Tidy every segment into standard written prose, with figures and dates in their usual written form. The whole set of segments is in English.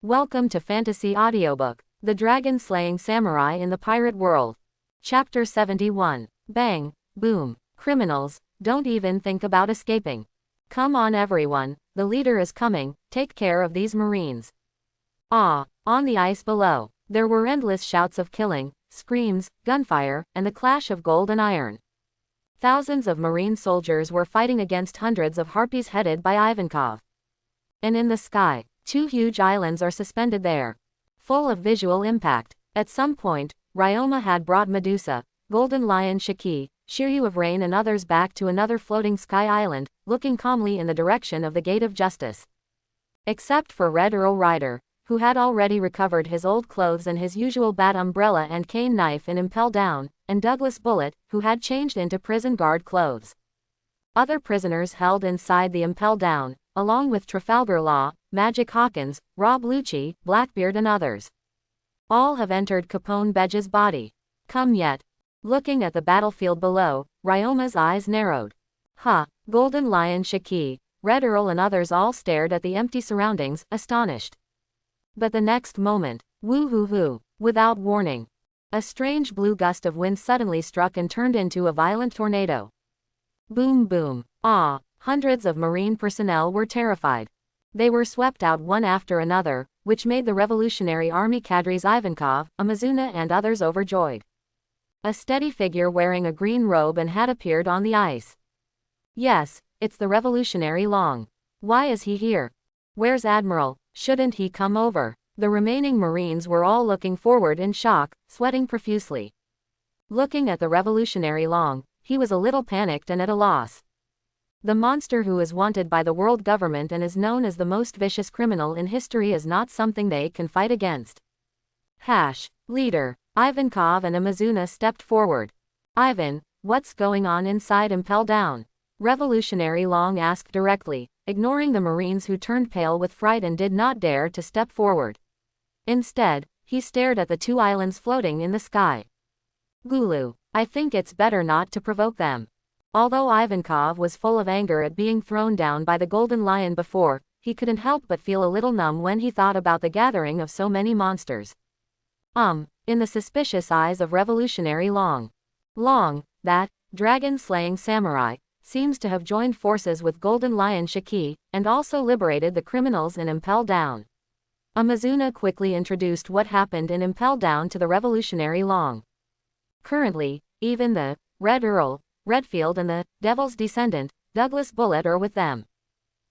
Welcome to Fantasy Audiobook, The Dragon-Slaying Samurai in the Pirate World. Chapter 71. Bang, boom. Criminals, don't even think about escaping. Come on everyone, the leader is coming, take care of these Marines. On the ice below, there were endless shouts of killing, screams, gunfire, and the clash of gold and iron. Thousands of Marine soldiers were fighting against hundreds of harpies headed by Ivankov. And in the sky, two huge islands are suspended there, full of visual impact. At some point, Ryoma had brought Medusa, Golden Lion Shiki, Shiryu of Rain and others back to another floating sky island, looking calmly in the direction of the Gate of Justice. Except for Red Earl Rider, who had already recovered his old clothes and his usual bat umbrella and cane knife in Impel Down, and Douglas Bullet, who had changed into prison guard clothes. Other prisoners held inside the Impel Down, along with Trafalgar Law, Magic Hawkins, Rob Lucci, Blackbeard and others. All have entered Capone Bedge's body. Come yet. Looking at the battlefield below, Ryoma's eyes narrowed. Golden Lion Shiki, Red Earl and others all stared at the empty surroundings, astonished. But the next moment, woo-hoo-hoo, without warning, a strange blue gust of wind suddenly struck and turned into a violent tornado. Boom boom. Hundreds of Marine personnel were terrified. They were swept out one after another, which made the Revolutionary Army cadres Ivankov, Amazuna and others overjoyed. A steady figure wearing a green robe and hat appeared on the ice. Yes, it's the Revolutionary Long. Why is he here? Where's Admiral? Shouldn't he come over? The remaining Marines were all looking forward in shock, sweating profusely. Looking at the Revolutionary Long, he was a little panicked and at a loss. The monster who is wanted by the world government and is known as the most vicious criminal in history is not something they can fight against. Leader. Ivankov and Amazuna stepped forward. Ivan, what's going on inside Impel Down? Revolutionary Long asked directly, ignoring the Marines who turned pale with fright and did not dare to step forward. Instead, he stared at the two islands floating in the sky. Gulu, I think it's better not to provoke them. Although Ivankov was full of anger at being thrown down by the Golden Lion before, he couldn't help but feel a little numb when he thought about the gathering of so many monsters. In the suspicious eyes of Revolutionary Long, that dragon-slaying samurai, seems to have joined forces with Golden Lion Shiki, and also liberated the criminals in Impel Down. Amazuna quickly introduced what happened in Impel Down to the Revolutionary Long. Currently, even the Red Earl, Redfield and the Devil's Descendant, Douglas Bullet are with them.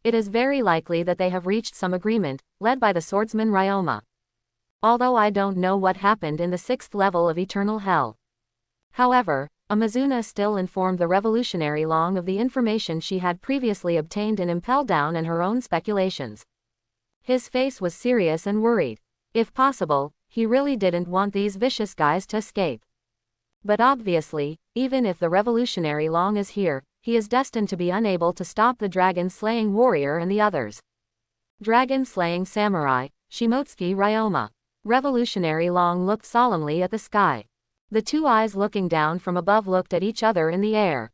It is very likely that they have reached some agreement, led by the swordsman Ryoma. Although I don't know what happened in the 6th level of Eternal Hell. However, Amazuna still informed the Revolutionary Long of the information she had previously obtained in Impel Down and her own speculations. His face was serious and worried. If possible, he really didn't want these vicious guys to escape. But obviously, even if the Revolutionary Long is here, he is destined to be unable to stop the dragon-slaying warrior and the others. Dragon-slaying samurai, Shimotsuki Ryoma. Revolutionary Long looked solemnly at the sky. The two eyes looking down from above looked at each other in the air.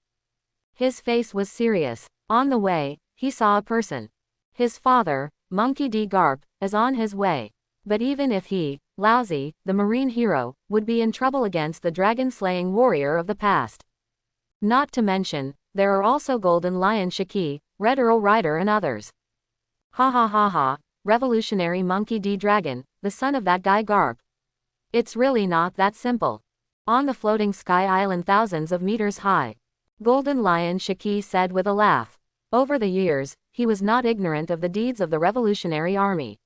His face was serious. On the way, he saw a person. His father, Monkey D. Garp, is on his way. But even if he, Lousy, the Marine hero, would be in trouble against the dragon-slaying warrior of the past. Not to mention, there are also Golden Lion Shiki, Red Earl Rider and others. Revolutionary Monkey D. Dragon, the son of that guy Garp. It's really not that simple. On the floating sky island thousands of meters high, Golden Lion Shiki said with a laugh. Over the years, he was not ignorant of the deeds of the Revolutionary Army.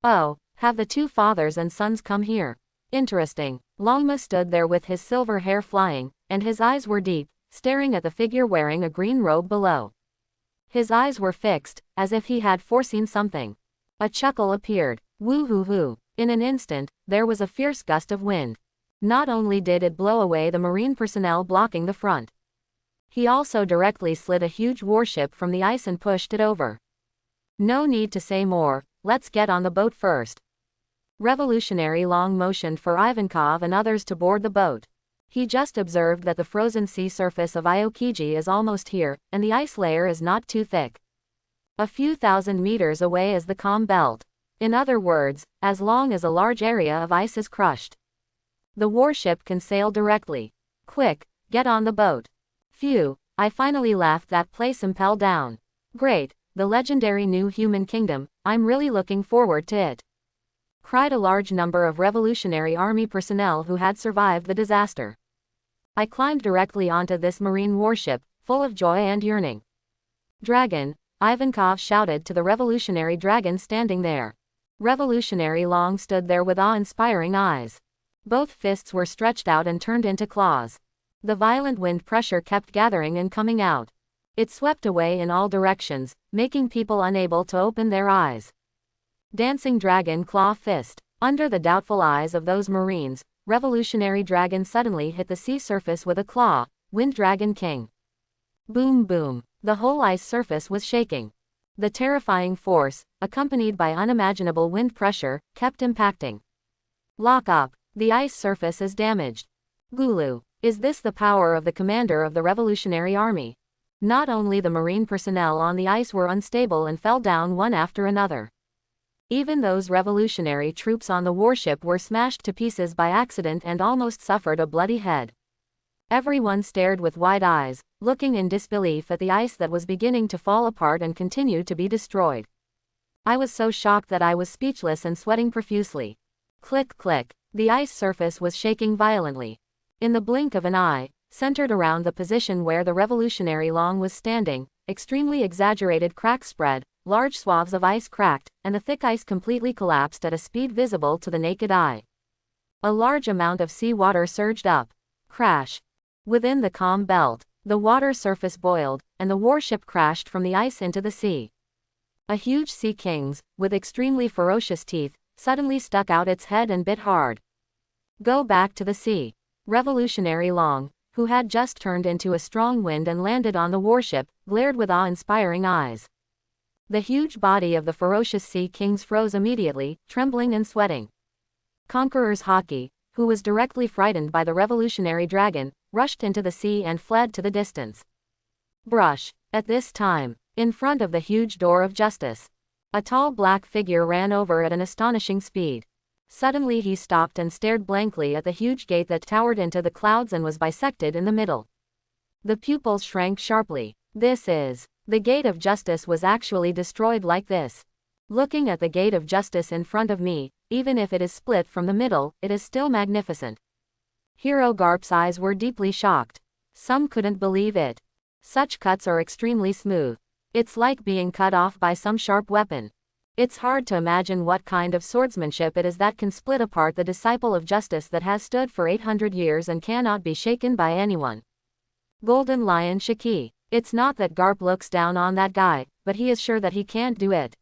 Oh, have the two fathers and sons come here? Interesting. Longma stood there with his silver hair flying, and his eyes were deep, staring at the figure wearing a green robe below. His eyes were fixed, as if he had foreseen something. A chuckle appeared. Woo-hoo-hoo. In an instant, there was a fierce gust of wind. Not only did it blow away the Marine personnel blocking the front, he also directly slid a huge warship from the ice and pushed it over. No need to say more, let's get on the boat first. Revolutionary Long motioned for Ivankov and others to board the boat. He just observed that the frozen sea surface of Aokiji is almost here, and the ice layer is not too thick. A few thousand meters away is the calm belt. In other words, as long as a large area of ice is crushed, the warship can sail directly. Quick, get on the boat. Phew, I finally left that place Impel Down. Great, the legendary new human kingdom, I'm really looking forward to it. Cried a large number of Revolutionary Army personnel who had survived the disaster. I climbed directly onto this marine warship, full of joy and yearning. Dragon, Ivankov shouted to the revolutionary dragon standing there. Revolutionary Long stood there with awe-inspiring eyes. Both fists were stretched out and turned into claws. The violent wind pressure kept gathering and coming out. It swept away in all directions, making people unable to open their eyes. Dancing Dragon Claw Fist. Under the doubtful eyes of those Marines, Revolutionary Dragon suddenly hit the sea surface with a claw. Wind Dragon King. Boom boom. The whole ice surface was shaking. The terrifying force, accompanied by unimaginable wind pressure, kept impacting. Lock up. The ice surface is damaged. Gulu. Is this the power of the commander of the Revolutionary Army? Not only the marine personnel on the ice were unstable and fell down one after another. Even those revolutionary troops on the warship were smashed to pieces by accident and almost suffered a bloody head. Everyone stared with wide eyes, looking in disbelief at the ice that was beginning to fall apart and continue to be destroyed. I was so shocked that I was speechless and sweating profusely. Click click, the ice surface was shaking violently. In the blink of an eye, centered around the position where the Revolutionary Long was standing, extremely exaggerated cracks spread, large swaths of ice cracked, and the thick ice completely collapsed at a speed visible to the naked eye. A large amount of sea water surged up. Crash. Within the calm belt, the water surface boiled, and the warship crashed from the ice into the sea. A huge sea king's, with extremely ferocious teeth, suddenly stuck out its head and bit hard. Go back to the sea. Revolutionary Long, who had just turned into a strong wind and landed on the warship, glared with awe-inspiring eyes. The huge body of the ferocious sea kings froze immediately, trembling and sweating. Conqueror's Haki, who was directly frightened by the revolutionary dragon, rushed into the sea and fled to the distance. Brush. At this time, in front of the huge door of justice, a tall black figure ran over at an astonishing speed. Suddenly he stopped and stared blankly at the huge gate that towered into the clouds and was bisected in the middle. The pupils shrank sharply. This is. The gate of justice was actually destroyed like this. Looking at the gate of justice in front of me, even if it is split from the middle, it is still magnificent. Hero Garp's eyes were deeply shocked. Some couldn't believe it. Such cuts are extremely smooth. It's like being cut off by some sharp weapon. It's hard to imagine what kind of swordsmanship it is that can split apart the disciple of justice that has stood for 800 years and cannot be shaken by anyone. Golden Lion Shiki. It's not that Garp looks down on that guy, but he is sure that he can't do it.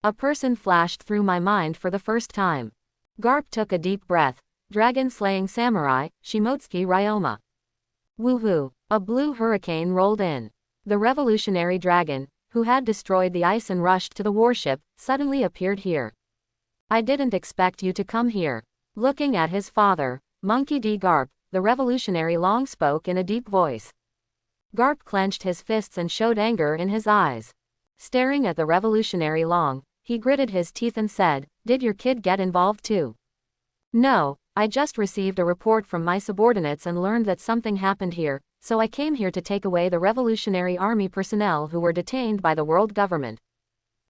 A person flashed through my mind for the first time. Garp took a deep breath. Dragon-slaying samurai, Shimotsuki Ryoma. Woohoo! A blue hurricane rolled in. The revolutionary dragon, who had destroyed the ice and rushed to the warship, suddenly appeared here. I didn't expect you to come here. Looking at his father, Monkey D. Garp, the revolutionary Long spoke in a deep voice. Garp clenched his fists and showed anger in his eyes. Staring at the revolutionary Long, he gritted his teeth and said, "Did your kid get involved too?" "No, I just received a report from my subordinates and learned that something happened here, so I came here to take away the Revolutionary Army personnel who were detained by the world government."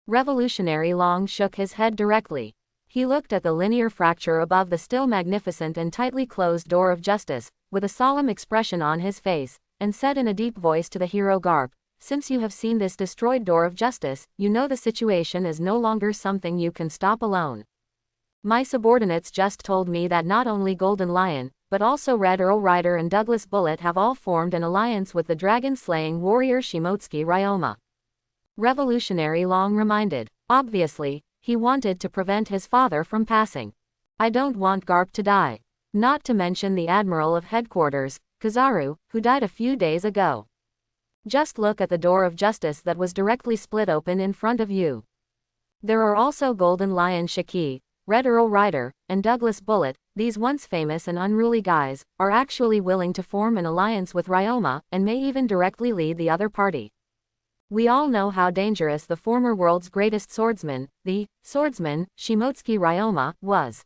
Revolutionary Long shook his head directly. He looked at the linear fracture above the still magnificent and tightly closed door of justice, with a solemn expression on his face, and said in a deep voice to the hero Garp, "Since you have seen this destroyed door of justice, you know the situation is no longer something you can stop alone. My subordinates just told me that not only Golden Lion, but also Red Earl Rider and Douglas Bullet have all formed an alliance with the dragon-slaying warrior Shimotsuki Ryoma." Revolutionary Long reminded. Obviously, he wanted to prevent his father from passing. I don't want Garp to die. Not to mention the Admiral of Headquarters, Kizaru, who died a few days ago. Just look at the door of justice that was directly split open in front of you. There are also Golden Lion Shiki, Red Earl Rider, and Douglas Bullet. These once famous and unruly guys, are actually willing to form an alliance with Ryoma, and may even directly lead the other party. We all know how dangerous the former world's greatest swordsman, the swordsman, Shimotsuki Ryoma, was.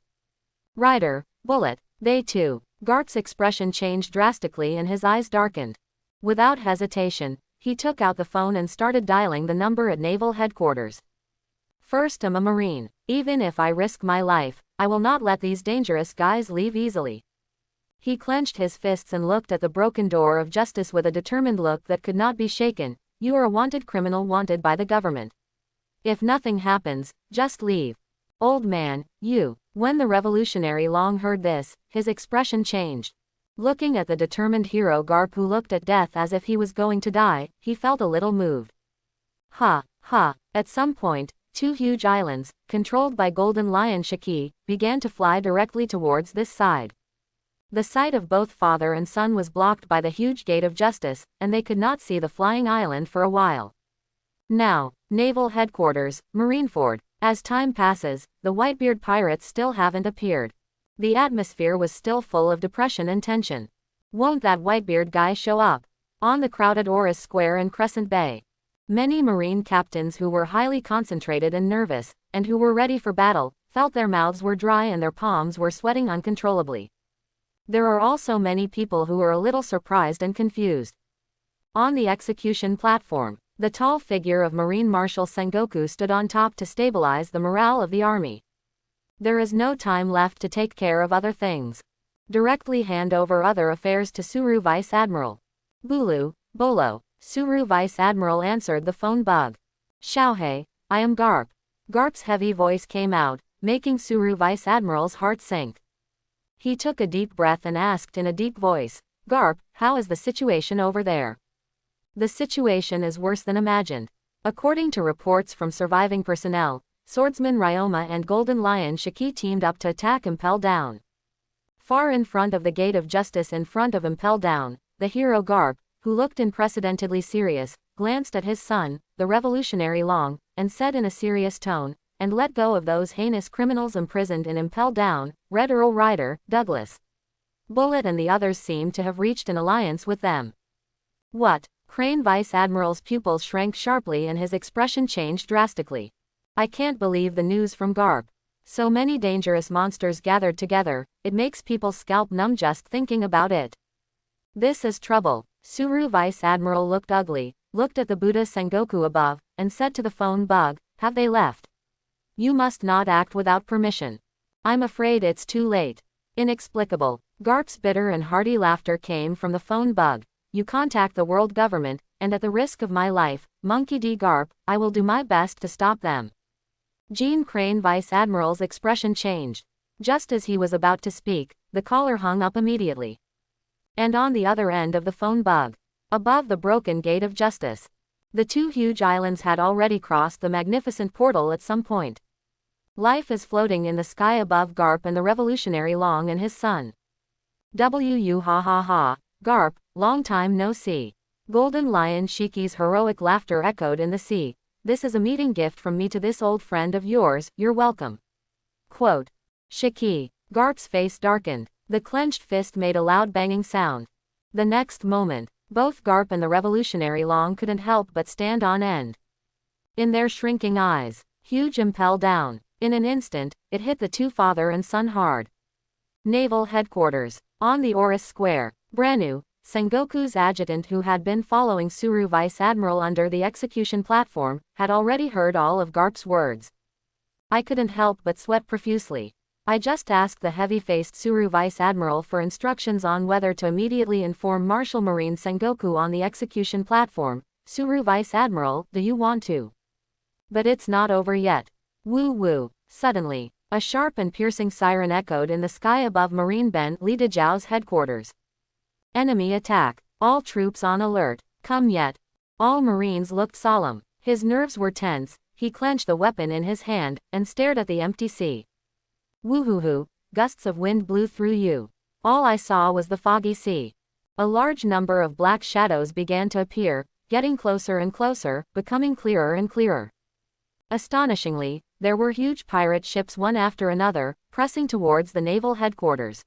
Rider, bullet, they too. Garp's expression changed drastically and his eyes darkened. Without hesitation, he took out the phone and started dialing the number at Naval Headquarters. First, I'm a Marine. Even if I risk my life, I will not let these dangerous guys leave easily. He clenched his fists and looked at the broken door of justice with a determined look that could not be shaken. You are a wanted criminal wanted by the government. If nothing happens, just leave. Old man, you. When the revolutionary Long heard this, his expression changed. Looking at the determined hero Garp, who looked at death as if he was going to die, he felt a little moved. Ha. At some point, two huge islands, controlled by Golden Lion Shiki, began to fly directly towards this side. The sight of both father and son was blocked by the huge gate of justice, and they could not see the flying island for a while. Now, Naval Headquarters, Marineford. As time passes, the Whitebeard pirates still haven't appeared. The atmosphere was still full of depression and tension. Won't that Whitebeard guy show up? On the crowded Oris Square in Crescent Bay, many Marine captains who were highly concentrated and nervous, and who were ready for battle, felt their mouths were dry and their palms were sweating uncontrollably. There are also many people who were a little surprised and confused. On the execution platform, the tall figure of Marine Marshal Sengoku stood on top to stabilize the morale of the army. There is no time left to take care of other things. Directly hand over other affairs to Suru Vice Admiral. Bolo. Suru Vice Admiral answered the phone bug. Xiaohei, I am Garp. Garp's heavy voice came out, making Suru Vice Admiral's heart sink. He took a deep breath and asked in a deep voice, Garp, how is the situation over there? The situation is worse than imagined. According to reports from surviving personnel, swordsman Ryoma and Golden Lion Shiki teamed up to attack Impel Down. Far in front of the Gate of Justice in front of Impel Down, the hero Garp, who looked unprecedentedly serious, glanced at his son, the revolutionary Long, and said in a serious tone, and let go of those heinous criminals imprisoned in Impel Down, Red Earl Rider, Douglas. Bullet and the others seemed to have reached an alliance with them. What? Crane Vice Admiral's pupils shrank sharply and his expression changed drastically. I can't believe the news from Garp. So many dangerous monsters gathered together, it makes people's scalp numb just thinking about it. This is trouble. Suru Vice Admiral looked ugly, looked at the Buddha Sengoku above, and said to the phone bug, have they left? You must not act without permission. I'm afraid it's too late. Inexplicable. Garp's bitter and hearty laughter came from the phone bug. You contact the world government, and at the risk of my life, Monkey D. Garp, I will do my best to stop them. Jean Crane Vice Admiral's expression changed. Just as he was about to speak, the caller hung up immediately. And on the other end of the phone bug, above the broken Gate of Justice, the two huge islands had already crossed the magnificent portal at some point. Life is floating in the sky above Garp and the revolutionary Long and his son. Ha. Garp, long time no see. Golden Lion Shiki's heroic laughter echoed in the sea. This is a meeting gift from me to this old friend of yours, you're welcome. Quote. Shiki. Garp's face darkened. The clenched fist made a loud banging sound. The next moment, both Garp and the revolutionary Long couldn't help but stand on end. In their shrinking eyes, huge Impel Down. In an instant, it hit the two father and son hard. Naval Headquarters. On the Oris Square, Branu, Sengoku's adjutant who had been following Suru Vice Admiral under the execution platform, had already heard all of Garp's words. I couldn't help but sweat profusely. I just asked the heavy-faced Suru Vice Admiral for instructions on whether to immediately inform Marshal Marine Sengoku on the execution platform. Suru Vice Admiral, do you want to? But it's not over yet. Woo. Suddenly, a sharp and piercing siren echoed in the sky above Marine Ben Li Dejiao's headquarters. Enemy attack. All troops on alert. Come yet. All Marines looked solemn. His nerves were tense, he clenched the weapon in his hand, and stared at the empty sea. Woo-hoo-hoo, gusts of wind blew through you. All I saw was the foggy sea. A large number of black shadows began to appear, getting closer and closer, becoming clearer and clearer. Astonishingly, there were huge pirate ships one after another, pressing towards the naval headquarters.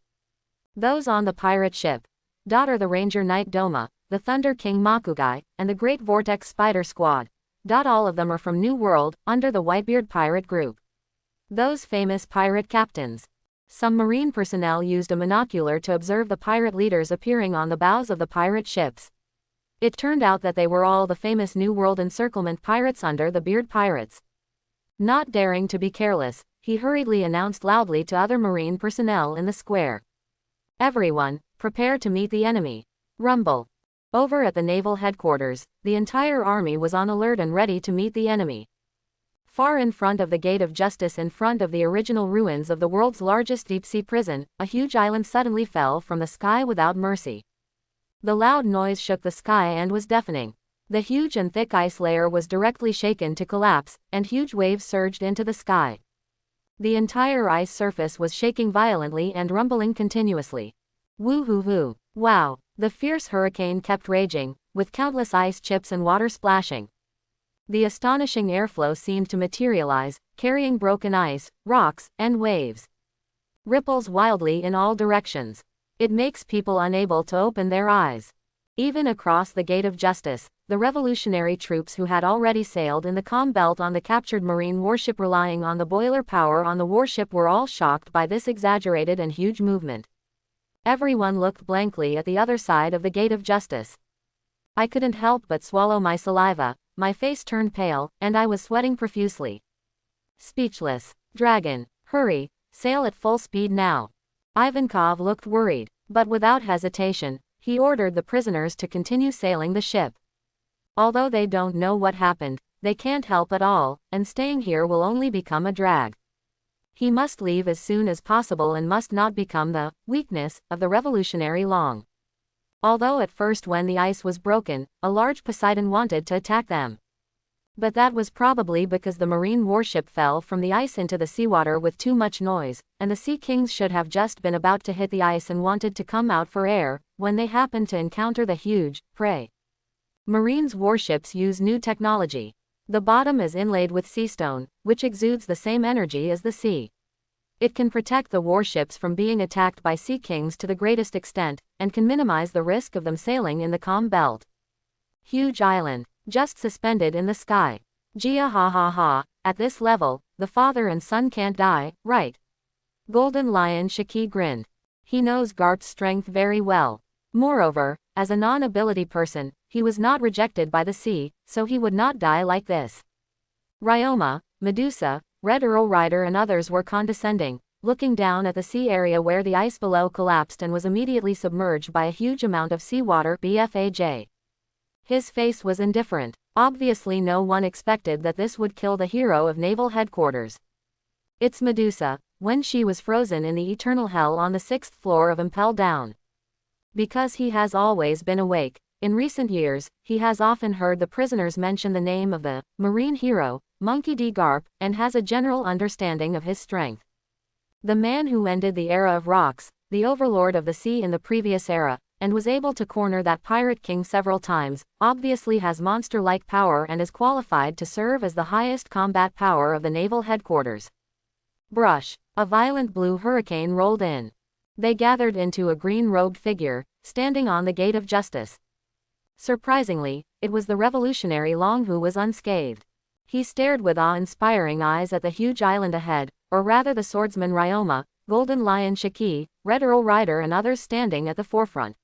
Those on the pirate ship, the Ranger Knight Doma, the Thunder King Makugai, and the Great Vortex Spider Squad. All of them are from New World, under the Whitebeard pirate group. Those famous pirate captains. Some marine personnel used a monocular to observe the pirate leaders appearing on the bows of the pirate ships. It turned out that they were all the famous New World encirclement pirates under the Beard Pirates. Not daring to be careless, he hurriedly announced loudly to other marine personnel in the square. "Everyone, prepare to meet the enemy." Rumble. Over at the naval headquarters, the entire army was on alert and ready to meet the enemy. Far in front of the Gate of Justice, in front of the original ruins of the world's largest deep-sea prison, a huge island suddenly fell from the sky without mercy. The loud noise shook the sky and was deafening. The huge and thick ice layer was directly shaken to collapse, and huge waves surged into the sky. The entire ice surface was shaking violently and rumbling continuously. Woo-hoo-hoo. Wow. The fierce hurricane kept raging, with countless ice chips and water splashing. The astonishing airflow seemed to materialize, carrying broken ice, rocks, and waves. Ripples wildly in all directions. It makes people unable to open their eyes. Even across the Gate of Justice, the revolutionary troops who had already sailed in the calm belt on the captured marine warship relying on the boiler power on the warship were all shocked by this exaggerated and huge movement. Everyone looked blankly at the other side of the Gate of Justice. I couldn't help but swallow my saliva, my face turned pale, and I was sweating profusely. Speechless. "Dragon, hurry, sail at full speed now." Ivankov looked worried, but without hesitation, he ordered the prisoners to continue sailing the ship. Although they don't know what happened, they can't help at all, and staying here will only become a drag. He must leave as soon as possible and must not become the weakness of the revolutionary long. Although at first when the ice was broken, a large Poseidon wanted to attack them. But that was probably because the marine warship fell from the ice into the seawater with too much noise, and the Sea Kings should have just been about to hit the ice and wanted to come out for air, when they happened to encounter the huge prey. Marines' warships use new technology. The bottom is inlaid with sea stone, which exudes the same energy as the sea. It can protect the warships from being attacked by Sea Kings to the greatest extent, and can minimize the risk of them sailing in the calm belt. Huge island. Just suspended in the sky. Gia ha ha ha, at this level, the father and son can't die, right? Golden Lion Shiki grinned. He knows Garp's strength very well. Moreover, as a non-ability person, he was not rejected by the sea, so he would not die like this. Ryoma, Medusa, Red Earl Rider and others were condescending, looking down at the sea area where the ice below collapsed and was immediately submerged by a huge amount of seawater. Bfaj. His face was indifferent. Obviously no one expected that this would kill the hero of naval headquarters. It's Medusa, when she was frozen in the eternal hell on the 6th floor of Impel Down. Because he has always been awake, in recent years, he has often heard the prisoners mention the name of the marine hero, Monkey D. Garp, and has a general understanding of his strength. The man who ended the era of rocks, the overlord of the sea in the previous era, and was able to corner that pirate king several times, obviously has monster-like power and is qualified to serve as the highest combat power of the naval headquarters. Brush. A violent blue hurricane rolled in. They gathered into a green-robed figure, standing on the Gate of Justice. Surprisingly, it was the revolutionary Long who was unscathed. He stared with awe-inspiring eyes at the huge island ahead, or rather the swordsman Ryoma, Golden Lion Shiki, Red Earl Rider and others standing at the forefront.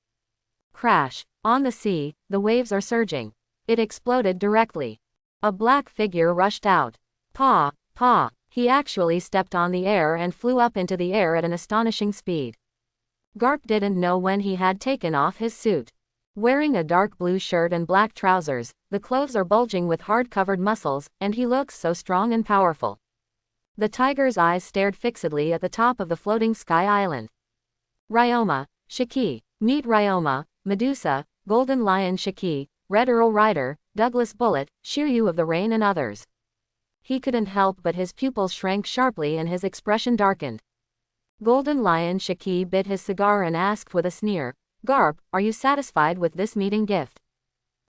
Crash. On the sea, the waves are surging. It exploded directly. A black figure rushed out. Paw, paw. He actually stepped on the air and flew up into the air at an astonishing speed. Garp didn't know when he had taken off his suit. Wearing a dark blue shirt and black trousers, the clothes are bulging with hard-covered muscles, and he looks so strong and powerful. The tiger's eyes stared fixedly at the top of the floating sky island. Ryoma, Shiki. Meet Ryoma, Medusa, Golden Lion Shiki, Red Earl Rider, Douglas Bullet, Shiryu of the Rain and others. He couldn't help but his pupils shrank sharply and his expression darkened. Golden Lion Shiki bit his cigar and asked with a sneer, "Garp, are you satisfied with this meeting gift?"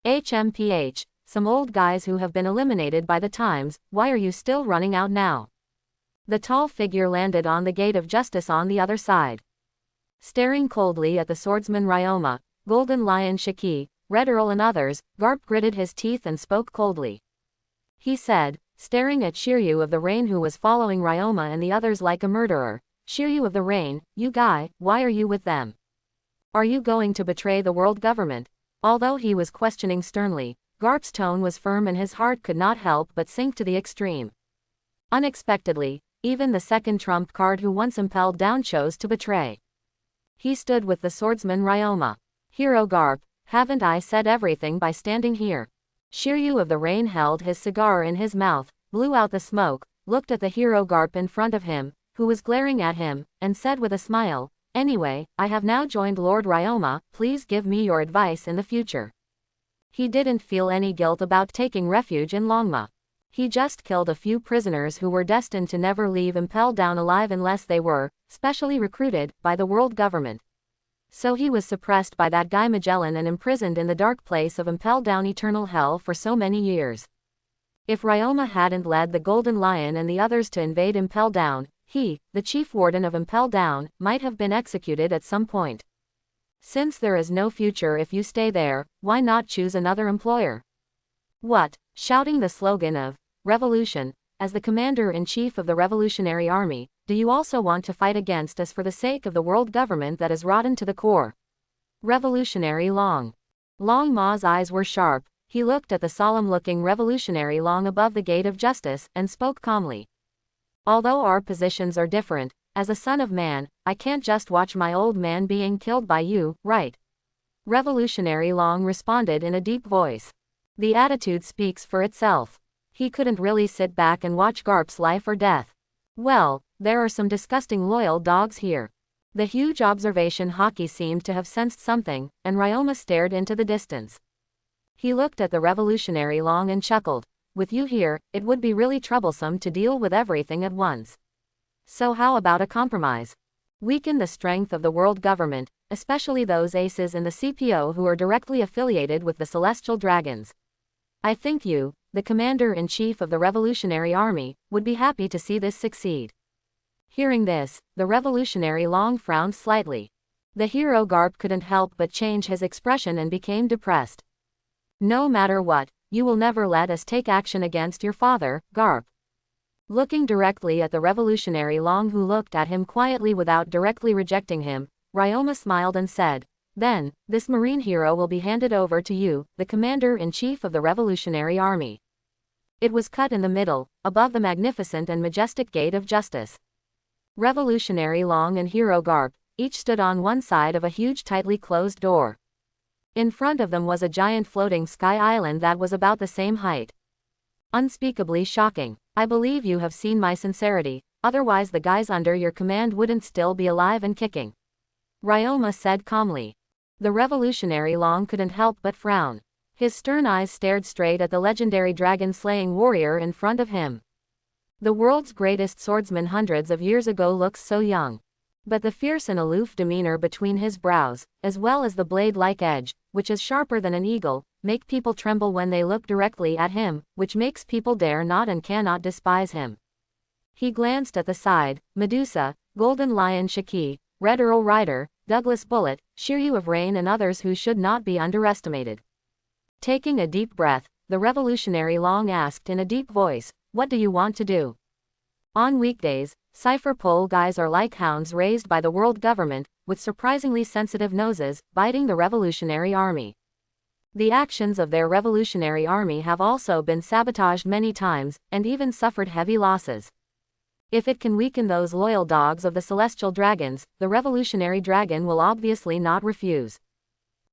HMPH, some old guys who have been eliminated by the times, why are you still running out now? The tall figure landed on the Gate of Justice on the other side. Staring coldly at the swordsman Ryoma, Golden Lion Shiki, Red Earl and others, Garp gritted his teeth and spoke coldly. He said, staring at Shiryu of the Rain who was following Ryoma and the others like a murderer. Shiryu of the Rain, you guy, why are you with them? Are you going to betray the world government? Although he was questioning sternly, Garp's tone was firm and his heart could not help but sink to the extreme. Unexpectedly, even the second trump card who once Impel Down chose to betray. He stood with the swordsman Ryoma. Hero Garp, haven't I said everything by standing here? Shiryu of the Rain held his cigar in his mouth, blew out the smoke, looked at the hero Garp in front of him, who was glaring at him, and said with a smile, anyway, I have now joined Lord Ryoma, please give me your advice in the future. He didn't feel any guilt about taking refuge in Longma. He just killed a few prisoners who were destined to never leave Impel Down alive unless they were, specially recruited, by the world government. So he was suppressed by that guy Magellan and imprisoned in the dark place of Impel Down eternal hell for so many years. If Ryoma hadn't led the Golden Lion and the others to invade Impel Down, he, the chief warden of Impel Down, might have been executed at some point. Since there is no future if you stay there, why not choose another employer? What? Shouting the slogan of revolution, as the commander-in-chief of the Revolutionary Army, do you also want to fight against us for the sake of the world government that is rotten to the core? Revolutionary Long. Long Ma's eyes were sharp, he looked at the solemn-looking Revolutionary Long above the gate of justice, and spoke calmly. Although our positions are different, as a son of man, I can't just watch my old man being killed by you, right? Revolutionary Long responded in a deep voice. The attitude speaks for itself. He couldn't really sit back and watch Garp's life or death. Well, there are some disgusting loyal dogs here. The huge observation hockey seemed to have sensed something, and Ryoma stared into the distance. He looked at the Revolutionary Long and chuckled. With you here, it would be really troublesome to deal with everything at once. So how about a compromise? Weaken the strength of the world government, especially those aces in the CPO who are directly affiliated with the Celestial Dragons. I think you, the commander-in-chief of the Revolutionary Army, would be happy to see this succeed. Hearing this, the Revolutionary Long frowned slightly. The hero Garp couldn't help but change his expression and became depressed. No matter what, you will never let us take action against your father, Garp. Looking directly at the Revolutionary Long who looked at him quietly without directly rejecting him, Ryoma smiled and said, then, this marine hero will be handed over to you, the commander-in-chief of the Revolutionary Army. It was cut in the middle, above the magnificent and majestic gate of justice. Revolutionary Long and hero Garp, each stood on one side of a huge tightly closed door. In front of them was a giant floating sky island that was about the same height. Unspeakably shocking. I believe you have seen my sincerity, otherwise the guys under your command wouldn't still be alive and kicking. Ryoma said calmly. The Revolutionary Long couldn't help but frown. His stern eyes stared straight at the legendary dragon-slaying warrior in front of him. The world's greatest swordsman hundreds of years ago looks so young. But the fierce and aloof demeanor between his brows, as well as the blade-like edge, which is sharper than an eagle, make people tremble when they look directly at him, which makes people dare not and cannot despise him. He glanced at the side, Medusa, Golden Lion Shiki, Red Earl Rider, Douglas Bullet, Shiryu of Rain and others who should not be underestimated. Taking a deep breath, the Revolutionary Long asked in a deep voice, what do you want to do? On weekdays, cipher pole guys are like hounds raised by the world government, with surprisingly sensitive noses, biting the Revolutionary Army. The actions of their Revolutionary Army have also been sabotaged many times, and even suffered heavy losses. If it can weaken those loyal dogs of the Celestial Dragons, the Revolutionary Dragon will obviously not refuse.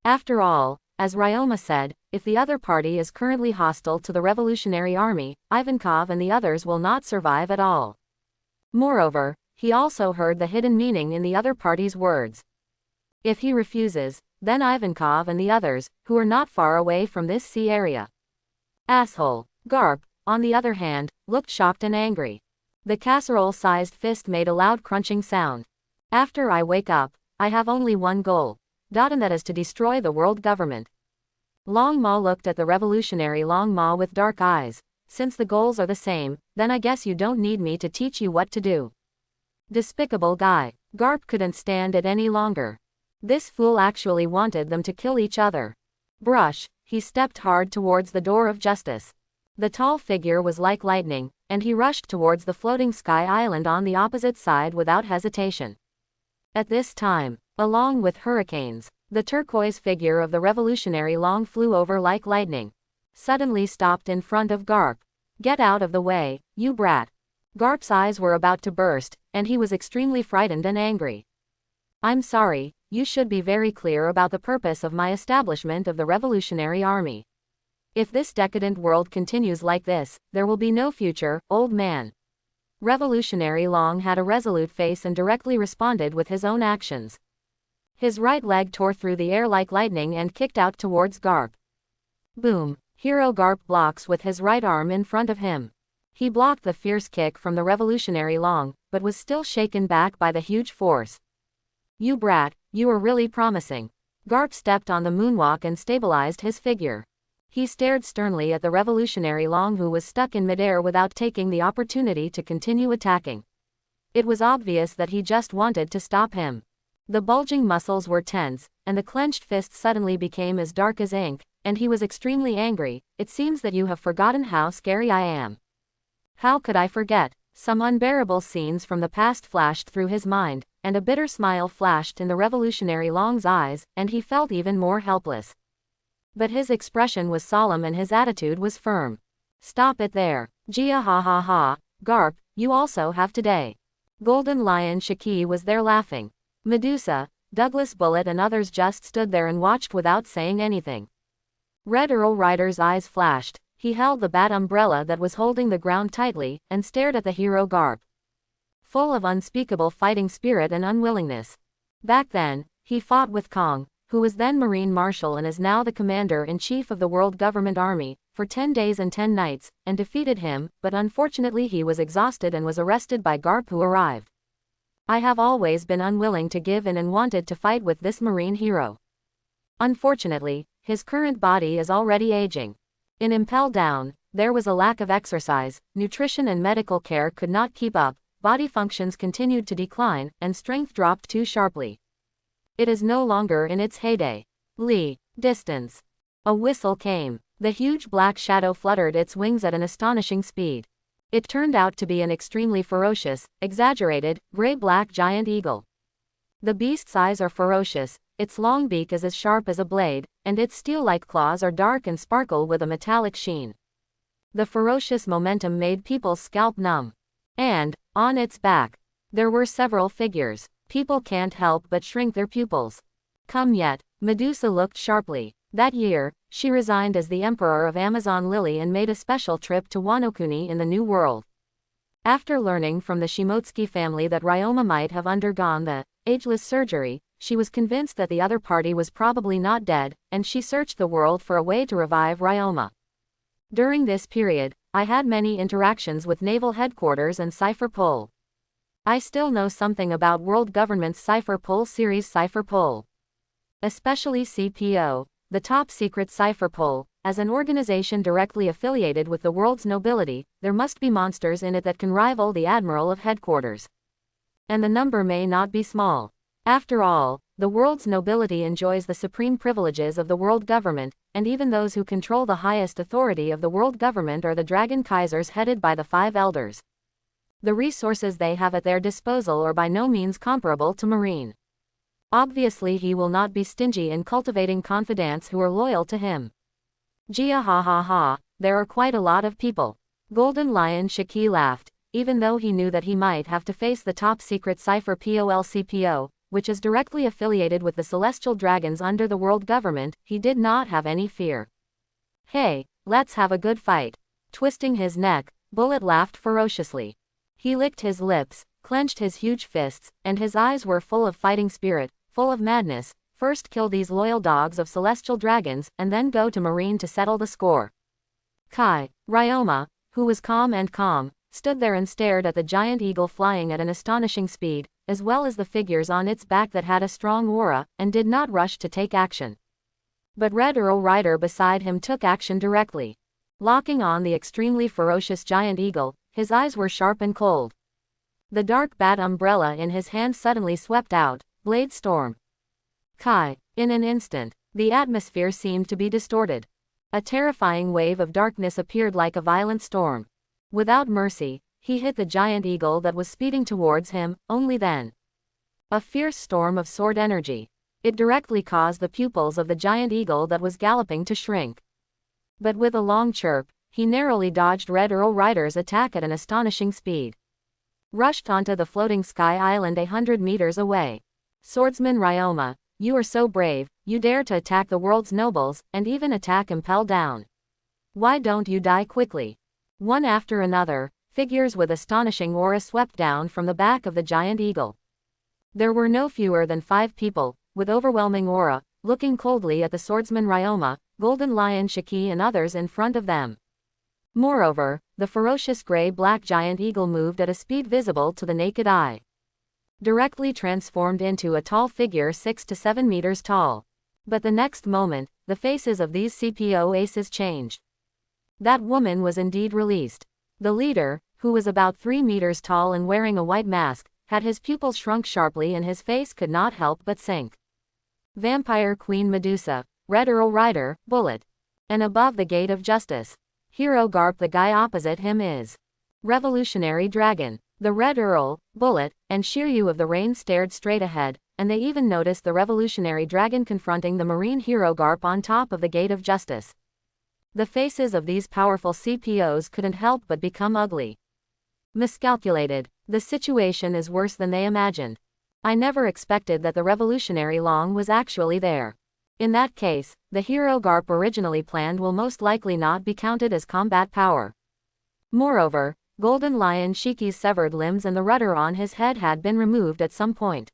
After all, as Ryoma said, if the other party is currently hostile to the Revolutionary Army, Ivankov and the others will not survive at all. Moreover, he also heard the hidden meaning in the other party's words. If he refuses, then Ivankov and the others, who are not far away from this sea area. Asshole. Garp, on the other hand, looked shocked and angry. The casserole-sized fist made a loud crunching sound. After I wake up, I have only one goal. And that is to destroy the world government. Long Ma looked at the Revolutionary Long Ma with dark eyes. Since the goals are the same, then I guess you don't need me to teach you what to do. Despicable guy. Garp couldn't stand it any longer. This fool actually wanted them to kill each other. Brush, he stepped hard towards the door of justice. The tall figure was like lightning, and he rushed towards the floating sky island on the opposite side without hesitation. At this time, along with hurricanes, the turquoise figure of the revolutionary Long flew over like lightning. Suddenly stopped in front of Garp. "Get out of the way, you brat." Garp's eyes were about to burst, and he was extremely frightened and angry. "I'm sorry, you should be very clear about the purpose of my establishment of the Revolutionary Army. If this decadent world continues like this, there will be no future, old man." Revolutionary Long had a resolute face and directly responded with his own actions. His right leg tore through the air like lightning and kicked out towards Garp. Boom! Hero Garp blocks with his right arm in front of him. He blocked the fierce kick from the Revolutionary Long, but was still shaken back by the huge force. "You brat, you are really promising." Garp stepped on the moonwalk and stabilized his figure. He stared sternly at the Revolutionary Long, who was stuck in midair without taking the opportunity to continue attacking. It was obvious that he just wanted to stop him. The bulging muscles were tense, and the clenched fist suddenly became as dark as ink, and he was extremely angry. "It seems that you have forgotten how scary I am." How could I forget? Some unbearable scenes from the past flashed through his mind, and a bitter smile flashed in the Revolutionary Long's eyes, and he felt even more helpless. But his expression was solemn and his attitude was firm. "Stop it there. Gia ha ha ha. Garp, you also have today." Golden Lion Shiki was there laughing. Medusa, Douglas Bullet and others just stood there and watched without saying anything. Red Earl Rider's eyes flashed. He held the bat umbrella that was holding the ground tightly, and stared at the hero Garp. Full of unspeakable fighting spirit and unwillingness. Back then, he fought with Kong, who was then Marine Marshal and is now the Commander-in-Chief of the World Government Army, for 10 days and 10 nights, and defeated him, but unfortunately he was exhausted and was arrested by Garp, who arrived. I have always been unwilling to give in and wanted to fight with this Marine hero. Unfortunately, his current body is already aging. In Impel Down, there was a lack of exercise, nutrition and medical care could not keep up, body functions continued to decline, and strength dropped too sharply. It is no longer in its heyday. Distance. A whistle came. The huge black shadow fluttered its wings at an astonishing speed. It turned out to be an extremely ferocious, exaggerated, gray-black giant eagle. The beast's eyes are ferocious, its long beak is as sharp as a blade, and its steel-like claws are dark and sparkle with a metallic sheen. The ferocious momentum made people's scalp numb. And, on its back, there were several figures. People can't help but shrink their pupils. Come yet, Medusa looked sharply. That year, she resigned as the Emperor of Amazon Lily and made a special trip to Wano-Kuni in the New World. After learning from the Shimotsuki family that Ryoma might have undergone the ageless surgery, she was convinced that the other party was probably not dead, and she searched the world for a way to revive Ryoma. During this period, I had many interactions with Naval Headquarters and Cipher Pol. I still know something about World Government's Cipher Pol series Cipher Pol. Especially CPO, the top secret Cipher Pol. As an organization directly affiliated with the world's nobility, there must be monsters in it that can rival the Admiral of Headquarters. And the number may not be small. After all, the world's nobility enjoys the supreme privileges of the world government, and even those who control the highest authority of the world government are the Dragon Kaisers headed by the 5 elders. The resources they have at their disposal are by no means comparable to Marine. Obviously he will not be stingy in cultivating confidants who are loyal to him. Gia ha ha ha, there are quite a lot of people. Golden Lion Shiki laughed, even though he knew that he might have to face the top secret Cipher Polcpo, which is directly affiliated with the Celestial Dragons under the world government. He did not have any fear. "Hey, let's have a good fight." Twisting his neck, Bullet laughed ferociously. He licked his lips, clenched his huge fists, and his eyes were full of fighting spirit, full of madness. First kill these loyal dogs of Celestial Dragons, and then go to Marine to settle the score. Ryoma, who was calm, stood there and stared at the giant eagle flying at an astonishing speed, as well as the figures on its back that had a strong aura, and did not rush to take action. But Red Earl Rider beside him took action directly. Locking on the extremely ferocious giant eagle, his eyes were sharp and cold. The dark bat umbrella in his hand suddenly swept out, blade storm. In an instant, The atmosphere seemed to be distorted. A terrifying wave of darkness appeared like a violent storm. Without mercy, he hit the giant eagle that was speeding towards him. Only then. A fierce storm of sword energy. It directly caused the pupils of the giant eagle that was galloping to shrink. But with a long chirp, he narrowly dodged Red Earl Rider's attack at an astonishing speed. Rushed onto the floating sky island 100 meters away. Swordsman Ryoma, you are so brave, you dare to attack the world's nobles, and even attack Impel Down. Why don't you die quickly? One after another, figures with astonishing aura swept down from the back of the giant eagle. There were no fewer than 5 people, with overwhelming aura, looking coldly at the swordsman Ryoma, Golden Lion Shiki and others in front of them. Moreover, the ferocious gray-black giant eagle moved at a speed visible to the naked eye. Directly transformed into a tall figure 6 to 7 meters tall. But the next moment, the faces of these CPO aces changed. That woman was indeed released. The leader, who was about 3 meters tall and wearing a white mask, had his pupils shrunk sharply and his face could not help but sink. Vampire Queen Medusa, Red Earl Rider, Bullet. And above the gate of justice. Hero Garp. The guy opposite him is Revolutionary Dragon. The Red Earl, Bullet, and Shiryu of the Rain stared straight ahead, and they even noticed the Revolutionary Dragon confronting the Marine hero Garp on top of the Gate of Justice. The faces of these powerful CPOs couldn't help but become ugly. Miscalculated. The situation is worse than they imagined. I never expected that the Revolutionary Long was actually there. In that case, the hero Garp originally planned will most likely not be counted as combat power. Moreover, Golden Lion Shiki's severed limbs and the rudder on his head had been removed at some point.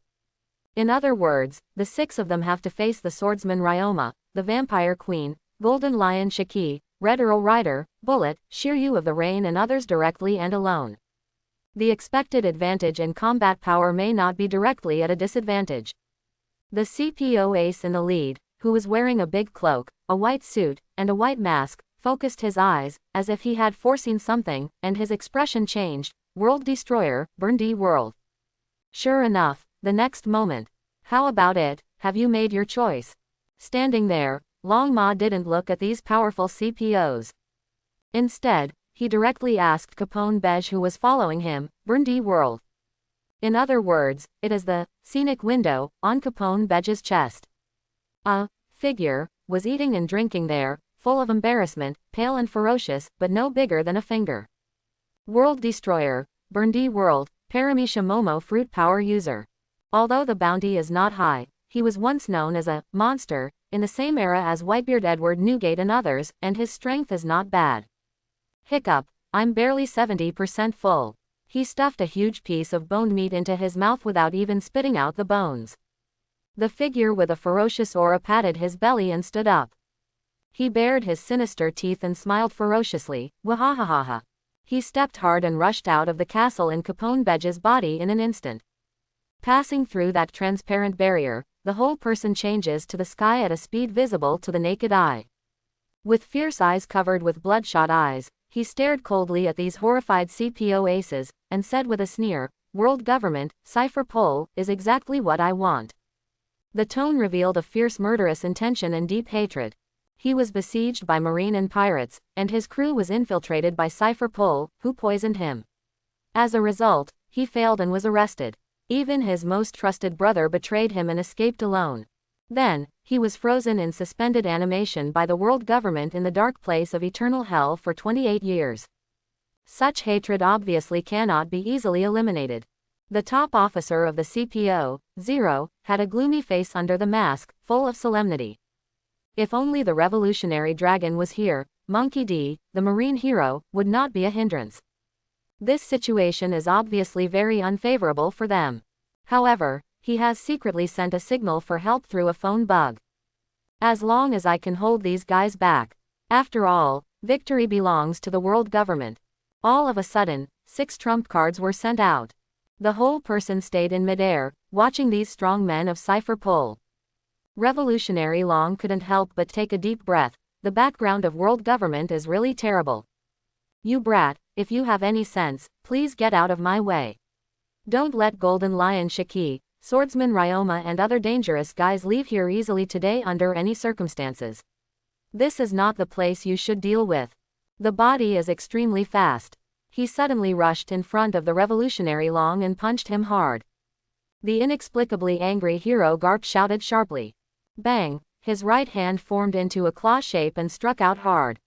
In other words, the 6 of them have to face the swordsman Ryoma, the Vampire Queen, Golden Lion Shiki, Red Earl Rider, Bullet, Shiryu of the Rain and others directly and alone. The expected advantage in combat power may not be directly at a disadvantage. The CPO ace in the lead, who was wearing a big cloak, a white suit, and a white mask, focused his eyes, as if he had foreseen something, and his expression changed. World Destroyer, burn the world. Sure enough, the next moment. How about it, have you made your choice? Standing there, Long Ma didn't look at these powerful CPOs. Instead, he directly asked Capone Beige who was following him, burn the world. In other words, it is the scenic window on Capone Beige's chest. A figure was eating and drinking there, full of embarrassment, pale and ferocious, but no bigger than a finger. World Destroyer, burn the world, Paramisha Momo fruit power user. Although the bounty is not high, he was once known as a monster, in the same era as Whitebeard Edward Newgate and others, and his strength is not bad. Hiccup, I'm barely 70% full. He stuffed a huge piece of boned meat into his mouth without even spitting out the bones. The figure with a ferocious aura patted his belly and stood up. He bared his sinister teeth and smiled ferociously, wahahaha. He stepped hard and rushed out of the castle in Capone Beige's body in an instant. Passing through that transparent barrier, the whole person changes to the sky at a speed visible to the naked eye. With fierce eyes covered with bloodshot eyes, he stared coldly at these horrified CPO aces, and said with a sneer, "World government, cipher pole, is exactly what I want." The tone revealed a fierce murderous intention and deep hatred. He was besieged by Marine and pirates, and his crew was infiltrated by Cipher Pole, who poisoned him. As a result, he failed and was arrested. Even his most trusted brother betrayed him and escaped alone. Then, he was frozen in suspended animation by the world government in the dark place of eternal hell for 28 years. Such hatred obviously cannot be easily eliminated. The top officer of the CPO, Zero, had a gloomy face under the mask, full of solemnity. If only the Revolutionary Dragon was here, Monkey D, the Marine hero, would not be a hindrance. This situation is obviously very unfavorable for them. However, he has secretly sent a signal for help through a phone bug. As long as I can hold these guys back. After all, victory belongs to the world government. All of a sudden, 6 trump cards were sent out. The whole person stayed in midair, watching these strong men of Cipher Pole. Revolutionary Long couldn't help but take a deep breath. The background of world government is really terrible. You brat, if you have any sense, please get out of my way. Don't let Golden Lion Shiki, Swordsman Ryoma and other dangerous guys leave here easily today under any circumstances. This is not the place you should deal with. The body is extremely fast. He suddenly rushed in front of the revolutionary Long and punched him hard. The inexplicably angry hero Garp shouted sharply. Bang! His right hand formed into a claw shape and struck out hard.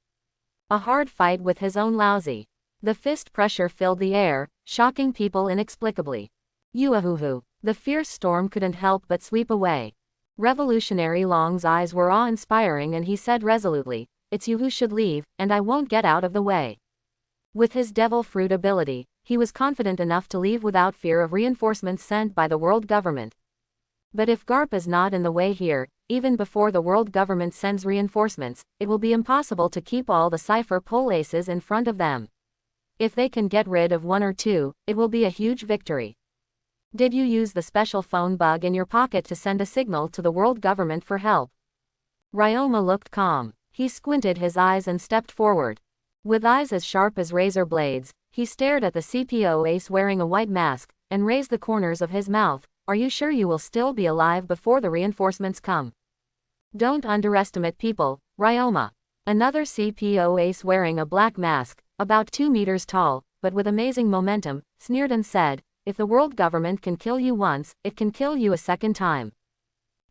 A hard fight with his own lousy. The fist pressure filled the air, shocking people inexplicably. Yuahuhu! The fierce storm couldn't help but sweep away. Revolutionary Long's eyes were awe-inspiring and he said resolutely, "It's you who should leave, and I won't get out of the way." With his devil fruit ability, he was confident enough to leave without fear of reinforcements sent by the world government. But if Garp is not in the way here, even before the world government sends reinforcements, it will be impossible to keep all the cipher pole aces in front of them. If they can get rid of one or two, it will be a huge victory. Did you use the special phone bug in your pocket to send a signal to the world government for help? Ryoma looked calm. He squinted his eyes and stepped forward. With eyes as sharp as razor blades, he stared at the CPO ace wearing a white mask, and raised the corners of his mouth. "Are you sure you will still be alive before the reinforcements come? Don't underestimate people, Ryoma." Another CPO ace wearing a black mask, about 2 meters tall, but with amazing momentum, sneered and said, "If the world government can kill you once, it can kill you a second time.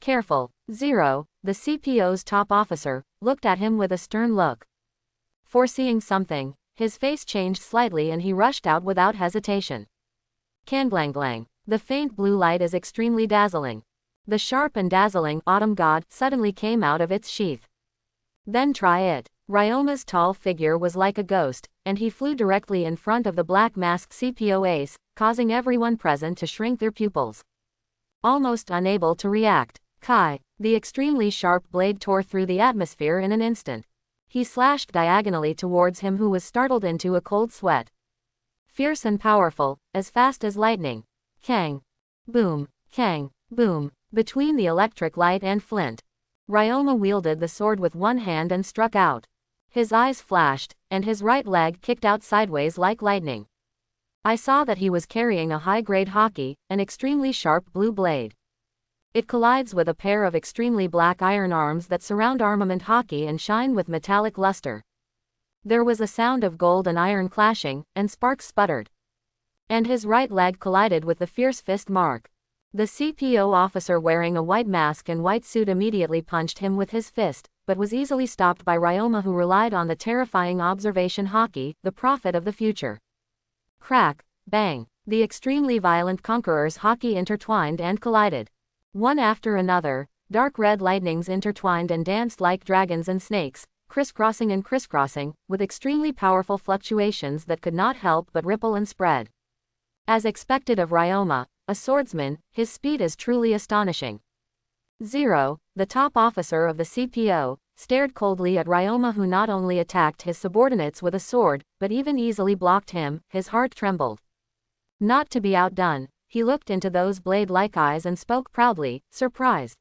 Careful." Zero, the CPO's top officer, looked at him with a stern look. Foreseeing something, his face changed slightly and he rushed out without hesitation. Kanglanglang. The faint blue light is extremely dazzling. The sharp and dazzling autumn god suddenly came out of its sheath. Then try it. Ryoma's tall figure was like a ghost, and he flew directly in front of the black masked CPO ace, causing everyone present to shrink their pupils. Almost unable to react, Kai, the extremely sharp blade tore through the atmosphere in an instant. He slashed diagonally towards him who was startled into a cold sweat. Fierce and powerful, as fast as lightning. Kang. Boom. Kang. Boom. Between the electric light and flint, Ryoma wielded the sword with one hand and struck out. His eyes flashed, and his right leg kicked out sideways like lightning. I saw that he was carrying a high-grade hockey, an extremely sharp blue blade. It collides with a pair of extremely black iron arms that surround armament hockey and shine with metallic luster. There was a sound of gold and iron clashing, and sparks sputtered. And his right leg collided with the fierce fist mark. The CPO officer wearing a white mask and white suit immediately punched him with his fist, but was easily stopped by Ryoma who relied on the terrifying observation hockey, the prophet of the future. Crack, bang, the extremely violent conquerors hockey intertwined and collided. One after another, dark red lightnings intertwined and danced like dragons and snakes, crisscrossing and crisscrossing, with extremely powerful fluctuations that could not help but ripple and spread. As expected of Ryoma, a swordsman, his speed is truly astonishing. Zero, the top officer of the CPO, stared coldly at Ryoma who not only attacked his subordinates with a sword, but even easily blocked him. His heart trembled. Not to be outdone, he looked into those blade-like eyes and spoke proudly, surprised.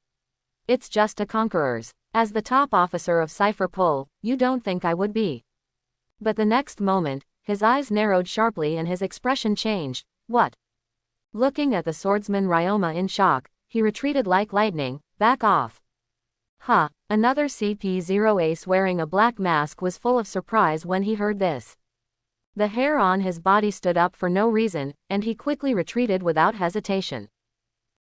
"It's just a conqueror's. As the top officer of Cipher Pol, you don't think I would be." But the next moment, his eyes narrowed sharply and his expression changed. "What?" Looking at the swordsman Ryoma in shock, he retreated like lightning. "Back off." "Huh." Another CP0 ace wearing a black mask was full of surprise when he heard this. The hair on his body stood up for no reason, and he quickly retreated without hesitation.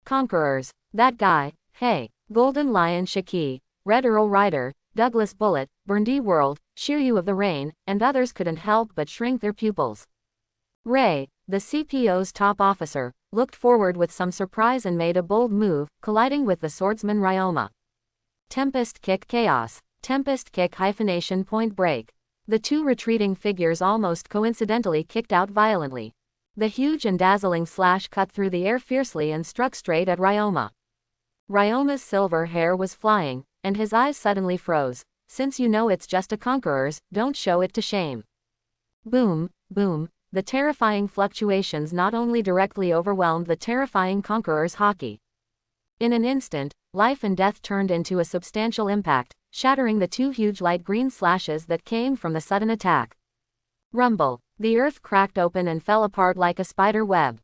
"Conquerors. That guy, hey, Golden Lion Shiki, Red Earl Rider, Douglas Bullet, Burndy World, Shiryu of the Rain, and others couldn't help but shrink their pupils. Ray, the CPO's top officer, looked forward with some surprise and made a bold move, colliding with the swordsman Ryoma. Tempest Kick Chaos. Tempest Kick hyphenation Point Break. The two retreating figures almost coincidentally kicked out violently. The huge and dazzling slash cut through the air fiercely and struck straight at Ryoma. Ryoma's silver hair was flying, and his eyes suddenly froze. "Since you know it's just a conqueror's, don't show it to shame." Boom, boom. The terrifying fluctuations not only directly overwhelmed the terrifying conqueror's hockey. In an instant, life and death turned into a substantial impact, shattering the two huge light green slashes that came from the sudden attack. Rumble. The earth cracked open and fell apart like a spider web.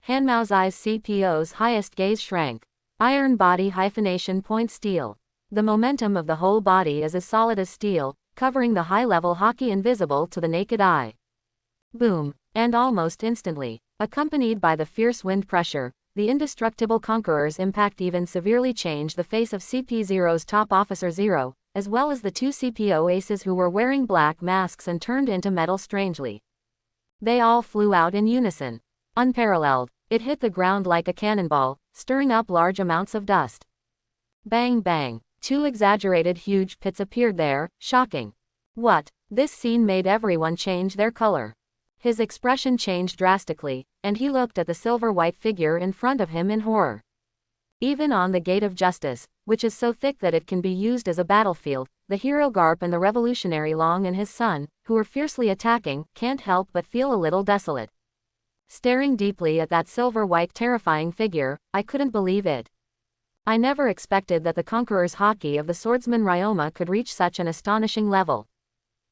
Hanmao's eyes CPO's highest gaze shrank. Iron body hyphenation point steel. The momentum of the whole body is as solid as steel, covering the high-level hockey invisible to the naked eye. Boom. And almost instantly, accompanied by the fierce wind pressure, the indestructible conqueror's impact even severely changed the face of CP0's top officer Zero, as well as the two CPO aces who were wearing black masks and turned into metal strangely. They all flew out in unison. Unparalleled, it hit the ground like a cannonball, stirring up large amounts of dust. Bang bang, two exaggerated huge pits appeared there, shocking. What? This scene made everyone change their color. His expression changed drastically, and he looked at the silver-white figure in front of him in horror. Even on the Gate of Justice, which is so thick that it can be used as a battlefield, the hero Garp and the revolutionary Long and his son, who are fiercely attacking, can't help but feel a little desolate. Staring deeply at that silver-white terrifying figure, I couldn't believe it. I never expected that the conqueror's hockey of the swordsman Ryoma could reach such an astonishing level.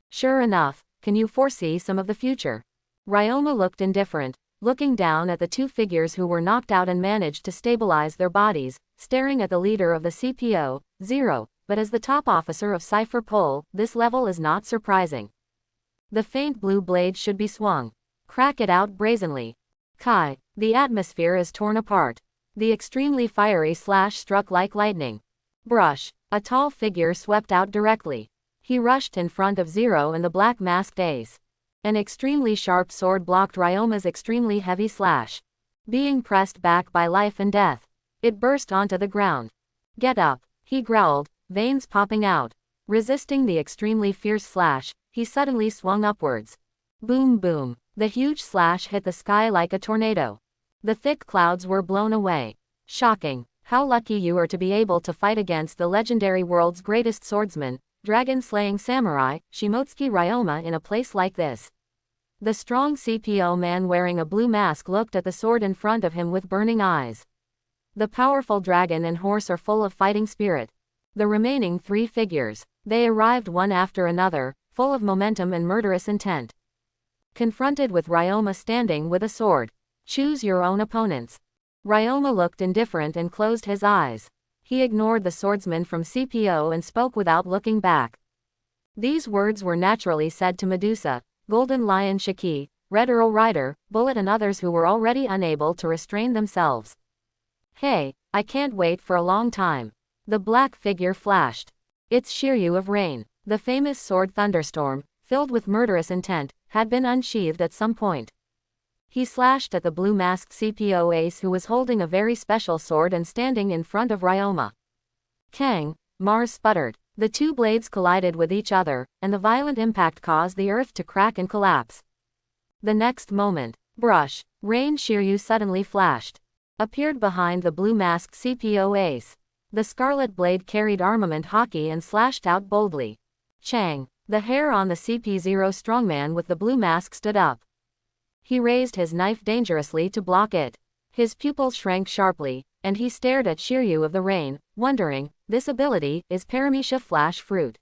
Sure enough, can you foresee some of the future? Ryoma looked indifferent, looking down at the two figures who were knocked out and managed to stabilize their bodies, staring at the leader of the CPO, Zero, but as the top officer of Cipher Pol, this level is not surprising. The faint blue blade should be swung. Crack it out brazenly. Kai, the atmosphere is torn apart. The extremely fiery slash struck like lightning. Brush, a tall figure swept out directly. He rushed in front of Zero and the black-masked ace. An extremely sharp sword blocked Ryoma's extremely heavy slash. Being pressed back by life and death, it burst onto the ground. Get up, he growled, veins popping out. Resisting the extremely fierce slash, he suddenly swung upwards. Boom boom, the huge slash hit the sky like a tornado. The thick clouds were blown away. Shocking, how lucky you are to be able to fight against the legendary world's greatest swordsman, dragon-slaying samurai, Shimotsuki Ryoma in a place like this. The strong CPO man wearing a blue mask looked at the sword in front of him with burning eyes. The powerful dragon and horse are full of fighting spirit. The remaining three figures, they arrived one after another, full of momentum and murderous intent. Confronted with Ryoma standing with a sword. Choose your own opponents. Ryoma looked indifferent and closed his eyes. He ignored the swordsman from CPO and spoke without looking back. These words were naturally said to Medusa, Golden Lion Shiki, Red Earl Rider, Bullet and others who were already unable to restrain themselves. Hey, I can't wait for a long time. The black figure flashed. It's Shiryu of Rain. The famous sword Thunderstorm, filled with murderous intent, had been unsheathed at some point. He slashed at the blue-masked CPO ace who was holding a very special sword and standing in front of Ryoma. Kang, Mars sputtered. The two blades collided with each other, and the violent impact caused the earth to crack and collapse. The next moment, Brush, Rain Shiryu suddenly flashed. Appeared behind the blue-masked CPO ace. The scarlet blade carried armament hockey and slashed out boldly. Chang, the hair on the CP0 strongman with the blue mask stood up. He raised his knife dangerously to block it. His pupils shrank sharply, and he stared at Shiryu of the Rain, wondering, this ability is Paramecia Flash Fruit.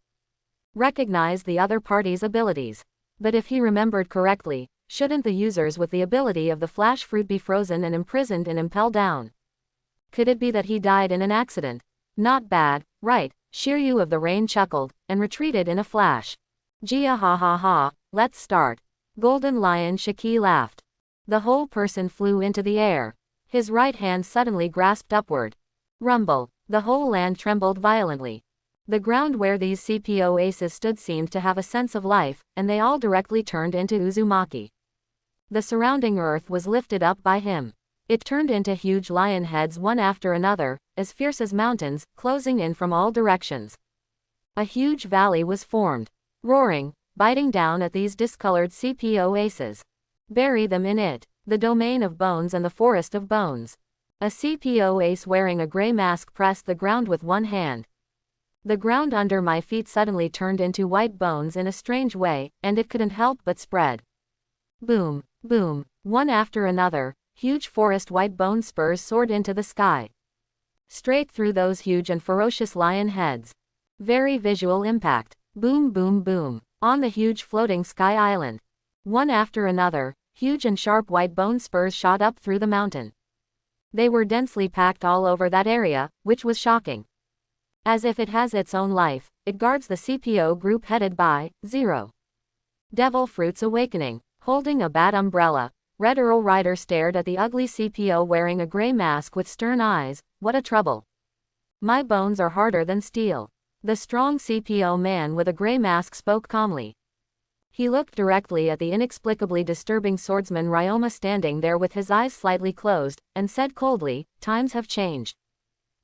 Recognize the other party's abilities. But if he remembered correctly, shouldn't the users with the ability of the Flash Fruit be frozen and imprisoned in Impel Down? Could it be that he died in an accident? Not bad, right? Shiryu of the Rain chuckled, and retreated in a flash. Jia ha ha ha, let's start. Golden Lion Shiki laughed. The whole person flew into the air. His right hand suddenly grasped upward. Rumble, the whole land trembled violently. The ground where these CPO aces stood seemed to have a sense of life, and they all directly turned into Uzumaki. The surrounding earth was lifted up by him. It turned into huge lion heads one after another, as fierce as mountains, closing in from all directions. A huge valley was formed. Roaring, biting down at these discolored CPO aces. Bury them in it, the domain of bones and the forest of bones. A CPO ace wearing a gray mask pressed the ground with one hand. The ground under my feet suddenly turned into white bones in a strange way, and it couldn't help but spread. Boom, boom, one after another, huge forest white bone spurs soared into the sky. Straight through those huge and ferocious lion heads. Very visual impact. Boom boom boom. On the huge floating sky island. One after another, Huge and sharp white bone spurs shot up through the mountain. They were densely packed all over that area, which was shocking. As if it has its own life, it guards the CPO group headed by Zero. Devil Fruit's awakening. Holding a bad umbrella, Red Earl Rider stared at the ugly CPO wearing a gray mask with stern eyes. What a trouble. My bones are harder than steel. The strong CPO man with a gray mask spoke calmly. He looked directly at the inexplicably disturbing swordsman Ryoma standing there with his eyes slightly closed, and said coldly, times have changed.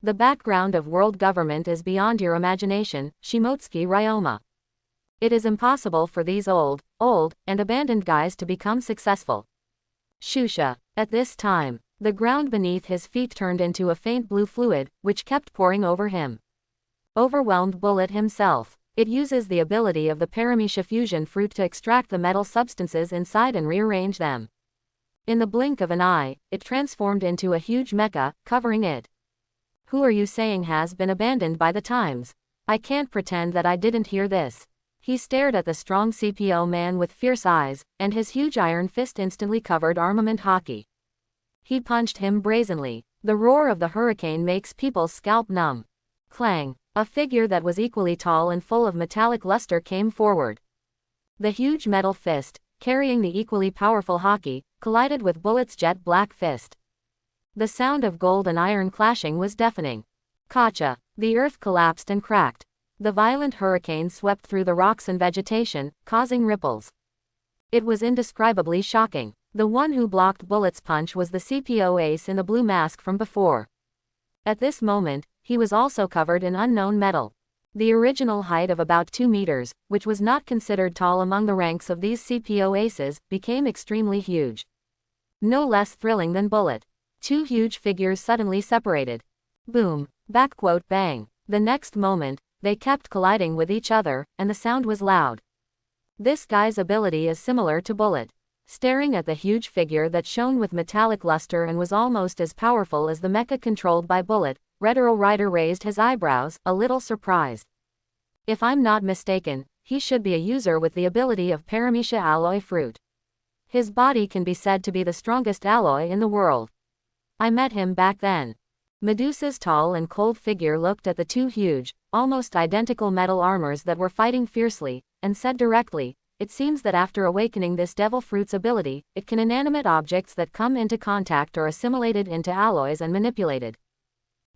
The background of world government is beyond your imagination, Shimotsuki Ryoma. It is impossible for these old, and abandoned guys to become successful. Shusha. At this time, the ground beneath his feet turned into a faint blue fluid, which kept pouring over him. Overwhelmed Bullet himself. It uses the ability of the Paramecia fusion fruit to extract the metal substances inside and rearrange them. In the blink of an eye, it transformed into a huge mecha, covering it. Who are you saying has been abandoned by the times? I can't pretend that I didn't hear this. He stared at the strong CPO man with fierce eyes, and his huge iron fist instantly covered armament hockey. He punched him brazenly. The roar of the hurricane makes people's scalp numb. Clang. A figure that was equally tall and full of metallic luster came forward. The huge metal fist, carrying the equally powerful hockey, collided with Bullet's jet black fist. The sound of gold and iron clashing was deafening. Kacha. The earth collapsed and cracked. The violent hurricane swept through the rocks and vegetation, causing ripples. It was indescribably shocking. The one who blocked Bullet's punch was the CPO ace in the blue mask from before. At this moment, he was also covered in unknown metal. The original height of about 2 meters, which was not considered tall among the ranks of these CPO aces, became extremely huge. No less thrilling than Bullet. Two huge figures suddenly separated. Boom. Bang. The next moment, they kept colliding with each other, and the sound was loud. This guy's ability is similar to Bullet. Staring at the huge figure that shone with metallic luster and was almost as powerful as the mecha controlled by Bullet, Red Earl Rider raised his eyebrows, a little surprised. If I'm not mistaken, he should be a user with the ability of Paramecia alloy fruit. His body can be said to be the strongest alloy in the world. I met him back then. Medusa's tall and cold figure looked at the two huge, almost identical metal armors that were fighting fiercely, and said directly, it seems that after awakening this devil fruit's ability, it can inanimate objects that come into contact or assimilated into alloys and manipulated.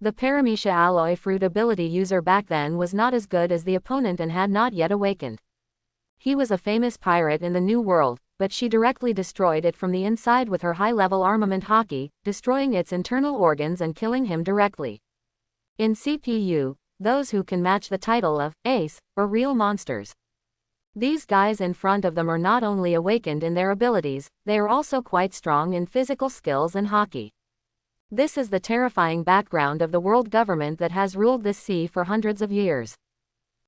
The Paramecia alloy fruit ability user back then was not as good as the opponent and had not yet awakened. He was a famous pirate in the New World, but she directly destroyed it from the inside with her high-level armament hockey, destroying its internal organs and killing him directly. In CPU, those who can match the title of ace are real monsters. These guys in front of them are not only awakened in their abilities, they are also quite strong in physical skills and hockey. This is the terrifying background of the world government that has ruled this sea for hundreds of years.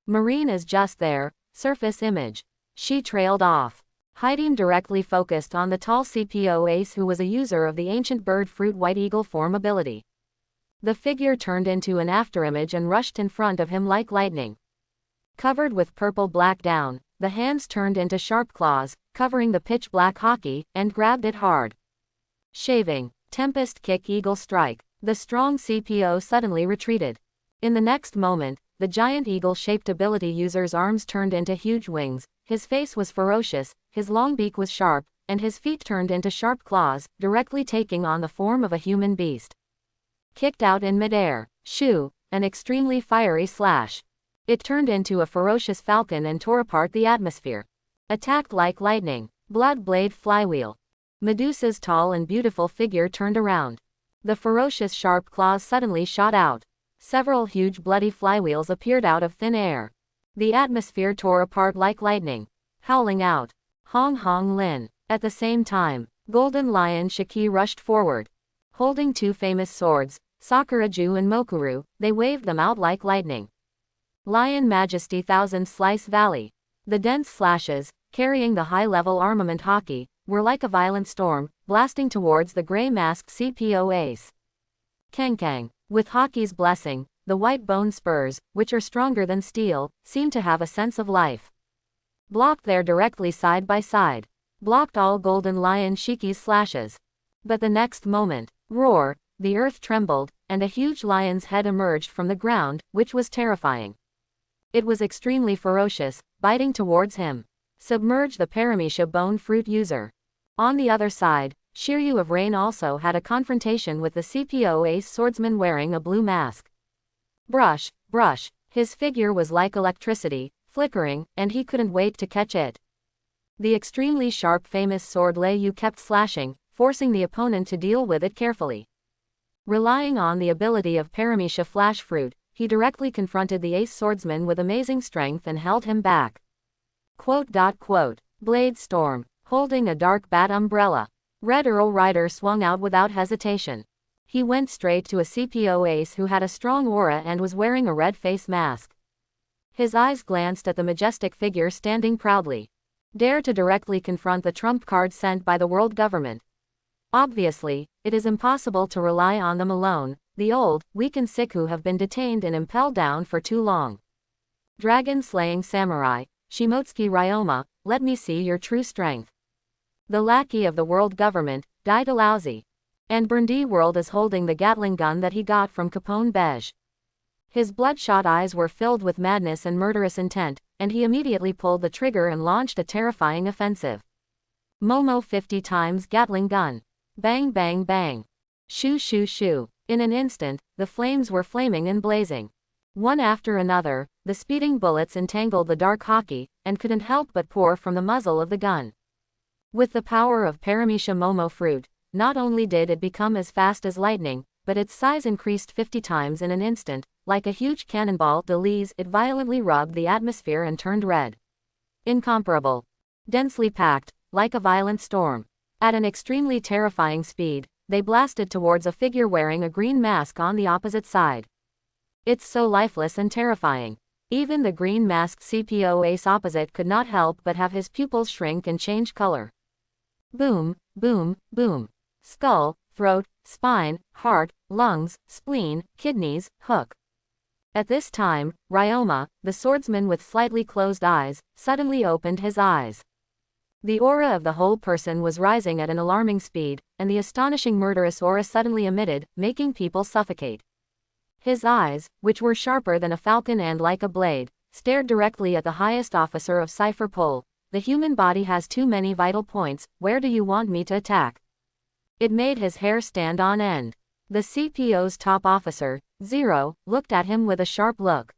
Marine is just there, surface image. She trailed off. Hiding directly focused on the tall CPO ace who was a user of the ancient bird fruit white eagle form ability. The figure turned into an afterimage and rushed in front of him like lightning. Covered with purple black down, the hands turned into sharp claws, covering the pitch black hockey, and grabbed it hard. Shaving. Tempest kick eagle strike. The strong CPO suddenly retreated. In the next moment, the giant eagle-shaped ability user's arms turned into huge wings, his face was ferocious, his long beak was sharp, and his feet turned into sharp claws, directly taking on the form of a human beast. Kicked out in midair. Shoo! An extremely fiery slash. It turned into a ferocious falcon and tore apart the atmosphere. Attacked like lightning. Blood blade flywheel. Medusa's tall and beautiful figure turned around. The ferocious sharp claws suddenly shot out. Several huge bloody flywheels appeared out of thin air. The atmosphere tore apart like lightning. Howling out. Hong Hong Lin. At the same time, Golden Lion Shiki rushed forward. Holding two famous swords, Sakuraju and Mokuru, they waved them out like lightning. Lion Majesty Thousand Slice Valley. The dense slashes, carrying the high-level armament hockey, were like a violent storm, blasting towards the gray-masked CPO ace. Kang. With hockey's blessing, the white bone spurs, which are stronger than steel, seem to have a sense of life. Blocked there directly side by side. blocked all Golden Lion Shiki's slashes. But the next moment, roar, the earth trembled, and a huge lion's head emerged from the ground, which was terrifying. It was extremely ferocious, biting towards him. Submerge the Paramecia bone fruit user. On the other side, Shiryu of Rain also had a confrontation with the CPO ace swordsman wearing a blue mask. Brush, brush, his figure was like electricity, flickering, and he couldn't wait to catch it. The extremely sharp famous sword Leiyu kept slashing, forcing the opponent to deal with it carefully. Relying on the ability of Paramecia Flash Fruit, he directly confronted the ace swordsman with amazing strength and held him back. Blade Storm, holding a dark bat umbrella. Red Earl Rider swung out without hesitation. He went straight to a CPO ace who had a strong aura and was wearing a red face mask. His eyes glanced at the majestic figure standing proudly. Dare to directly confront the trump card sent by the world government. Obviously, it is impossible to rely on them alone. The old, weak and sick who have been detained in Impel Down for too long. Dragon-slaying samurai, Shimotsuki Ryoma, let me see your true strength. The lackey of the world government, died a lousy. And Burndi World is holding the Gatling gun that he got from Capone Beige. His bloodshot eyes were filled with madness and murderous intent, and he immediately pulled the trigger and launched a terrifying offensive. Momo 50 times Gatling gun. Bang bang bang. Shoo shoo shoo. In an instant, the flames were flaming and blazing. One after another, the speeding bullets entangled the dark hockey, and couldn't help but pour from the muzzle of the gun. With the power of Paramecia Momo fruit, not only did it become as fast as lightning, but its size increased 50 times in an instant. Like a huge cannonball Delise, it violently rubbed the atmosphere and turned red. Incomparable. Densely packed, like a violent storm. At an extremely terrifying speed, they blasted towards a figure wearing a green mask on the opposite side. It's so lifeless and terrifying. Even the green masked CPO ace opposite could not help but have his pupils shrink and change color. Boom, boom, boom. Skull, throat, spine, heart, lungs, spleen, kidneys, hook. At this time, Ryoma, the swordsman with slightly closed eyes, suddenly opened his eyes. The aura of the whole person was rising at an alarming speed, and the astonishing murderous aura suddenly emitted, making people suffocate. His eyes, which were sharper than a falcon and like a blade, stared directly at the highest officer of Cipher Pol. The human body has too many vital points, where do you want me to attack? It made his hair stand on end. The CPO's top officer, Zero, looked at him with a sharp look.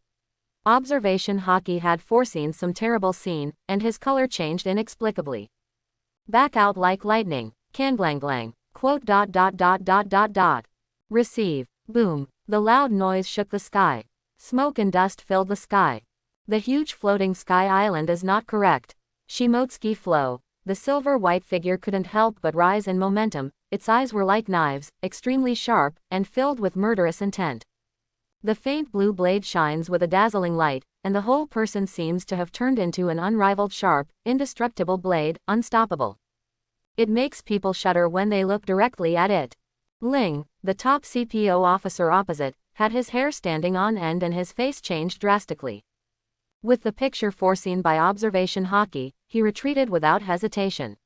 Observation Hockey had foreseen some terrible scene, and his color changed inexplicably. Back out like lightning. Canglanglang. Receive. Boom. The loud noise shook the sky. Smoke and dust filled the sky. The huge floating sky island is not correct. Shimotsuki flow. The silver-white figure couldn't help but rise in momentum. Its eyes were like knives, extremely sharp, and filled with murderous intent. The faint blue blade shines with a dazzling light, and the whole person seems to have turned into an unrivaled sharp, indestructible blade, unstoppable. It makes people shudder when they look directly at it. Ling, the top CPO officer opposite, had his hair standing on end and his face changed drastically. With the picture foreseen by Observation Hockey, he retreated without hesitation.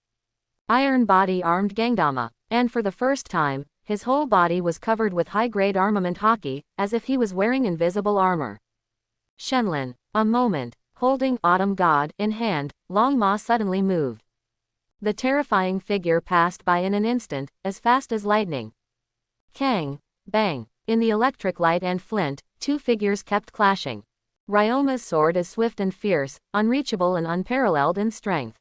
Iron body armed Gangdama, and for the first time, his whole body was covered with high-grade armament hockey, as if he was wearing invisible armor. Shenlin, a moment, holding Autumn God in hand, Long Ma suddenly moved. The terrifying figure passed by in an instant, as fast as lightning. Kang, bang, in the electric light and flint, two figures kept clashing. Ryoma's sword is swift and fierce, unreachable and unparalleled in strength.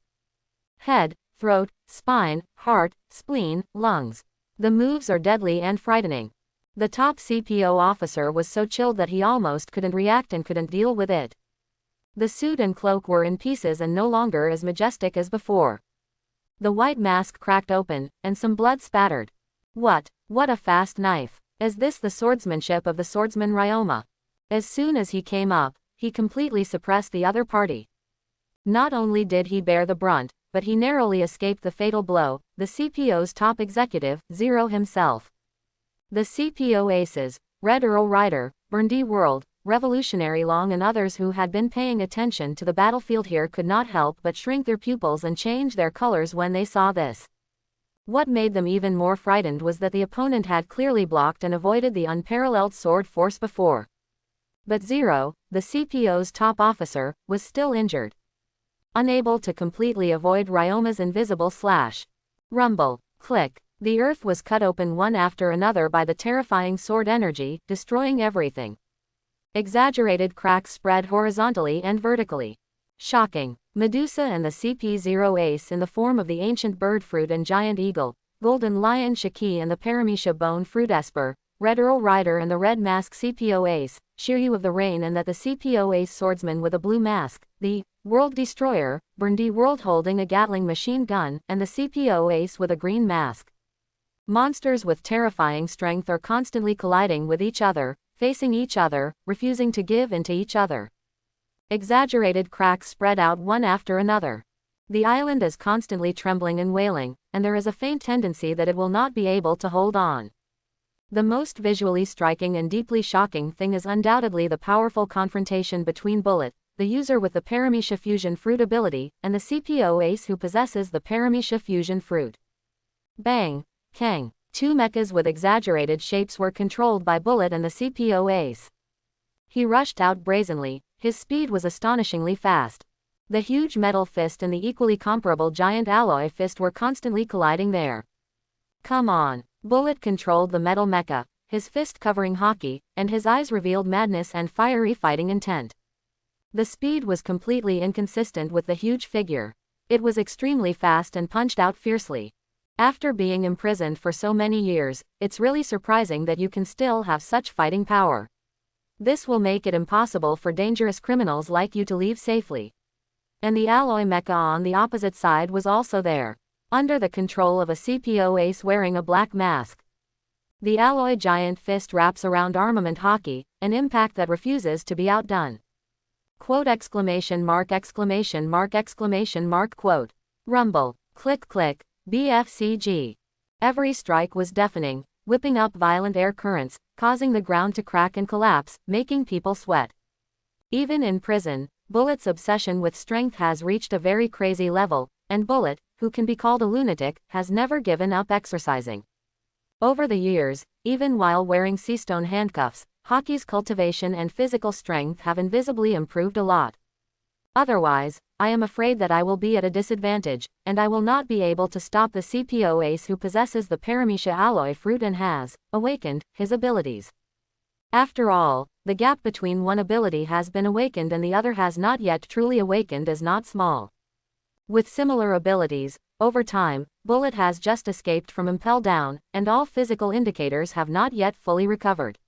Head, throat, spine, heart, spleen, lungs. The moves are deadly and frightening. The top CPO officer was so chilled that he almost couldn't react and couldn't deal with it. The suit and cloak were in pieces and no longer as majestic as before. The white mask cracked open, and some blood spattered. What a fast knife! Is this the swordsmanship of the swordsman Ryoma? As soon as he came up, he completely suppressed the other party. Not only did he bear the brunt, but he narrowly escaped the fatal blow, the CPO's top executive, Zero himself. The CPO aces, Red Earl Rider, Burndi World, Revolutionary Long and others who had been paying attention to the battlefield here could not help but shrink their pupils and change their colors when they saw this. What made them even more frightened was that the opponent had clearly blocked and avoided the unparalleled sword force before. But Zero, the CPO's top officer, was still injured. Unable to completely avoid Ryoma's invisible slash. Rumble, click. The earth was cut open one after another by the terrifying sword energy, destroying everything. Exaggerated cracks spread horizontally and vertically. Shocking. Medusa and the CP0 ace in the form of the ancient bird fruit and giant eagle, golden lion Shiki and the Paramecia bone fruit esper, red Earl Rider and the red mask CPO ace, Shiryu of the rain and that the CPO ace swordsman with a blue mask, the World Destroyer, Burndi World holding a Gatling machine gun, and the CPO ace with a green mask. Monsters with terrifying strength are constantly colliding with each other, facing each other, refusing to give in to each other. Exaggerated cracks spread out one after another. The island is constantly trembling and wailing, and there is a faint tendency that it will not be able to hold on. The most visually striking and deeply shocking thing is undoubtedly the powerful confrontation between Bullet, the user with the Paramecia fusion fruit ability, and the CPO ace who possesses the Paramecia fusion fruit. Bang! Kang. Two mechas with exaggerated shapes were controlled by Bullet and the CPO ace. He rushed out brazenly, his speed was astonishingly fast. The huge metal fist and the equally comparable giant alloy fist were constantly colliding there. Come on. Bullet controlled the metal mecha, his fist covering hockey, and his eyes revealed madness and fiery fighting intent. The speed was completely inconsistent with the huge figure. It was extremely fast and punched out fiercely. After being imprisoned for so many years, it's really surprising that you can still have such fighting power. This will make it impossible for dangerous criminals like you to leave safely. And the alloy mecha on the opposite side was also there, under the control of a CPO ace wearing a black mask. The alloy giant fist wraps around armament hockey, an impact that refuses to be outdone. Quote exclamation mark exclamation mark exclamation mark quote. Rumble, click click, BFCG. Every strike was deafening, whipping up violent air currents, causing the ground to crack and collapse, making people sweat. Even in prison, Bullet's obsession with strength has reached a very crazy level, and Bullet, who can be called a lunatic, has never given up exercising. Over the years, even while wearing seastone handcuffs, hockey's cultivation and physical strength have invisibly improved a lot. Otherwise, I am afraid that I will be at a disadvantage, and I will not be able to stop the CPO ace who possesses the Paramecia alloy fruit and has awakened his abilities. After all, the gap between one ability has been awakened and the other has not yet truly awakened is not small. With similar abilities, over time, Bullet has just escaped from Impel Down, and all physical indicators have not yet fully recovered.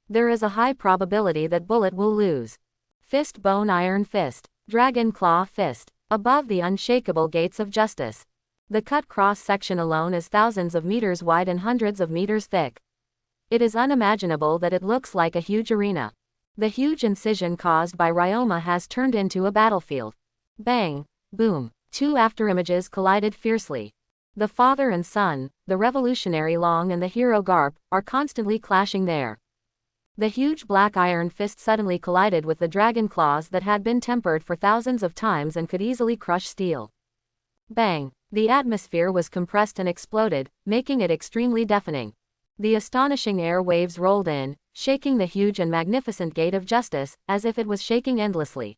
There is a high probability that Bullet will lose. Fist Bone Iron Fist. Dragon Claw Fist. Above the unshakable gates of justice. The cut cross-section alone is thousands of meters wide and hundreds of meters thick. It is unimaginable that it looks like a huge arena. The huge incision caused by Ryoma has turned into a battlefield. Bang! Boom! Two afterimages collided fiercely. The father and son, the revolutionary Long and the hero Garp, are constantly clashing there. The huge black iron fist suddenly collided with the dragon claws that had been tempered for thousands of times and could easily crush steel. Bang! The atmosphere was compressed and exploded, making it extremely deafening. The astonishing air waves rolled in, shaking the huge and magnificent gate of justice, as if it was shaking endlessly.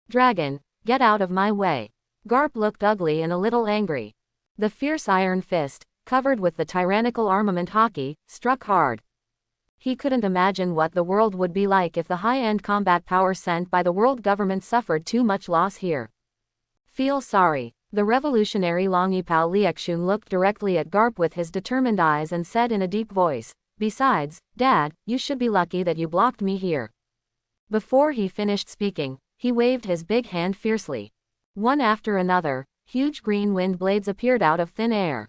Dragon, get out of my way. Garp looked ugly and a little angry. The fierce iron fist, covered with the tyrannical armament hockey, struck hard. He couldn't imagine what the world would be like if the high-end combat power sent by the world government suffered too much loss here. Feel sorry. The revolutionary Longipao Liekshun looked directly at Garp with his determined eyes and said in a deep voice, "Besides, Dad, you should be lucky that you blocked me here." Before he finished speaking, he waved his big hand fiercely. One after another, huge green wind blades appeared out of thin air.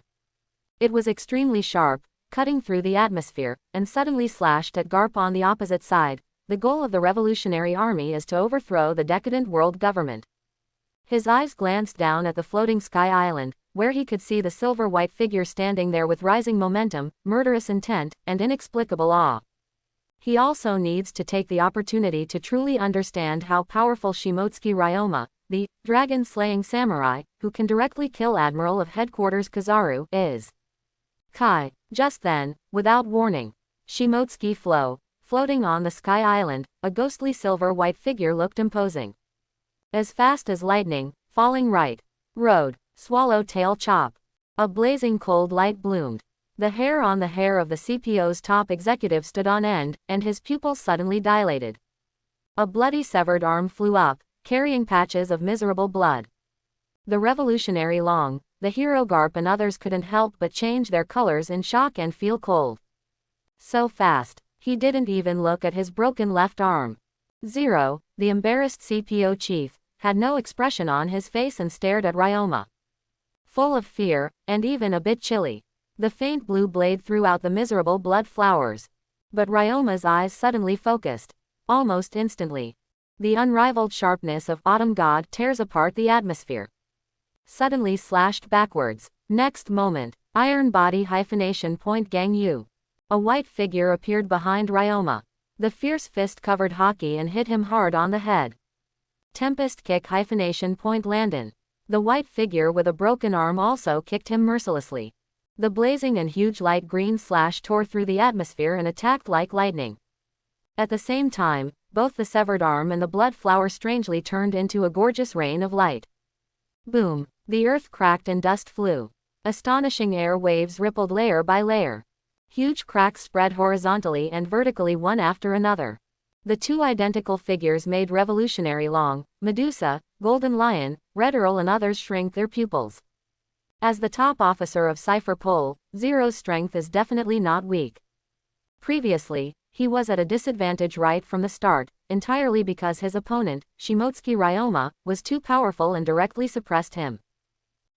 It was extremely sharp, cutting through the atmosphere, and suddenly slashed at Garp on the opposite side. The goal of the revolutionary army is to overthrow the decadent world government. His eyes glanced down at the floating sky island, where he could see the silver-white figure standing there with rising momentum, murderous intent, and inexplicable awe. He also needs to take the opportunity to truly understand how powerful Shimotsuki Ryoma, the dragon-slaying samurai, who can directly kill Admiral of Headquarters Kizaru, is. Kai. Just then, without warning, Shimotsuki floating on the sky island, a ghostly silver-white figure looked imposing. As fast as lightning, falling right. Road. Swallowtail chop. A blazing cold light bloomed. The hair on the hair of the CPO's top executive stood on end, and his pupils suddenly dilated. A bloody severed arm flew up, carrying patches of miserable blood. The revolutionary Long, the hero Garp and others couldn't help but change their colors in shock and feel cold. So fast, he didn't even look at his broken left arm. Zero, the embarrassed CPO chief, had no expression on his face and stared at Ryoma. Full of fear, and even a bit chilly. The faint blue blade threw out the miserable blood flowers. But Ryoma's eyes suddenly focused. Almost instantly. The unrivaled sharpness of Autumn God tears apart the atmosphere. Suddenly slashed backwards. Next moment, Iron Body _point Gang Yu. A white figure appeared behind Ryoma. The fierce fist covered Haki and hit him hard on the head. Tempest Kick _point Landon. The white figure with a broken arm also kicked him mercilessly. The blazing and huge light green slash tore through the atmosphere and attacked like lightning. At the same time, both the severed arm and the blood flower strangely turned into a gorgeous rain of light. Boom! The earth cracked and dust flew. Astonishing air waves rippled layer by layer. Huge cracks spread horizontally and vertically one after another. The two identical figures made Revolutionary Long, Medusa, Golden Lion, Red Earl and others shrink their pupils. As the top officer of Cypher Pole, Zero's strength is definitely not weak. Previously, he was at a disadvantage right from the start, entirely because his opponent, Shimotsuki Ryoma, was too powerful and directly suppressed him.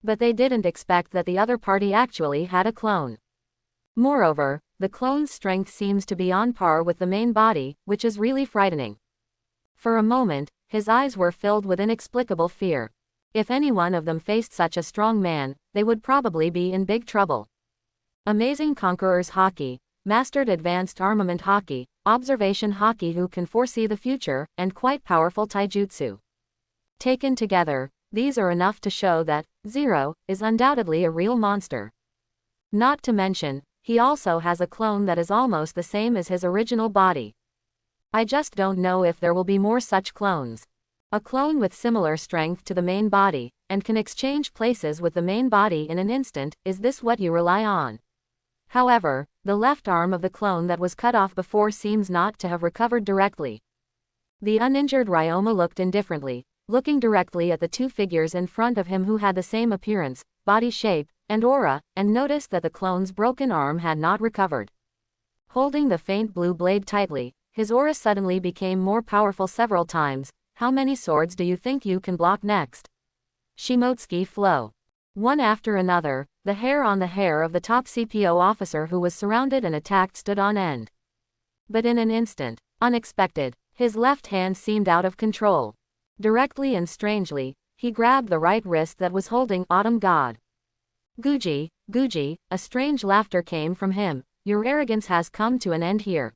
But they didn't expect that the other party actually had a clone. Moreover, the clone's strength seems to be on par with the main body, which is really frightening. For a moment, his eyes were filled with inexplicable fear. If any one of them faced such a strong man, they would probably be in big trouble. Amazing Conqueror's Haki, Mastered Advanced Armament Haki, Observation Haki who can foresee the future, and quite powerful taijutsu. Taken together, these are enough to show that Zero is undoubtedly a real monster. Not to mention, he also has a clone that is almost the same as his original body. I just don't know if there will be more such clones. A clone with similar strength to the main body, and can exchange places with the main body in an instant, is this what you rely on? However, the left arm of the clone that was cut off before seems not to have recovered directly. The uninjured Ryoma looked indifferently, looking directly at the two figures in front of him who had the same appearance, body shape, and aura, and noticed that the clone's broken arm had not recovered. Holding the faint blue blade tightly, his aura suddenly became more powerful several times. How many swords do you think you can block next? Shimotsuki flow. One after another, the hair on the hair of the top CPO officer who was surrounded and attacked stood on end. But in an instant, unexpected, his left hand seemed out of control. Directly and strangely, he grabbed the right wrist that was holding Autumn God. Guji, a strange laughter came from him. Your arrogance has come to an end here.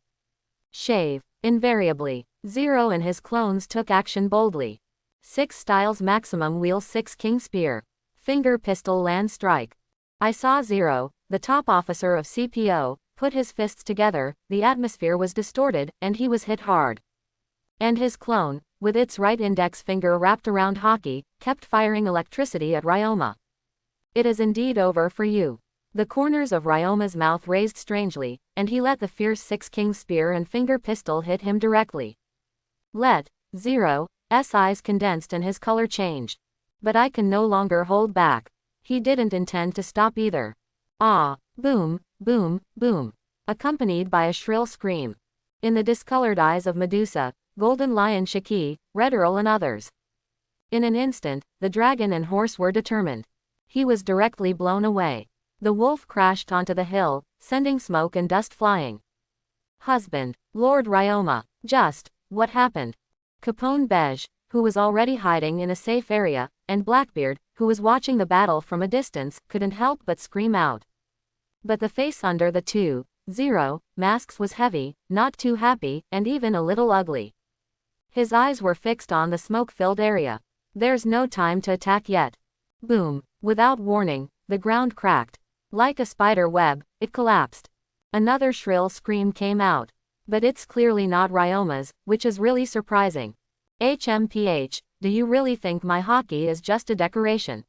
Shave. Invariably, Zero and his clones took action boldly. 6 styles maximum wheel 6 king spear. Finger pistol land strike. I saw Zero, the top officer of CPO, put his fists together, the atmosphere was distorted, and he was hit hard. And his clone, with its right index finger wrapped around Haki, kept firing electricity at Ryoma. It is indeed over for you. The corners of Ryoma's mouth raised strangely, and he let the fierce 6 king spear and finger pistol hit him directly. Zero's eyes condensed and his color changed. But I can no longer hold back. He didn't intend to stop either. Ah! Boom, boom, boom. Accompanied by a shrill scream. In the discolored eyes of Medusa, Golden Lion Shiki, Red Earl and others. In an instant, the dragon and horse were determined. He was directly blown away. The wolf crashed onto the hill, sending smoke and dust flying. Husband, Lord Ryoma, just, what happened? Capone Beige, who was already hiding in a safe area, and Blackbeard, who was watching the battle from a distance, couldn't help but scream out. But the face under the two, Zero, Masks was heavy, not too happy, and even a little ugly. His eyes were fixed on the smoke-filled area. There's no time to attack yet. Boom. Without warning, the ground cracked. Like a spider web, it collapsed. Another shrill scream came out. But it's clearly not Ryoma's, which is really surprising. HMPH, do you really think my hockey is just a decoration?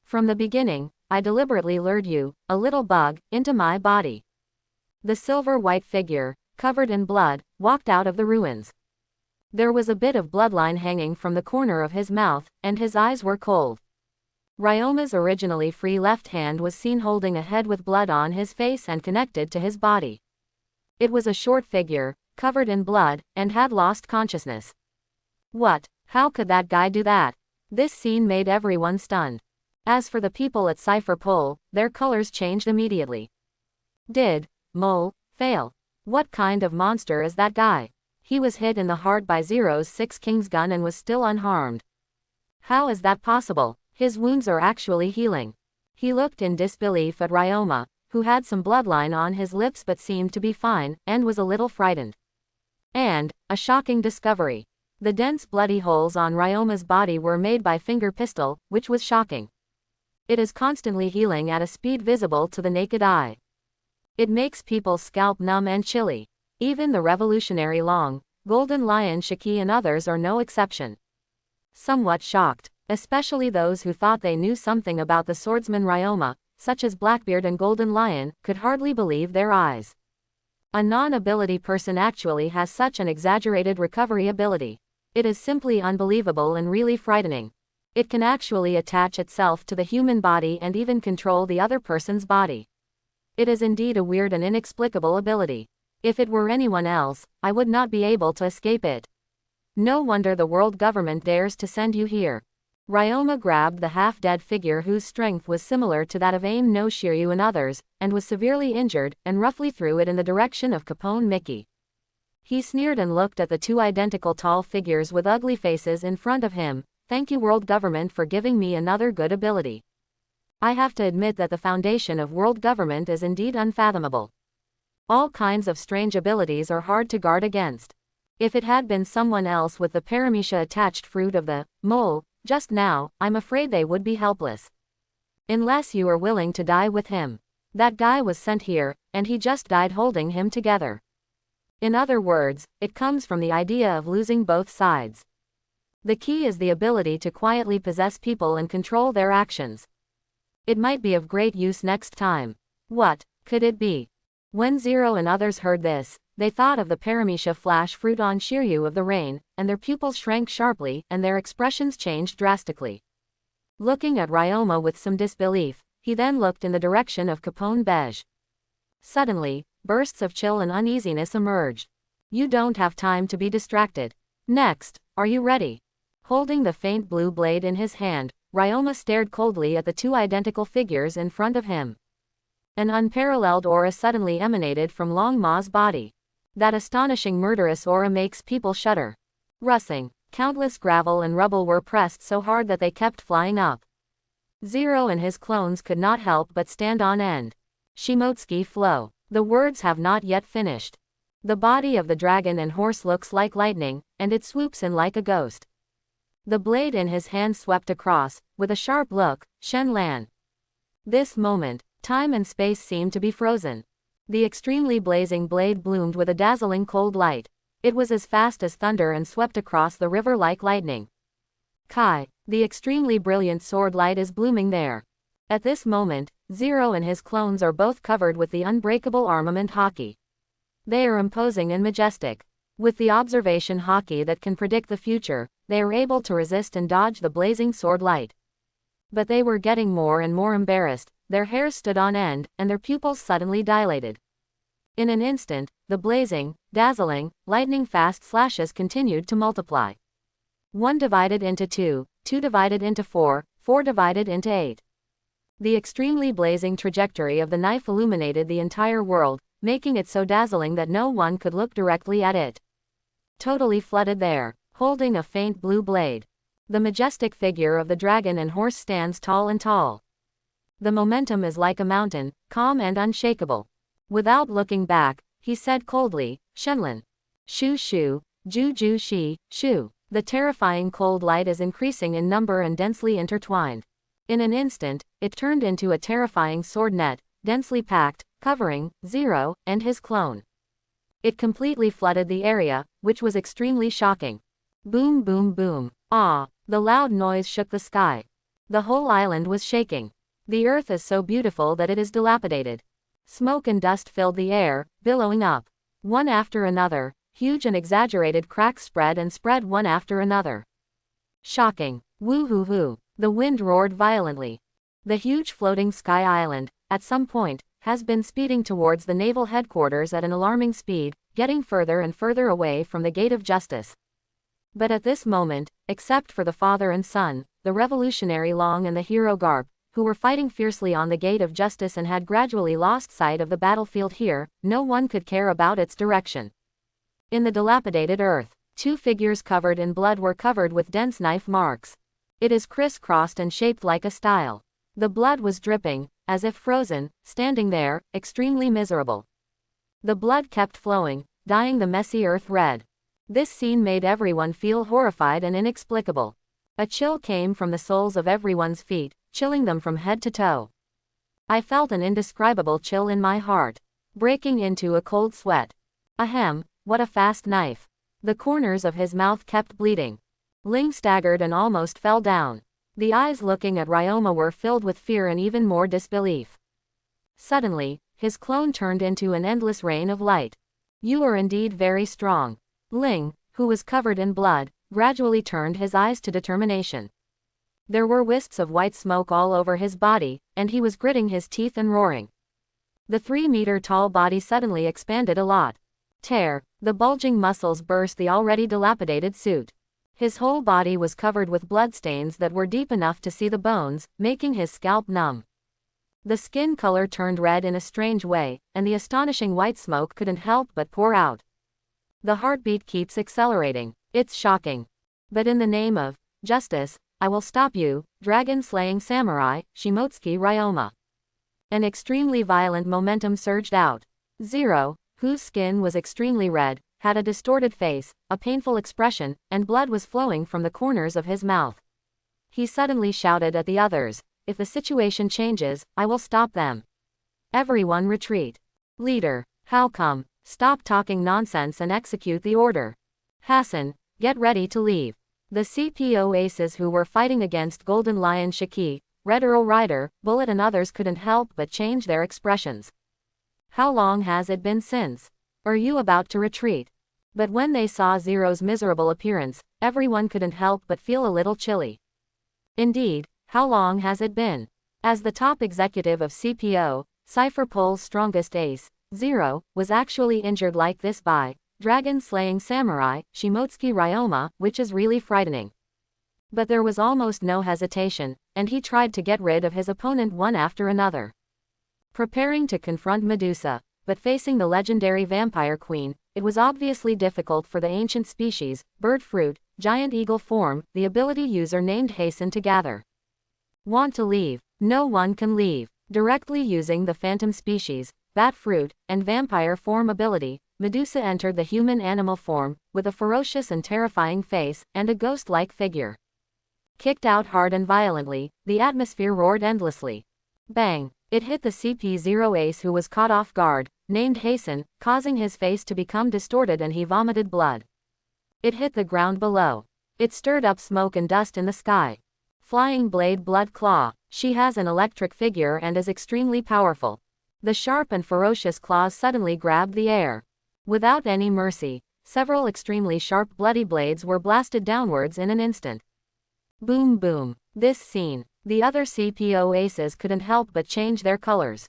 From the beginning, I deliberately lured you, a little bug, into my body. The silver-white figure, covered in blood, walked out of the ruins. There was a bit of bloodline hanging from the corner of his mouth, and his eyes were cold. Ryoma's originally free left hand was seen holding a head with blood on his face and connected to his body. It was a short figure, covered in blood, and had lost consciousness. What? How could that guy do that? This scene made everyone stunned. As for the people at Cipher Pole, their colors changed immediately. Did Mole fail? What kind of monster is that guy? He was hit in the heart by Zero's 6 Kings gun and was still unharmed. How is that possible? His wounds are actually healing. He looked in disbelief at Ryoma, who had some bloodline on his lips but seemed to be fine, and was a little frightened. And, a shocking discovery. The dense bloody holes on Ryoma's body were made by finger pistol, which was shocking. It is constantly healing at a speed visible to the naked eye. It makes people's scalp numb and chilly. Even the revolutionary Long, Golden Lion Shiki and others are no exception. Somewhat shocked, especially those who thought they knew something about the swordsman Ryoma, such as Blackbeard and Golden Lion, could hardly believe their eyes. A non-ability person actually has such an exaggerated recovery ability. It is simply unbelievable and really frightening. It can actually attach itself to the human body and even control the other person's body. It is indeed a weird and inexplicable ability. If it were anyone else, I would not be able to escape it. No wonder the world government dares to send you here. Ryoma grabbed the half-dead figure whose strength was similar to that of Aim no Shiryu and others, and was severely injured, and roughly threw it in the direction of Capone Mickey. He sneered and looked at the 2 identical tall figures with ugly faces in front of him. Thank you world government for giving me another good ability. I have to admit that the foundation of world government is indeed unfathomable. All kinds of strange abilities are hard to guard against. If it had been someone else with the paramecia attached fruit of the mole, just now, I'm afraid they would be helpless. Unless you are willing to die with him. That guy was sent here, and he just died holding him together. In other words, it comes from the idea of losing both sides. The key is the ability to quietly possess people and control their actions. It might be of great use next time. What could it be? When Zero and others heard this, they thought of the paramecia flash fruit on Shiryu of the Rain, and their pupils shrank sharply, and their expressions changed drastically. Looking at Ryoma with some disbelief, he then looked in the direction of Capone Beige. Suddenly, bursts of chill and uneasiness emerged. You don't have time to be distracted. Next, are you ready? Holding the faint blue blade in his hand, Ryoma stared coldly at the 2 identical figures in front of him. An unparalleled aura suddenly emanated from Long Ma's body. That astonishing murderous aura makes people shudder. Rushing, countless gravel and rubble were pressed so hard that they kept flying up. Zero and his clones could not help but stand on end. Shimotsuki flow. The words have not yet finished. The body of the dragon and horse looks like lightning, and it swoops in like a ghost. The blade in his hand swept across, with a sharp look, Shen Lan. This moment, time and space seemed to be frozen. The extremely blazing blade bloomed with a dazzling cold light. It was as fast as thunder and swept across the river like lightning. Kai, the extremely brilliant sword light is blooming there. At this moment, Zero and his clones are both covered with the unbreakable armament Haki. They are imposing and majestic. With the observation Haki that can predict the future, they are able to resist and dodge the blazing sword light. But they were getting more and more embarrassed, their hairs stood on end, and their pupils suddenly dilated. In an instant, the blazing, dazzling, lightning-fast slashes continued to multiply. 1 divided into 2, 2 divided into 4, 4 divided into 8. The extremely blazing trajectory of the knife illuminated the entire world, making it so dazzling that no one could look directly at it. Totally flooded there, holding a faint blue blade. The majestic figure of the dragon and horse stands tall and tall. The momentum is like a mountain, calm and unshakable. Without looking back, he said coldly, Shenlin. Shu shu, ju ju shi, shu. The terrifying cold light is increasing in number and densely intertwined. In an instant, it turned into a terrifying sword net, densely packed, covering Zero and his clone. It completely flooded the area, which was extremely shocking. Boom boom boom. Ah! The loud noise shook the sky. The whole island was shaking. The earth is so beautiful that it is dilapidated. Smoke and dust filled the air, billowing up. One after another, huge and exaggerated cracks spread and spread one after another. Shocking. Woo hoo hoo. The wind roared violently. The huge floating sky island, at some point, has been speeding towards the naval headquarters at an alarming speed, getting further and further away from the gate of justice. But at this moment, except for the father and son, the revolutionary Long and the hero Garp, who were fighting fiercely on the gate of justice and had gradually lost sight of the battlefield here, no one could care about its direction. In the dilapidated earth, two figures covered in blood were covered with dense knife marks. It is crisscrossed and shaped like a stile. The blood was dripping, as if frozen, standing there, extremely miserable. The blood kept flowing, dyeing the messy earth red. This scene made everyone feel horrified and inexplicable. A chill came from the soles of everyone's feet, chilling them from head to toe. I felt an indescribable chill in my heart, breaking into a cold sweat. Ahem, what a fast knife. The corners of his mouth kept bleeding. Ling staggered and almost fell down. The eyes looking at Ryoma were filled with fear and even more disbelief. Suddenly, his clone turned into an endless rain of light. You are indeed very strong. Ling, who was covered in blood, gradually turned his eyes to determination. There were wisps of white smoke all over his body, and he was gritting his teeth and roaring. The 3-meter-tall body suddenly expanded a lot. Tear, the bulging muscles burst the already dilapidated suit. His whole body was covered with bloodstains that were deep enough to see the bones, making his scalp numb. The skin color turned red in a strange way, and the astonishing white smoke couldn't help but pour out. The heartbeat keeps accelerating. It's shocking. But in the name of justice, I will stop you, dragon-slaying samurai, Shimotsuki Ryoma. An extremely violent momentum surged out. Zero, whose skin was extremely red, had a distorted face, a painful expression, and blood was flowing from the corners of his mouth. He suddenly shouted at the others, if the situation changes, I will stop them. Everyone retreat. Leader, how come? Stop talking nonsense and execute the order. Hassan, get ready to leave. The CPO aces who were fighting against Golden Lion Shiki, Red Earl Rider, Bullet and others couldn't help but change their expressions. How long has it been since? Are you about to retreat? But when they saw Zero's miserable appearance, everyone couldn't help but feel a little chilly. Indeed, how long has it been? As the top executive of CPO, Cypher Pole's strongest ace, Zero, was actually injured like this by dragon-slaying samurai, Shimotsuki Ryoma, which is really frightening. But there was almost no hesitation, and he tried to get rid of his opponent one after another. Preparing to confront Medusa, but facing the legendary vampire queen, it was obviously difficult for the ancient species, bird fruit, giant eagle form, the ability user named Hasten to gather. Want to leave? No one can leave. Directly using the phantom species, bat fruit, and vampire form ability, Medusa entered the human-animal form, with a ferocious and terrifying face, and a ghost-like figure. Kicked out hard and violently, the atmosphere roared endlessly. Bang! It hit the CP0 ace who was caught off guard, named Hasten, causing his face to become distorted and he vomited blood. It hit the ground below. It stirred up smoke and dust in the sky. Flying Blade Blood Claw. She has an electric figure and is extremely powerful. The sharp and ferocious claws suddenly grabbed the air. Without any mercy, several extremely sharp bloody blades were blasted downwards in an instant. Boom boom. This scene. The other CPO aces couldn't help but change their colors.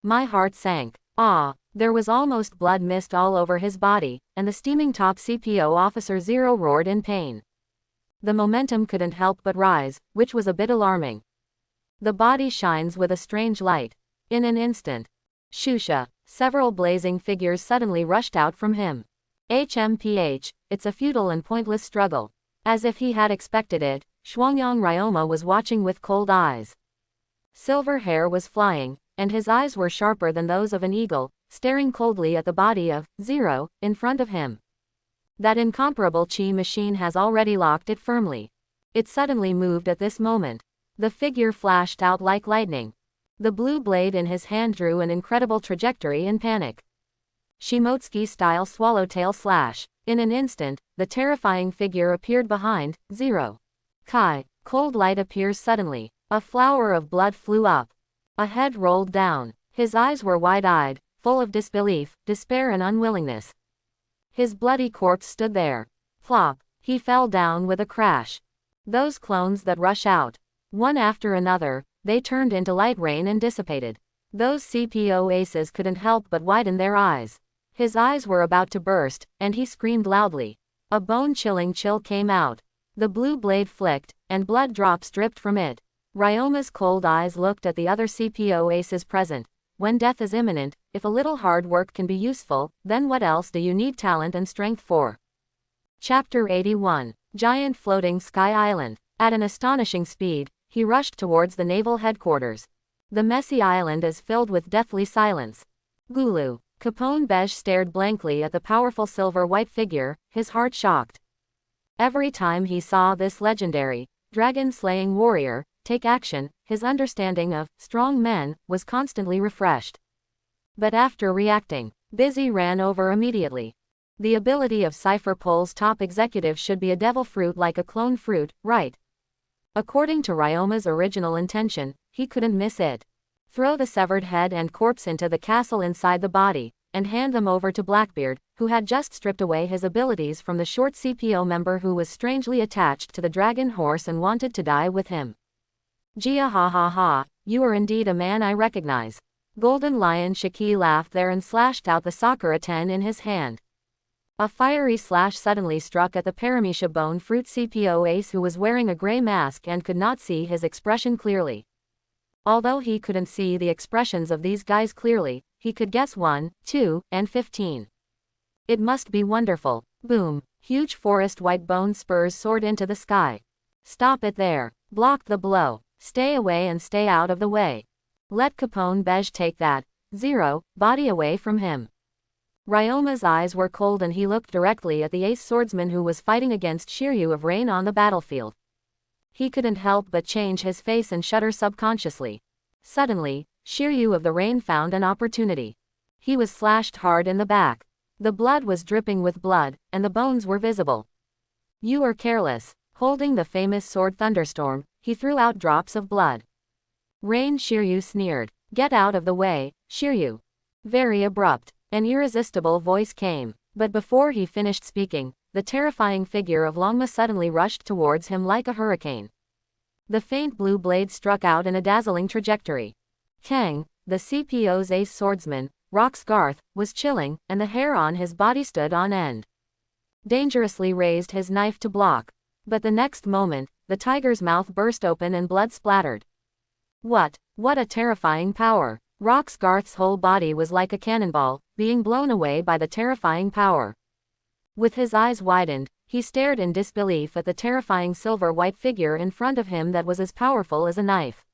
My heart sank. Ah, there was almost blood mist all over his body, and the steaming top CPO officer Zero roared in pain. The momentum couldn't help but rise, which was a bit alarming. The body shines with a strange light. In an instant. Shusha. Several blazing figures suddenly rushed out from him. HMPH, it's a futile and pointless struggle. As if he had expected it, Shuangyang Ryoma was watching with cold eyes. Silver hair was flying, and his eyes were sharper than those of an eagle, staring coldly at the body of Zero in front of him. That incomparable chi machine has already locked it firmly. It suddenly moved at this moment. The figure flashed out like lightning. The blue blade in his hand drew an incredible trajectory in panic. Shimotsuki-style swallowtail slash. In an instant, the terrifying figure appeared behind Zero. Kai. Cold light appears suddenly. A flower of blood flew up. A head rolled down. His eyes were wide-eyed, full of disbelief, despair and unwillingness. His bloody corpse stood there. Plop. He fell down with a crash. Those clones that rush out. One after another, they turned into light rain and dissipated. Those CPO aces couldn't help but widen their eyes. His eyes were about to burst, and he screamed loudly. A bone-chilling chill came out. The blue blade flicked, and blood drops dripped from it. Ryoma's cold eyes looked at the other CPO aces present. When death is imminent, if a little hard work can be useful, then what else do you need talent and strength for? Chapter 81. Giant Floating Sky Island. At an astonishing speed, he rushed towards the naval headquarters. The messy island is filled with deathly silence. Gulu. Capone Beige stared blankly at the powerful silver-white figure, his heart shocked. Every time he saw this legendary, dragon-slaying warrior take action, his understanding of strong men was constantly refreshed. But after reacting, Busy ran over immediately. The ability of Cypher Pole's top executive should be a devil fruit like a clone fruit, right? According to Ryoma's original intention, he couldn't miss it. Throw the severed head and corpse into the castle inside the body, and hand them over to Blackbeard, who had just stripped away his abilities from the short CPO member who was strangely attached to the dragon horse and wanted to die with him. Gia ha ha ha, you are indeed a man I recognize. Golden Lion Shiki laughed there and slashed out the Sakura 10 in his hand. A fiery slash suddenly struck at the Paramecia Bone Fruit CPO ace who was wearing a gray mask and could not see his expression clearly. Although he couldn't see the expressions of these guys clearly, he could guess 1, 2, and 15. It must be wonderful. Boom. Huge forest white bone spurs soared into the sky. Stop it there. Block the blow. Stay away and stay out of the way. Let Capone Beige take that. Zero, body away from him. Ryoma's eyes were cold and he looked directly at the ace swordsman who was fighting against Shiryu of Rain on the battlefield. He couldn't help but change his face and shudder subconsciously. Suddenly, Shiryu of the Rain found an opportunity. He was slashed hard in the back. The blood was dripping with blood, and the bones were visible. You are careless. Holding the famous sword Thunderstorm, he threw out drops of blood. Rain Shiryu sneered. Get out of the way, Shiryu. Very abrupt. An irresistible voice came, but before he finished speaking, the terrifying figure of Longma suddenly rushed towards him like a hurricane. The faint blue blade struck out in a dazzling trajectory. Kang, the CPO's ace swordsman, Rox Garth, was chilling, and the hair on his body stood on end. Dangerously raised his knife to block. But the next moment, the tiger's mouth burst open and blood splattered. What a terrifying power! Rox Garth's whole body was like a cannonball, being blown away by the terrifying power. With his eyes widened, he stared in disbelief at the terrifying silver-white figure in front of him that was as powerful as a knife.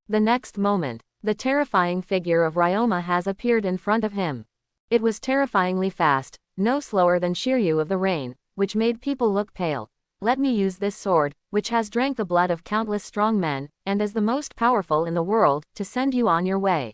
The next moment, the terrifying figure of Ryoma has appeared in front of him. It was terrifyingly fast, no slower than Shiryu of the Rain, which made people look pale. Let me use this sword, which has drank the blood of countless strong men, and is the most powerful in the world, to send you on your way.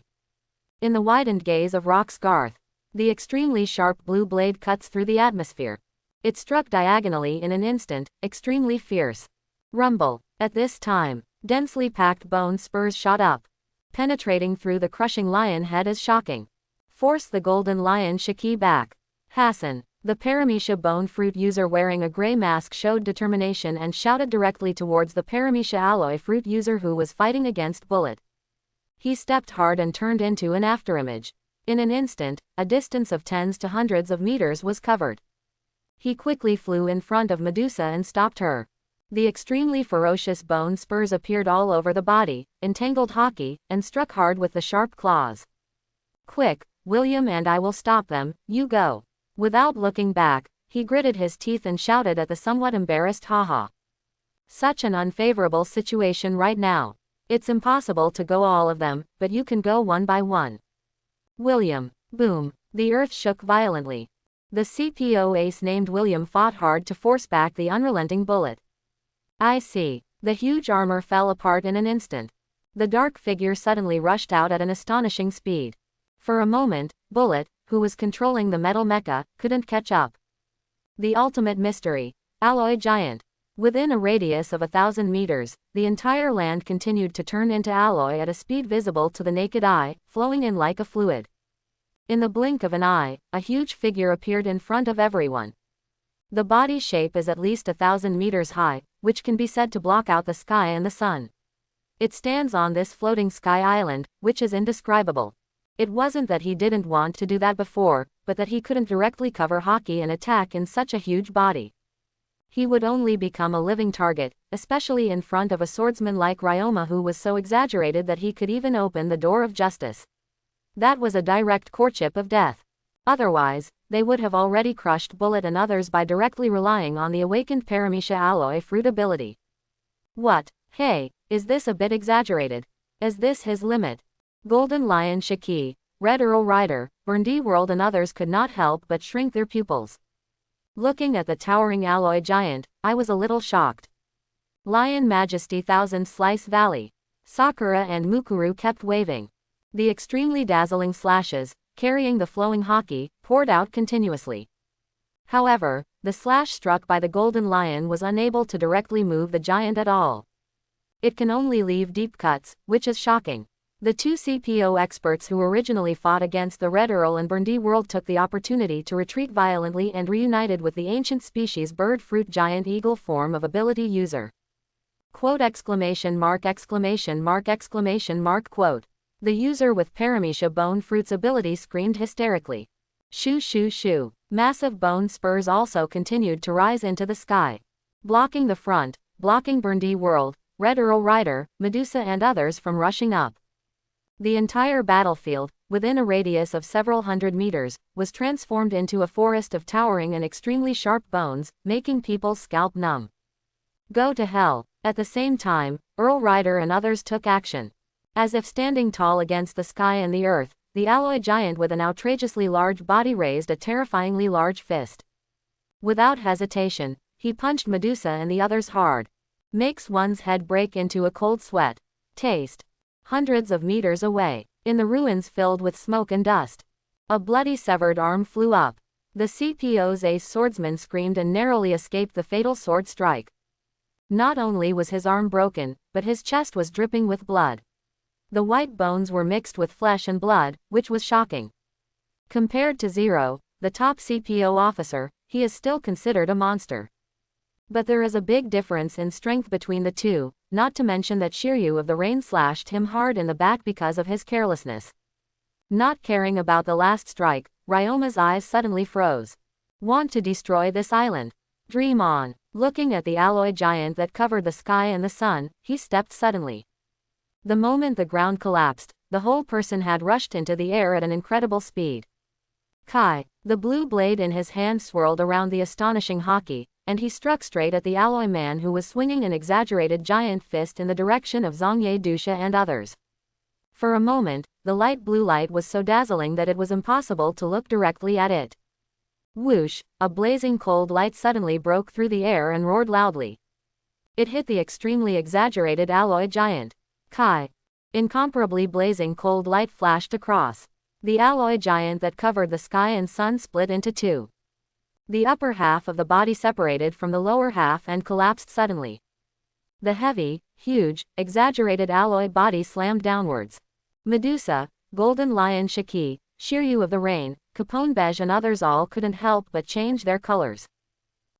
In the widened gaze of Rox Garth, the extremely sharp blue blade cuts through the atmosphere. It struck diagonally in an instant, extremely fierce. Rumble. At this time, densely packed bone spurs shot up. Penetrating through the crushing lion head is shocking. Force the golden lion Shiki back. Hassan. The Paramecia Bone Fruit user wearing a gray mask showed determination and shouted directly towards the Paramecia Alloy Fruit user who was fighting against Bullet. He stepped hard and turned into an afterimage. In an instant, a distance of tens to hundreds of meters was covered. He quickly flew in front of Medusa and stopped her. The extremely ferocious bone spurs appeared all over the body, entangled hockey, and struck hard with the sharp claws. Quick, William, and I will stop them, you go. Without looking back, he gritted his teeth and shouted at the somewhat embarrassed Haha. Such an unfavorable situation right now. It's impossible to go all of them, but you can go one by one. William. Boom. The earth shook violently. The CPO ace named William fought hard to force back the unrelenting bullet. I see. The huge armor fell apart in an instant. The dark figure suddenly rushed out at an astonishing speed. For a moment, Bullet, who was controlling the metal mecha, couldn't catch up. The ultimate mystery. Alloy giant. Within a radius of 1,000 meters, the entire land continued to turn into alloy at a speed visible to the naked eye, flowing in like a fluid. In the blink of an eye, a huge figure appeared in front of everyone. The body shape is at least 1,000 meters high, which can be said to block out the sky and the sun. It stands on this floating sky island, which is indescribable. It wasn't that he didn't want to do that before, but that he couldn't directly cover Haki and attack in such a huge body. He would only become a living target, especially in front of a swordsman like Ryoma who was so exaggerated that he could even open the door of justice. That was a direct courtship of death. Otherwise, they would have already crushed Bullet and others by directly relying on the awakened Paramecia alloy fruit ability. What? Hey, is this a bit exaggerated? Is this his limit? Golden Lion Shiki, Red Earl Rider, Burndy World and others could not help but shrink their pupils. Looking at the towering alloy giant, I was a little shocked. Lion Majesty Thousand Slice Valley. Sakura and Mukuru kept waving. The extremely dazzling slashes, carrying the flowing Haki, poured out continuously. However, the slash struck by the Golden Lion was unable to directly move the giant at all. It can only leave deep cuts, which is shocking. The two CPO experts who originally fought against the Red Earl and Burndy World took the opportunity to retreat violently and reunited with the ancient species bird fruit giant eagle form of ability user. Quote exclamation mark exclamation mark exclamation mark quote. The user with Paramecia bone fruits ability screamed hysterically. Shoo shoo shoo. Massive bone spurs also continued to rise into the sky. Blocking the front, blocking Burndy World, Red Earl Rider, Medusa and others from rushing up. The entire battlefield, within a radius of several hundred meters, was transformed into a forest of towering and extremely sharp bones, making people's scalp numb. Go to hell. At the same time, Earl Rider and others took action. As if standing tall against the sky and the earth, the alloy giant with an outrageously large body raised a terrifyingly large fist. Without hesitation, he punched Medusa and the others hard. Makes one's head break into a cold sweat. Taste. Hundreds of meters away, in the ruins filled with smoke and dust, a bloody severed arm flew up. The CPO's ace swordsman screamed and narrowly escaped the fatal sword strike. Not only was his arm broken, but his chest was dripping with blood. The white bones were mixed with flesh and blood, which was shocking. Compared to Zero, the top CPO officer, he is still considered a monster. But there is a big difference in strength between the two, not to mention that Shiryu of the Rain slashed him hard in the back because of his carelessness. Not caring about the last strike, Ryoma's eyes suddenly froze. Want to destroy this island? Dream on. Looking at the alloy giant that covered the sky and the sun, he stepped suddenly. The moment the ground collapsed, the whole person had rushed into the air at an incredible speed. Kai. The blue blade in his hand swirled around the astonishing Haki, and he struck straight at the alloy man who was swinging an exaggerated giant fist in the direction of Zongye Dusha and others. For a moment, the light blue light was so dazzling that it was impossible to look directly at it. Whoosh, a blazing cold light suddenly broke through the air and roared loudly. It hit the extremely exaggerated alloy giant. Kai. Incomparably blazing cold light flashed across. The alloy giant that covered the sky and sun split into two. The upper half of the body separated from the lower half and collapsed suddenly. The heavy, huge, exaggerated alloy body slammed downwards. Medusa, Golden Lion Shiki, Shiryu of the Rain, Capone Beige and others all couldn't help but change their colors.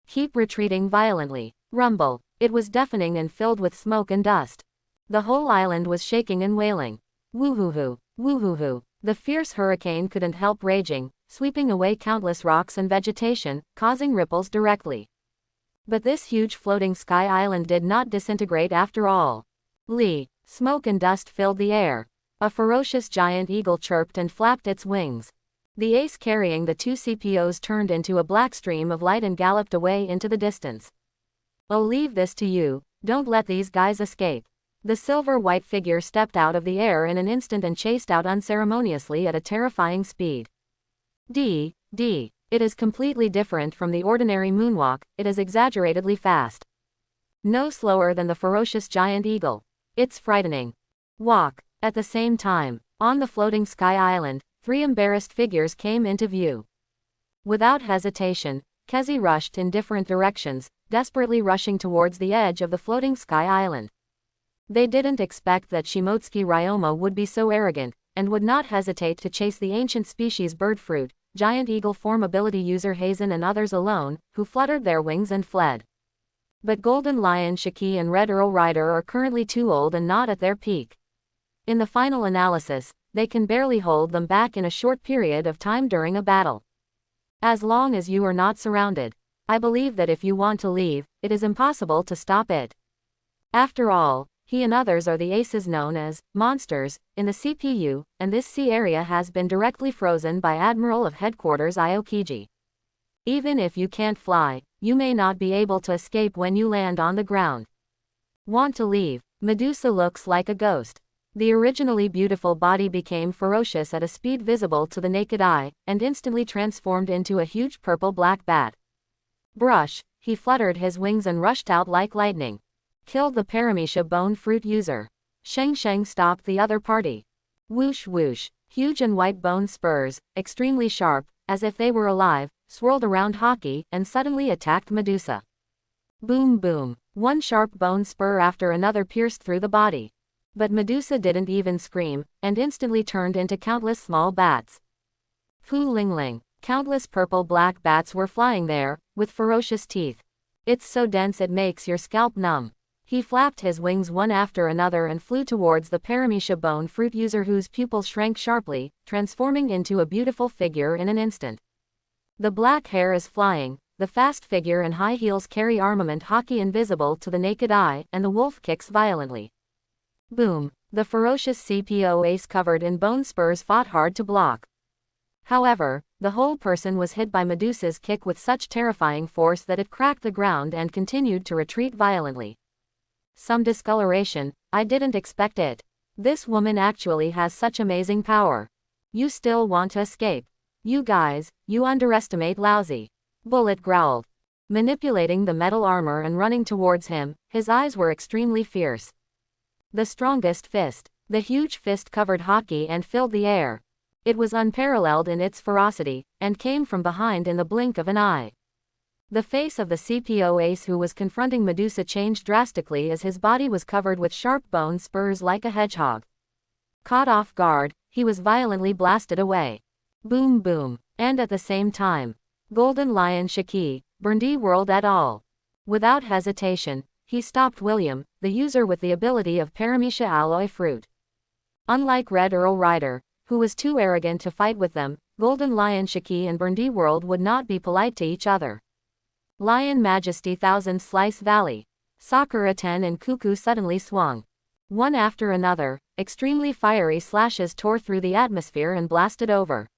Keep retreating violently. Rumble. It was deafening and filled with smoke and dust. The whole island was shaking and wailing. Woo-hoo-hoo, woo-hoo-hoo. The fierce hurricane couldn't help raging, sweeping away countless rocks and vegetation, causing ripples directly. But this huge floating sky island did not disintegrate after all. Lee. Smoke and dust filled the air. A ferocious giant eagle chirped and flapped its wings. The ace carrying the two CPOs turned into a black stream of light and galloped away into the distance. I'll leave this to you, don't let these guys escape. The silver-white figure stepped out of the air in an instant and chased out unceremoniously at a terrifying speed. It is completely different from the ordinary moonwalk, it is exaggeratedly fast. No slower than the ferocious giant eagle. It's frightening. Walk. At the same time, on the floating sky island, 3 embarrassed figures came into view. Without hesitation, Kezi rushed in different directions, desperately rushing towards the edge of the floating sky island. They didn't expect that Shimotsuki Ryoma would be so arrogant, and would not hesitate to chase the ancient species bird fruit, giant eagle form ability user Hazen and others alone, who fluttered their wings and fled. But Golden Lion Shiki and Red Earl Rider are currently too old and not at their peak. In the final analysis, they can barely hold them back in a short period of time during a battle. As long as you are not surrounded, I believe that if you want to leave, it is impossible to stop it. After all, he and others are the aces known as monsters in the CPU, and this sea area has been directly frozen by Admiral of Headquarters Aokiji. Even if you can't fly, you may not be able to escape when you land on the ground. Want to leave? Medusa looks like a ghost. The originally beautiful body became ferocious at a speed visible to the naked eye, and instantly transformed into a huge purple-black bat. Brush, he fluttered his wings and rushed out like lightning. Killed the Paramecia bone fruit user. Sheng Sheng stopped the other party. Whoosh whoosh, huge and white bone spurs, extremely sharp, as if they were alive, swirled around Haki and suddenly attacked Medusa. Boom boom, one sharp bone spur after another pierced through the body. But Medusa didn't even scream, and instantly turned into countless small bats. Fu Ling Ling, countless purple-black bats were flying there, with ferocious teeth. It's so dense it makes your scalp numb. He flapped his wings one after another and flew towards the Paramecia bone fruit user whose pupils shrank sharply, transforming into a beautiful figure in an instant. The black hair is flying, the fast figure and high heels carry armament Haki invisible to the naked eye, and the wolf kicks violently. Boom, the ferocious CPO ace covered in bone spurs fought hard to block. However, the whole person was hit by Medusa's kick with such terrifying force that it cracked the ground and continued to retreat violently. Some discoloration, I didn't expect it. This woman actually has such amazing power. You still want to escape? You guys, you underestimate Lousy. Bullet growled. Manipulating the metal armor and running towards him, his eyes were extremely fierce. The strongest fist. The huge fist covered Haki and filled the air. It was unparalleled in its ferocity, and came from behind in the blink of an eye. The face of the CPO ace who was confronting Medusa changed drastically as his body was covered with sharp bone spurs like a hedgehog. Caught off guard, he was violently blasted away. Boom boom, and at the same time, Golden Lion Shiki, Burndy World et al. Without hesitation, he stopped William, the user with the ability of Paramecia alloy fruit. Unlike Red Earl Rider, who was too arrogant to fight with them, Golden Lion Shiki and Burndy World would not be polite to each other. Lion Majesty Thousand Slice Valley. Sakura 10 and Cuckoo suddenly swung. One after another, extremely fiery slashes tore through the atmosphere and blasted over.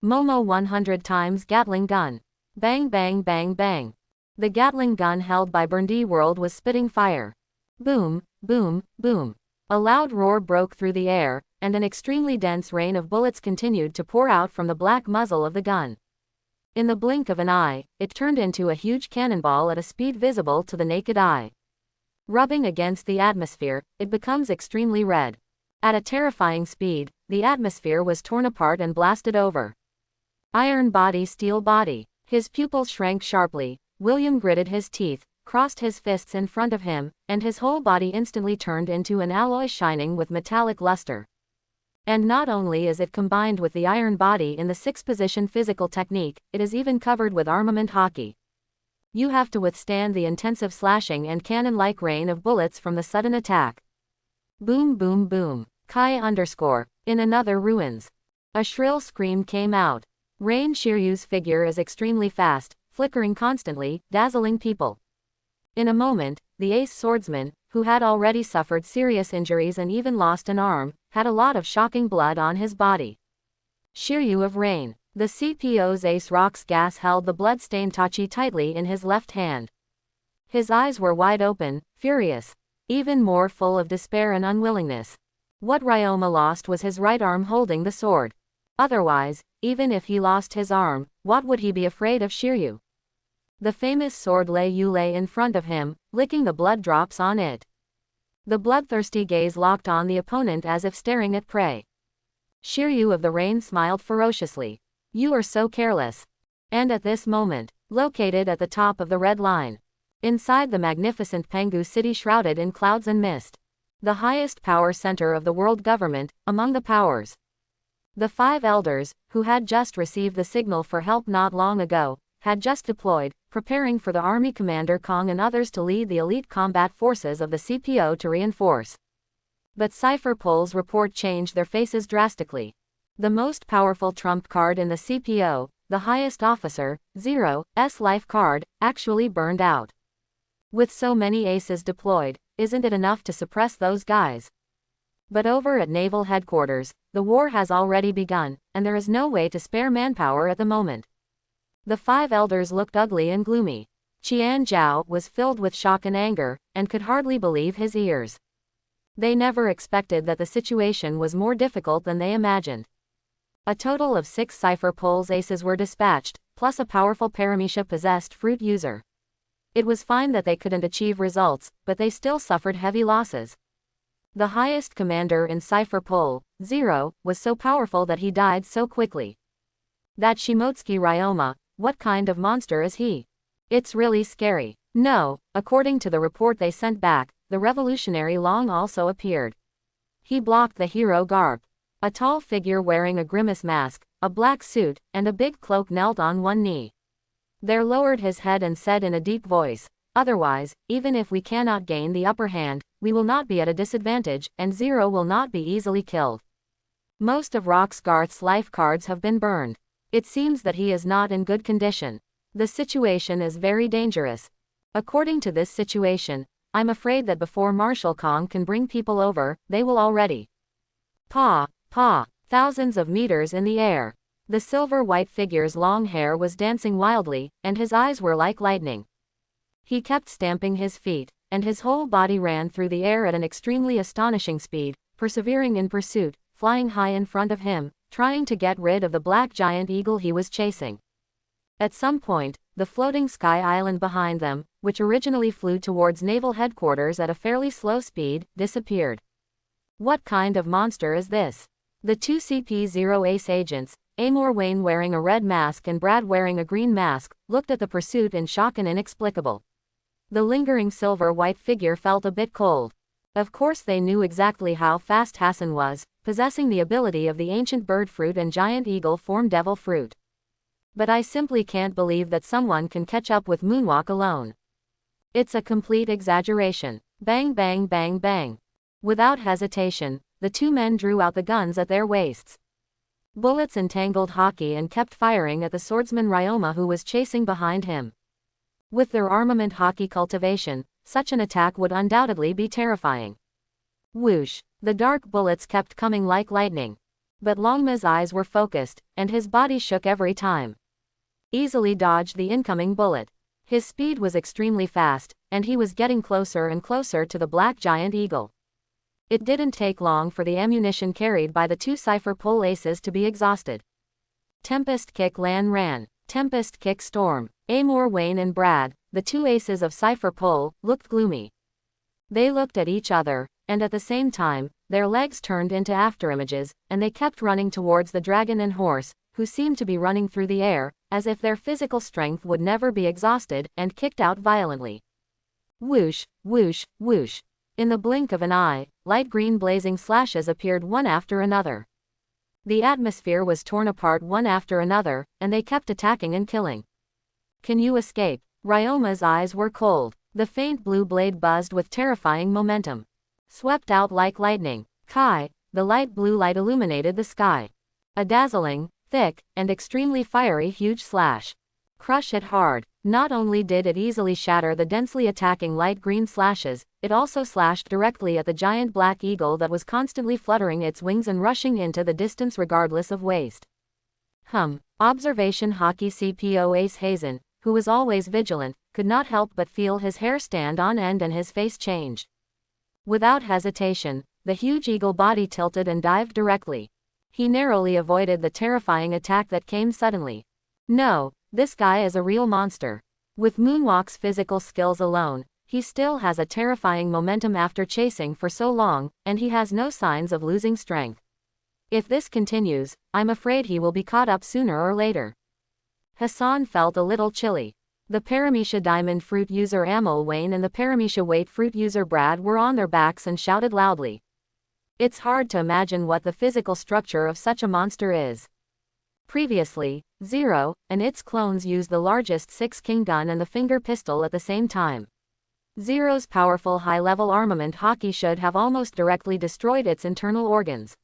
Momo 100 times Gatling gun. Bang bang bang bang. The Gatling gun held by Burndy World was spitting fire. Boom, boom, boom. A loud roar broke through the air, and an extremely dense rain of bullets continued to pour out from the black muzzle of the gun. In the blink of an eye, it turned into a huge cannonball at a speed visible to the naked eye. Rubbing against the atmosphere, it becomes extremely red. At a terrifying speed, the atmosphere was torn apart and blasted over. Iron body, steel body. His pupils shrank sharply. William gritted his teeth, crossed his fists in front of him, and his whole body instantly turned into an alloy shining with metallic luster. And not only is it combined with the iron body in the 6-position physical technique, it is even covered with armament Haki. You have to withstand the intensive slashing and cannon-like rain of bullets from the sudden attack. Boom boom boom. Kai _ in another ruins. A shrill scream came out. Rain Shiryu's figure is extremely fast, flickering constantly, dazzling people. In a moment, the ace swordsman, who had already suffered serious injuries and even lost an arm, had a lot of shocking blood on his body. Shiryu of Rain. The CPO's ace Rock's gas held the blood-stained Tachi tightly in his left hand. His eyes were wide open, furious, even more full of despair and unwillingness. What Ryoma lost was his right arm holding the sword. Otherwise, Even if he lost his arm, what would he be afraid of Shiryu? The famous sword lay in front of him, licking the blood drops on it. The bloodthirsty gaze locked on the opponent as if staring at prey. Shiryu of the Rain smiled ferociously. You are so careless. And at this moment, located at the top of the red line, inside the magnificent Pengu city shrouded in clouds and mist, the highest power center of the world government, among the powers, the 5 elders, who had just received the signal for help not long ago, had just deployed, preparing for the army commander Kong and others to lead the elite combat forces of the CPO to reinforce. But Cypher Pole's report changed their faces drastically. The most powerful trump card in the CPO, the highest officer, Zero's life card, actually burned out. With so many aces deployed, isn't it enough to suppress those guys? But over at Naval Headquarters, the war has already begun, and there is no way to spare manpower at the moment. The 5 elders looked ugly and gloomy. Qian Zhao was filled with shock and anger, and could hardly believe his ears. They never expected that the situation was more difficult than they imagined. A total of 6 Cypher Pole's aces were dispatched, plus a powerful Paramecia-possessed fruit user. It was fine that they couldn't achieve results, but they still suffered heavy losses. The highest commander in Cypher Pole, Zero, was so powerful that he died so quickly. That Shimotsuki Ryoma, what kind of monster is he? It's really scary. No, according to the report they sent back, the revolutionary Long also appeared. He blocked the hero Garp. A tall figure wearing a grimace mask, a black suit, and a big cloak knelt on one knee. There lowered his head and said in a deep voice, otherwise, even if we cannot gain the upper hand, we will not be at a disadvantage, and Zero will not be easily killed. Most of Roxgarth's life cards have been burned. It seems that he is not in good condition. The situation is very dangerous. According to this situation, I'm afraid that before Marshal Kong can bring people over, they will already. Paw, thousands of meters in the air. The silver-white figure's long hair was dancing wildly, and his eyes were like lightning. He kept stamping his feet, and his whole body ran through the air at an extremely astonishing speed, persevering in pursuit, flying high in front of him, trying to get rid of the black giant eagle he was chasing. At some point, the floating sky island behind them, which originally flew towards naval headquarters at a fairly slow speed, disappeared. What kind of monster is this? The 2 CP0 ace agents, Amor Wayne wearing a red mask and Brad wearing a green mask, looked at the pursuit in shock and inexplicable. The lingering silver-white figure felt a bit cold. Of course they knew exactly how fast Hassan was, possessing the ability of the ancient bird fruit and giant eagle form devil fruit. But I simply can't believe that someone can catch up with Moonwalk alone. It's a complete exaggeration. Bang bang bang bang. Without hesitation, the 2 men drew out the guns at their waists. Bullets entangled Haki and kept firing at the swordsman Ryoma who was chasing behind him. With their armament Haki cultivation, such an attack would undoubtedly be terrifying. Whoosh! The dark bullets kept coming like lightning. But Longma's eyes were focused, and his body shook every time. Easily dodged the incoming bullet. His speed was extremely fast, and he was getting closer and closer to the black giant eagle. It didn't take long for the ammunition carried by the 2 Cypher Pole aces to be exhausted. Tempest Kick Lan ran. Tempest Kick Storm. Amor Wayne and Brad, the 2 aces of Cypher Pole, looked gloomy. They looked at each other, and at the same time, their legs turned into afterimages, and they kept running towards the dragon and horse, who seemed to be running through the air, as if their physical strength would never be exhausted, and kicked out violently. Whoosh, whoosh, whoosh. In the blink of an eye, light green blazing slashes appeared one after another. The atmosphere was torn apart one after another, and they kept attacking and killing. Can you escape? Ryoma's eyes were cold. The faint blue blade buzzed with terrifying momentum. Swept out like lightning. Kai, the light blue light illuminated the sky. A dazzling, thick, and extremely fiery huge slash. Crush it hard. Not only did it easily shatter the densely attacking light green slashes, it also slashed directly at the giant black eagle that was constantly fluttering its wings and rushing into the distance regardless of waste. Observation Hockey CPO Ace Hazen, who was always vigilant, could not help but feel his hair stand on end and his face change. Without hesitation, the huge eagle body tilted and dived directly. He narrowly avoided the terrifying attack that came suddenly. No, this guy is a real monster. With Moonwalk's physical skills alone, he still has a terrifying momentum after chasing for so long, and he has no signs of losing strength. If this continues, I'm afraid he will be caught up sooner or later. Hassan felt a little chilly. The Paramecia Diamond Fruit user Amel Wayne and the Paramecia Weight Fruit user Brad were on their backs and shouted loudly. It's hard to imagine what the physical structure of such a monster is. Previously, Zero and its clones used the largest 6-king gun and the finger pistol at the same time. Zero's powerful high-level armament Haki should have almost directly destroyed its internal organs.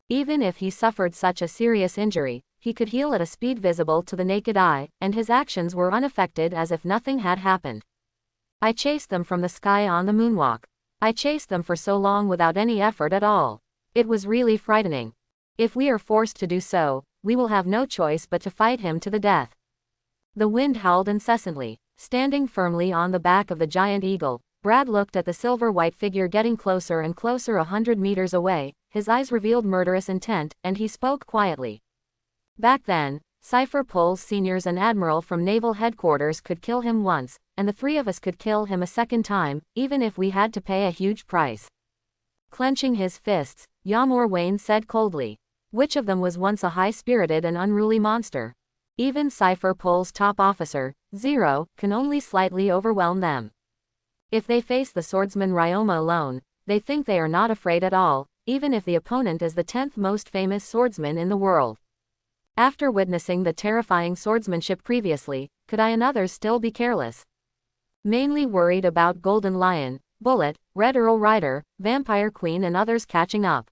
Even if he suffered such a serious injury, he could heal at a speed visible to the naked eye, and his actions were unaffected as if nothing had happened. I chased them from the sky on the moonwalk. I chased them for so long without any effort at all. It was really frightening. If we are forced to do so, we will have no choice but to fight him to the death. The wind howled incessantly. Standing firmly on the back of the giant eagle, Brad looked at the silver-white figure getting closer and closer 100 meters away. His eyes revealed murderous intent, and he spoke quietly. Back then, Cypher Pole's seniors and Admiral from Naval Headquarters could kill him once, and the three of us could kill him a second time, even if we had to pay a huge price. Clenching his fists, Yamor Wayne said coldly. Which of them was once a high-spirited and unruly monster? Even Cypher Pole's top officer, Zero, can only slightly overwhelm them. If they face the swordsman Ryoma alone, they think they are not afraid at all, even if the opponent is the 10th most famous swordsman in the world. After witnessing the terrifying swordsmanship previously, could I and others still be careless? Mainly worried about Golden Lion, Bullet, Red Earl Rider, Vampire Queen and others catching up.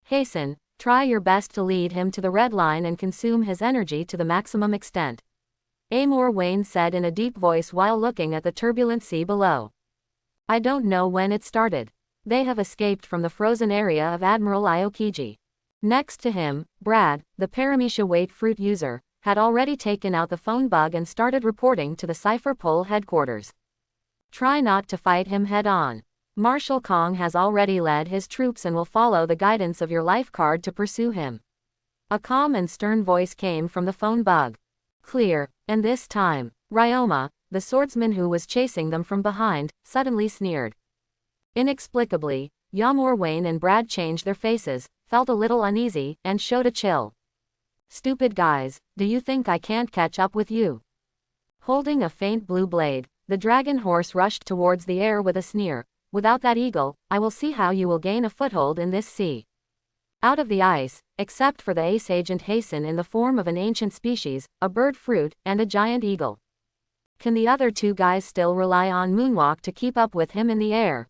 Hasten, try your best to lead him to the red line and consume his energy to the maximum extent. Amor Wayne said in a deep voice while looking at the turbulent sea below. I don't know when it started. They have escaped from the frozen area of Admiral Aokiji. Next to him, Brad, the Paramecia Weight Fruit user, had already taken out the phone bug and started reporting to the Cypher Pole headquarters. Try not to fight him head-on. Marshal Kong has already led his troops and will follow the guidance of your life card to pursue him. A calm and stern voice came from the phone bug. Clear, and this time, Ryoma, the swordsman who was chasing them from behind, suddenly sneered. Inexplicably, Yamor Wayne and Brad changed their faces, felt a little uneasy, and showed a chill. Stupid guys, do you think I can't catch up with you? Holding a faint blue blade, the dragon horse rushed towards the air with a sneer. Without that eagle, I will see how you will gain a foothold in this sea. Out of the ice, except for the ace agent Hasten in the form of an ancient species, a bird fruit, and a giant eagle. Can the other two guys still rely on Moonwalk to keep up with him in the air?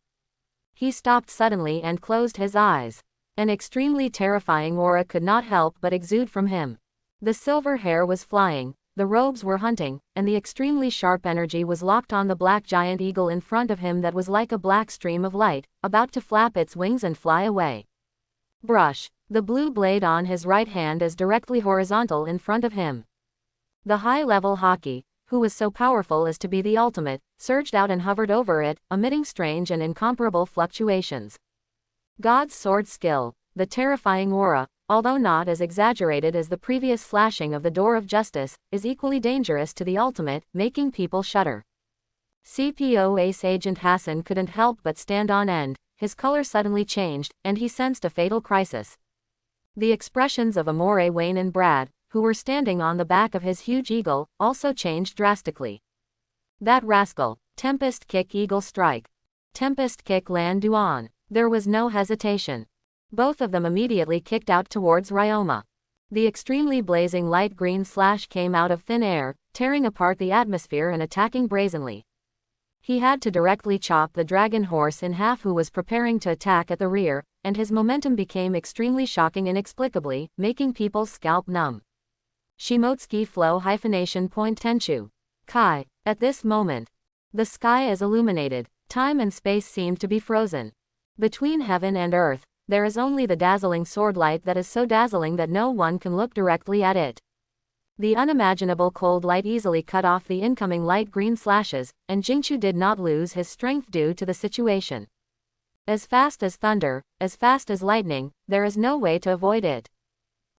He stopped suddenly and closed his eyes. An extremely terrifying aura could not help but exude from him. The silver hair was flying, the robes were hunting, and the extremely sharp energy was locked on the black giant eagle in front of him that was like a black stream of light, about to flap its wings and fly away. Brush. The blue blade on his right hand is directly horizontal in front of him. The high-level Haki, who was so powerful as to be the ultimate, surged out and hovered over it, emitting strange and incomparable fluctuations. God's sword skill, the terrifying aura, although not as exaggerated as the previous slashing of the door of justice, is equally dangerous to the ultimate, making people shudder. CPO Ace Agent Hassan couldn't help but stand on end, his color suddenly changed, and he sensed a fatal crisis. The expressions of Amore Wayne and Brad, who were standing on the back of his huge eagle, also changed drastically. That rascal, Tempest Kick Eagle Strike. Tempest Kick Lan Duan. There was no hesitation. Both of them immediately kicked out towards Ryoma. The extremely blazing light green slash came out of thin air, tearing apart the atmosphere and attacking brazenly. He had to directly chop the dragon horse in half who was preparing to attack at the rear, and his momentum became extremely shocking inexplicably, making people's scalp numb. Shimotsuki flow hyphenation point Tenchu. Kai. At this moment, the sky is illuminated, time and space seem to be frozen. Between heaven and earth, there is only the dazzling sword light that is so dazzling that no one can look directly at it. The unimaginable cold light easily cut off the incoming light green slashes, and Jingchu did not lose his strength due to the situation. As fast as thunder, as fast as lightning, there is no way to avoid it.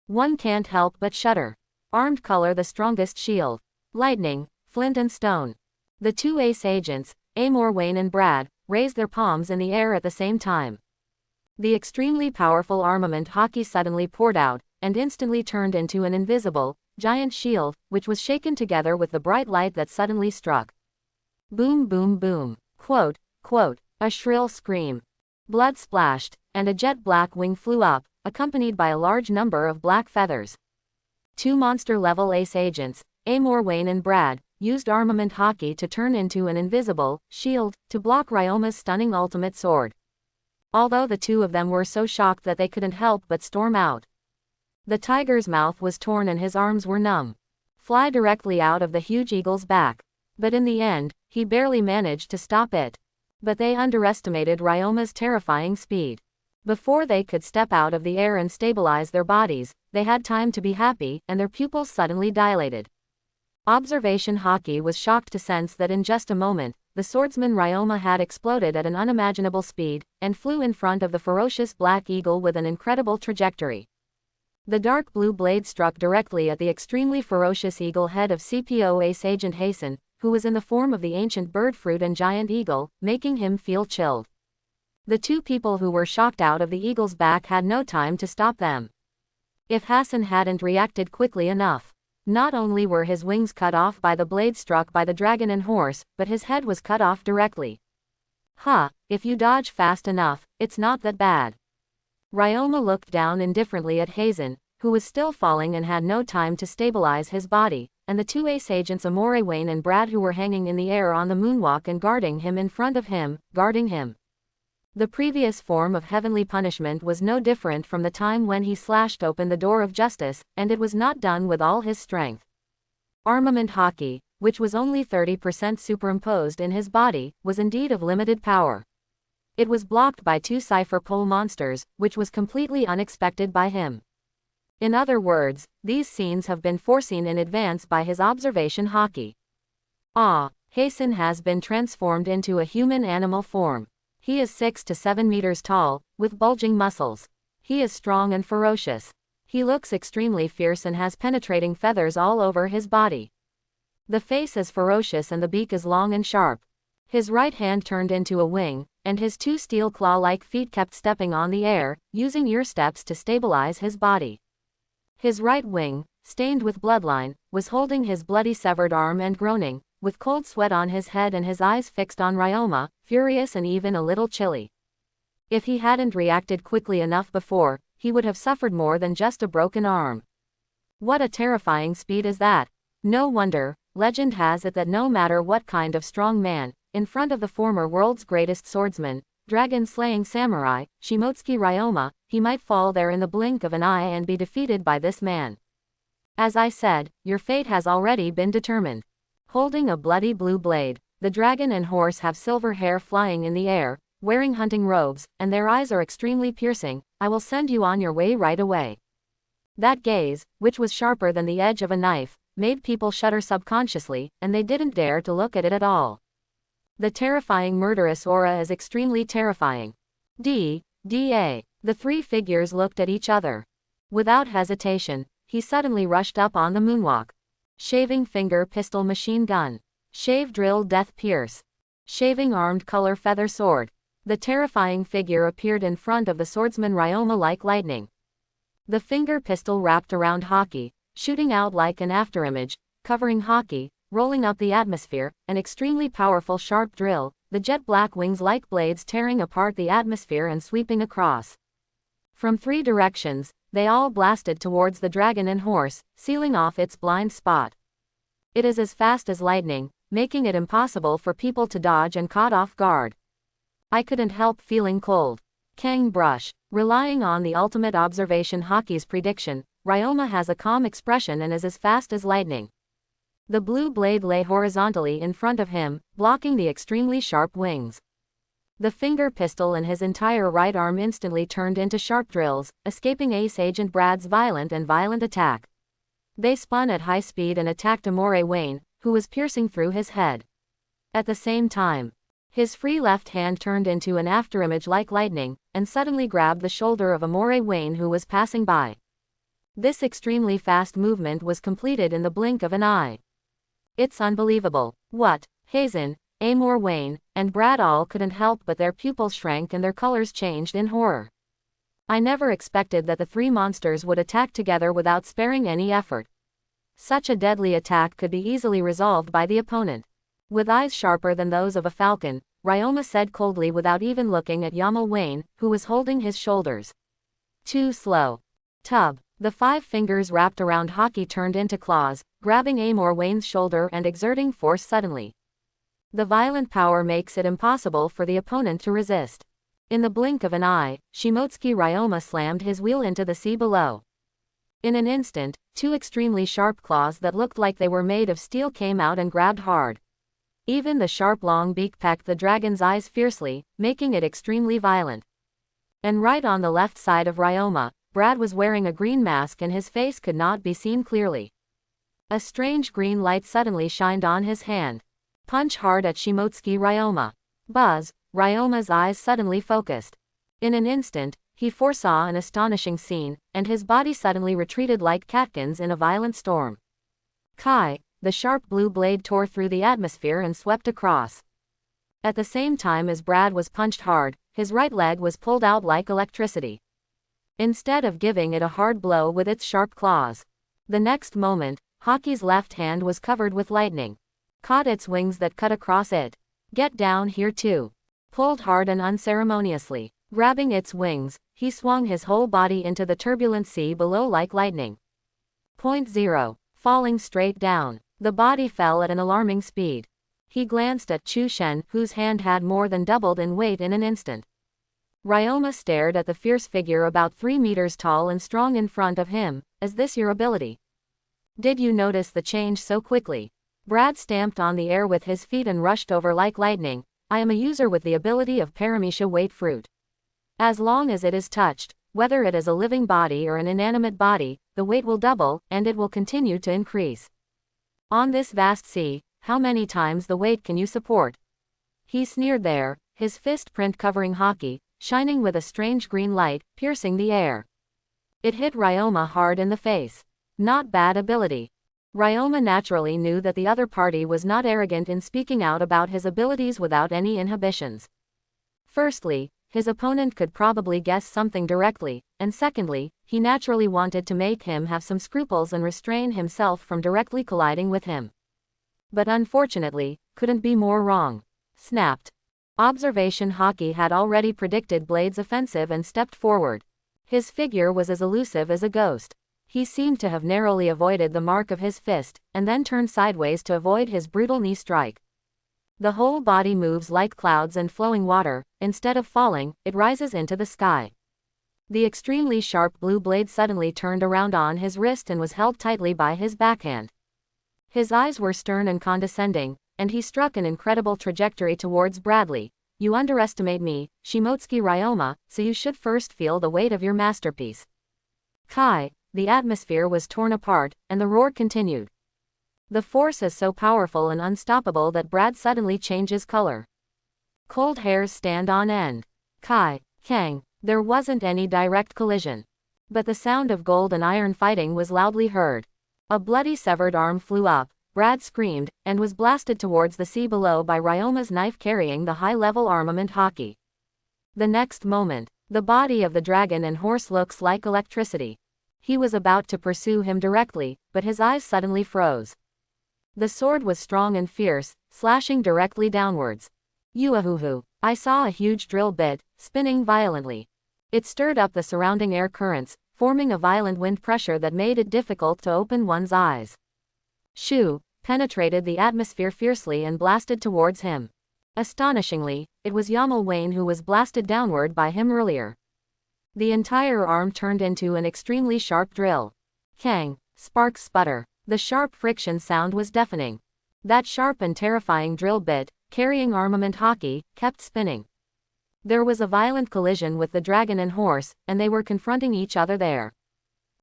One can't help but shudder. Armed color the strongest shield. Lightning, flint and stone. The two ace agents, Amor Wayne and Brad, raised their palms in the air at the same time. The extremely powerful armament hockey suddenly poured out, and instantly turned into an invisible, giant shield, which was shaken together with the bright light that suddenly struck. Boom boom boom. Quote, quote, a shrill scream. Blood splashed, and a jet black wing flew up, accompanied by a large number of black feathers. Two monster-level ace agents, Amor Wayne and Brad, used armament hockey to turn into an invisible shield to block Ryoma's stunning ultimate sword. Although the two of them were so shocked that they couldn't help but storm out. The tiger's mouth was torn and his arms were numb. Fly directly out of the huge eagle's back. But in the end, he barely managed to stop it. But they underestimated Ryoma's terrifying speed. Before they could step out of the air and stabilize their bodies, they had time to be happy, and their pupils suddenly dilated. Observation hockey was shocked to sense that in just a moment, the swordsman Ryoma had exploded at an unimaginable speed, and flew in front of the ferocious black eagle with an incredible trajectory. The dark blue blade struck directly at the extremely ferocious eagle head of CPO Ace Agent Hasten, who was in the form of the ancient bird fruit and giant eagle, making him feel chilled. The two people who were shocked out of the eagle's back had no time to stop them. If Hassen hadn't reacted quickly enough, not only were his wings cut off by the blade struck by the dragon and horse, but his head was cut off directly. If you dodge fast enough, it's not that bad. Ryoma looked down indifferently at Hazen, who was still falling and had no time to stabilize his body, and the two ace agents Amore Wayne and Brad who were hanging in the air on the moonwalk and guarding him in front of him, guarding him. The previous form of heavenly punishment was no different from the time when he slashed open the door of justice, and it was not done with all his strength. Armament hockey, which was only 30% superimposed in his body, was indeed of limited power. It was blocked by two cipher pole monsters, which was completely unexpected by him. In other words, these scenes have been foreseen in advance by his observation hockey. Hasten has been transformed into a human animal form. He is 6 to 7 meters tall, with bulging muscles. He is strong and ferocious. He looks extremely fierce and has penetrating feathers all over his body. The face is ferocious and the beak is long and sharp. His right hand turned into a wing, and his two steel claw-like feet kept stepping on the air, using ear steps to stabilize his body. His right wing, stained with bloodline, was holding his bloody severed arm and groaning, with cold sweat on his head and his eyes fixed on Ryoma, furious and even a little chilly. If he hadn't reacted quickly enough before, he would have suffered more than just a broken arm. What a terrifying speed is that! No wonder, legend has it that no matter what kind of strong man, in front of the former world's greatest swordsman, dragon-slaying samurai, Shimotsuki Ryoma, he might fall there in the blink of an eye and be defeated by this man. As I said, your fate has already been determined. Holding a bloody blue blade, the dragon and horse have silver hair flying in the air, wearing hunting robes, and their eyes are extremely piercing. I will send you on your way right away. That gaze, which was sharper than the edge of a knife, made people shudder subconsciously, and they didn't dare to look at it at all. The terrifying murderous aura is extremely terrifying. D.A. The three figures looked at each other. Without hesitation, he suddenly rushed up on the moonwalk. Shaving finger pistol machine gun. Shave drill death pierce. Shaving armed color feather sword. The terrifying figure appeared in front of the swordsman Ryoma like lightning. The finger pistol wrapped around hockey, shooting out like an afterimage, covering hockey, rolling up the atmosphere, an extremely powerful sharp drill, the jet black wings like blades tearing apart the atmosphere and sweeping across. From three directions, they all blasted towards the dragon and horse, sealing off its blind spot. It is as fast as lightning, making it impossible for people to dodge and caught off guard. I couldn't help feeling cold. Kang brush. Relying on the ultimate observation hockey's prediction, Ryoma has a calm expression and is as fast as lightning. The blue blade lay horizontally in front of him, blocking the extremely sharp wings. The finger pistol in his entire right arm instantly turned into sharp drills, escaping Ace Agent Brad's violent attack. They spun at high speed and attacked Amore Wayne, who was piercing through his head. At the same time, his free left hand turned into an afterimage like lightning, and suddenly grabbed the shoulder of Amore Wayne who was passing by. This extremely fast movement was completed in the blink of an eye. It's unbelievable. What? Hazen, Amor Wayne, and Brad all couldn't help but their pupils shrank and their colors changed in horror. I never expected that the three monsters would attack together without sparing any effort. Such a deadly attack could be easily resolved by the opponent. With eyes sharper than those of a falcon, Ryoma said coldly without even looking at Yama Wayne, who was holding his shoulders. Too slow. Tub. The 5 fingers wrapped around Hockey turned into claws, grabbing Amor Wayne's shoulder and exerting force suddenly. The violent power makes it impossible for the opponent to resist. In the blink of an eye, Shimotsuki Ryoma slammed his wheel into the sea below. In an instant, 2 extremely sharp claws that looked like they were made of steel came out and grabbed hard. Even the sharp long beak pecked the dragon's eyes fiercely, making it extremely violent. And right on the left side of Ryoma, Brad was wearing a green mask and his face could not be seen clearly. A strange green light suddenly shined on his hand. Punch hard at Shimotsuki Ryoma. Buzz. Ryoma's eyes suddenly focused. In an instant, he foresaw an astonishing scene, and his body suddenly retreated like catkins in a violent storm. Kai. The sharp blue blade tore through the atmosphere and swept across. At the same time as Brad was punched hard, his right leg was pulled out like electricity. Instead of giving it a hard blow with its sharp claws. The next moment, Hockey's left hand was covered with lightning. Caught its wings that cut across it. Get down here too. Pulled hard and unceremoniously. Grabbing its wings, he swung his whole body into the turbulent sea below like lightning. 0. Falling straight down. The body fell at an alarming speed. He glanced at Chu Shen, whose hand had more than doubled in weight in an instant. Ryoma stared at the fierce figure about 3 meters tall and strong in front of him. Is this your ability? Did you notice the change so quickly? Brad stamped on the air with his feet and rushed over like lightning. I am a user with the ability of Paramecia Weight Fruit. As long as it is touched, whether it is a living body or an inanimate body, the weight will double, and it will continue to increase. On this vast sea, how many times the weight can you support? He sneered there, his fist print covering Hockey, shining with a strange green light, piercing the air. It hit Ryoma hard in the face. Not bad ability. Ryoma naturally knew that the other party was not arrogant in speaking out about his abilities without any inhibitions. Firstly, his opponent could probably guess something directly, and secondly, he naturally wanted to make him have some scruples and restrain himself from directly colliding with him. But unfortunately, couldn't be more wrong. Snapped. Observation Hockey had already predicted Blade's offensive and stepped forward. His figure was as elusive as a ghost. He seemed to have narrowly avoided the mark of his fist, and then turned sideways to avoid his brutal knee strike. The whole body moves like clouds and flowing water. Instead of falling, it rises into the sky. The extremely sharp blue blade suddenly turned around on his wrist and was held tightly by his backhand. His eyes were stern and condescending, and he struck an incredible trajectory towards Bradley. You underestimate me, Shimotsuki Ryoma, so you should first feel the weight of your masterpiece. Kai. The atmosphere was torn apart, and the roar continued. The force is so powerful and unstoppable that Brad suddenly changes color. Cold hairs stand on end. Kai. Kang. There wasn't any direct collision. But the sound of gold and iron fighting was loudly heard. A bloody severed arm flew up, Brad screamed, and was blasted towards the sea below by Ryoma's knife carrying the high-level armament Hockey. The next moment, the body of the dragon and horse looks like electricity. He was about to pursue him directly, but his eyes suddenly froze. The sword was strong and fierce, slashing directly downwards. Yuahuhu! I saw a huge drill bit, spinning violently. It stirred up the surrounding air currents, forming a violent wind pressure that made it difficult to open one's eyes. Shoo! Penetrated the atmosphere fiercely and blasted towards him. Astonishingly, it was Yama Wayne who was blasted downward by him earlier. The entire arm turned into an extremely sharp drill. Kang! Sparks sputter. The sharp friction sound was deafening. That sharp and terrifying drill bit, carrying armament Hockey, kept spinning. There was a violent collision with the dragon and horse, and they were confronting each other there.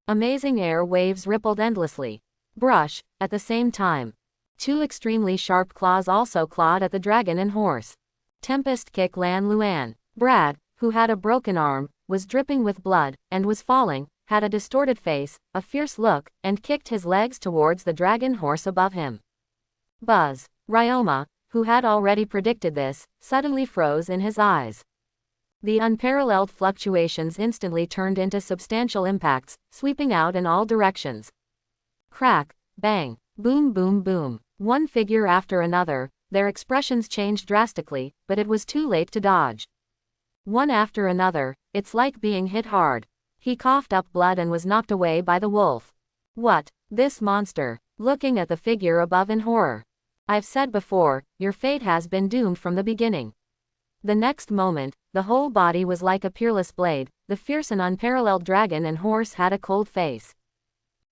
Amazing air waves rippled endlessly. Brush, at the same time. 2 extremely sharp claws also clawed at the dragon and horse. Tempest kick Lan Luan. Brad, who had a broken arm, was dripping with blood, and was falling, had a distorted face, a fierce look, and kicked his legs towards the dragon horse above him. Buzz. Ryoma, who had already predicted this, suddenly froze in his eyes. The unparalleled fluctuations instantly turned into substantial impacts, sweeping out in all directions. Crack, bang, boom boom boom. One figure after another, their expressions changed drastically, but it was too late to dodge. One after another, it's like being hit hard. He coughed up blood and was knocked away by the wolf. What? This monster, looking at the figure above in horror. I've said before, your fate has been doomed from the beginning. The next moment, the whole body was like a peerless blade, the fierce and unparalleled dragon and horse had a cold face.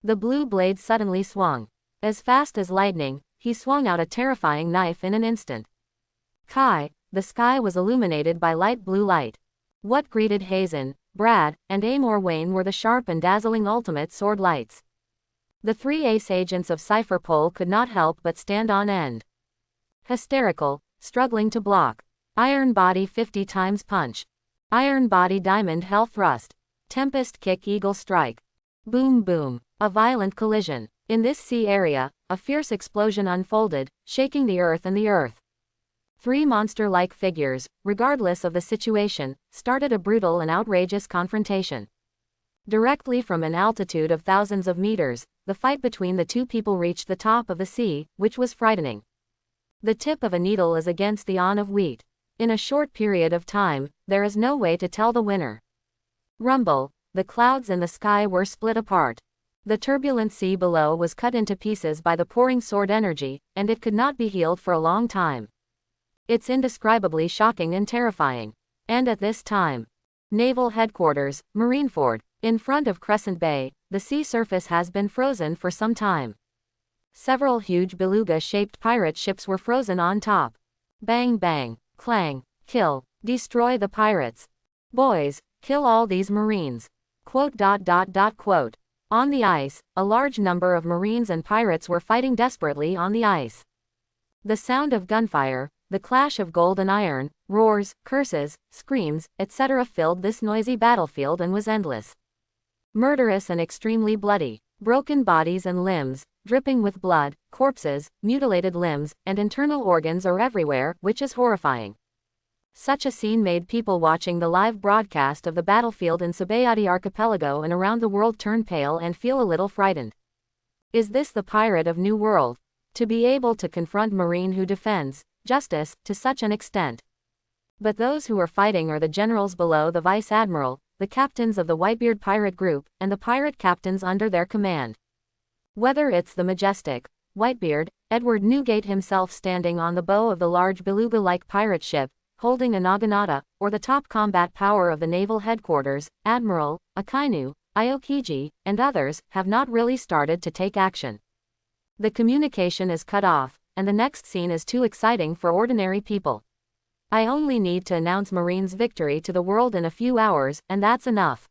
The blue blade suddenly swung. As fast as lightning, he swung out a terrifying knife in an instant. Kai, the sky was illuminated by light blue light. What greeted Hazen, Brad, and Amor Wayne were the sharp and dazzling ultimate sword lights. The three ace agents of Cypher Pole could not help but stand on end. Hysterical, struggling to block. Iron Body 50 times punch. Iron Body Diamond Hell Thrust. Tempest Kick Eagle Strike. Boom boom. A violent collision. In this sea area, a fierce explosion unfolded, shaking the earth and the earth. Three monster-like figures, regardless of the situation, started a brutal and outrageous confrontation. Directly from an altitude of thousands of meters, the fight between the two people reached the top of the sea, which was frightening. The tip of a needle is against the awn of wheat. In a short period of time, there is no way to tell the winner. Rumble. The clouds in the sky were split apart. The turbulent sea below was cut into pieces by the pouring sword energy, and it could not be healed for a long time. It's indescribably shocking and terrifying. And at this time, Naval Headquarters, Marineford, in front of Crescent Bay, the sea surface has been frozen for some time. Several huge beluga-shaped pirate ships were frozen on top. Bang bang, clang, kill, destroy the pirates. Boys, kill all these Marines. Quote. On the ice, a large number of Marines and pirates were fighting desperately on the ice. The sound of gunfire, the clash of gold and iron, roars, curses, screams, etc. filled this noisy battlefield and was endless. Murderous and extremely bloody. Broken bodies and limbs, dripping with blood, corpses, mutilated limbs, and internal organs are everywhere, which is horrifying. Such a scene made people watching the live broadcast of the battlefield in Sabayati Archipelago and around the world turn pale and feel a little frightened. Is this the pirate of New World? To be able to confront Marine who defends justice to such an extent. But those who are fighting are the generals below the vice admiral, the captains of the Whitebeard pirate group, and the pirate captains under their command. Whether it's the majestic Whitebeard, Edward Newgate himself standing on the bow of the large beluga-like pirate ship, holding a naginata, or the top combat power of the naval headquarters, Admiral Akainu, Aokiji, and others, have not really started to take action. The communication is cut off, and the next scene is too exciting for ordinary people. I only need to announce Marine's victory to the world in a few hours, and that's enough.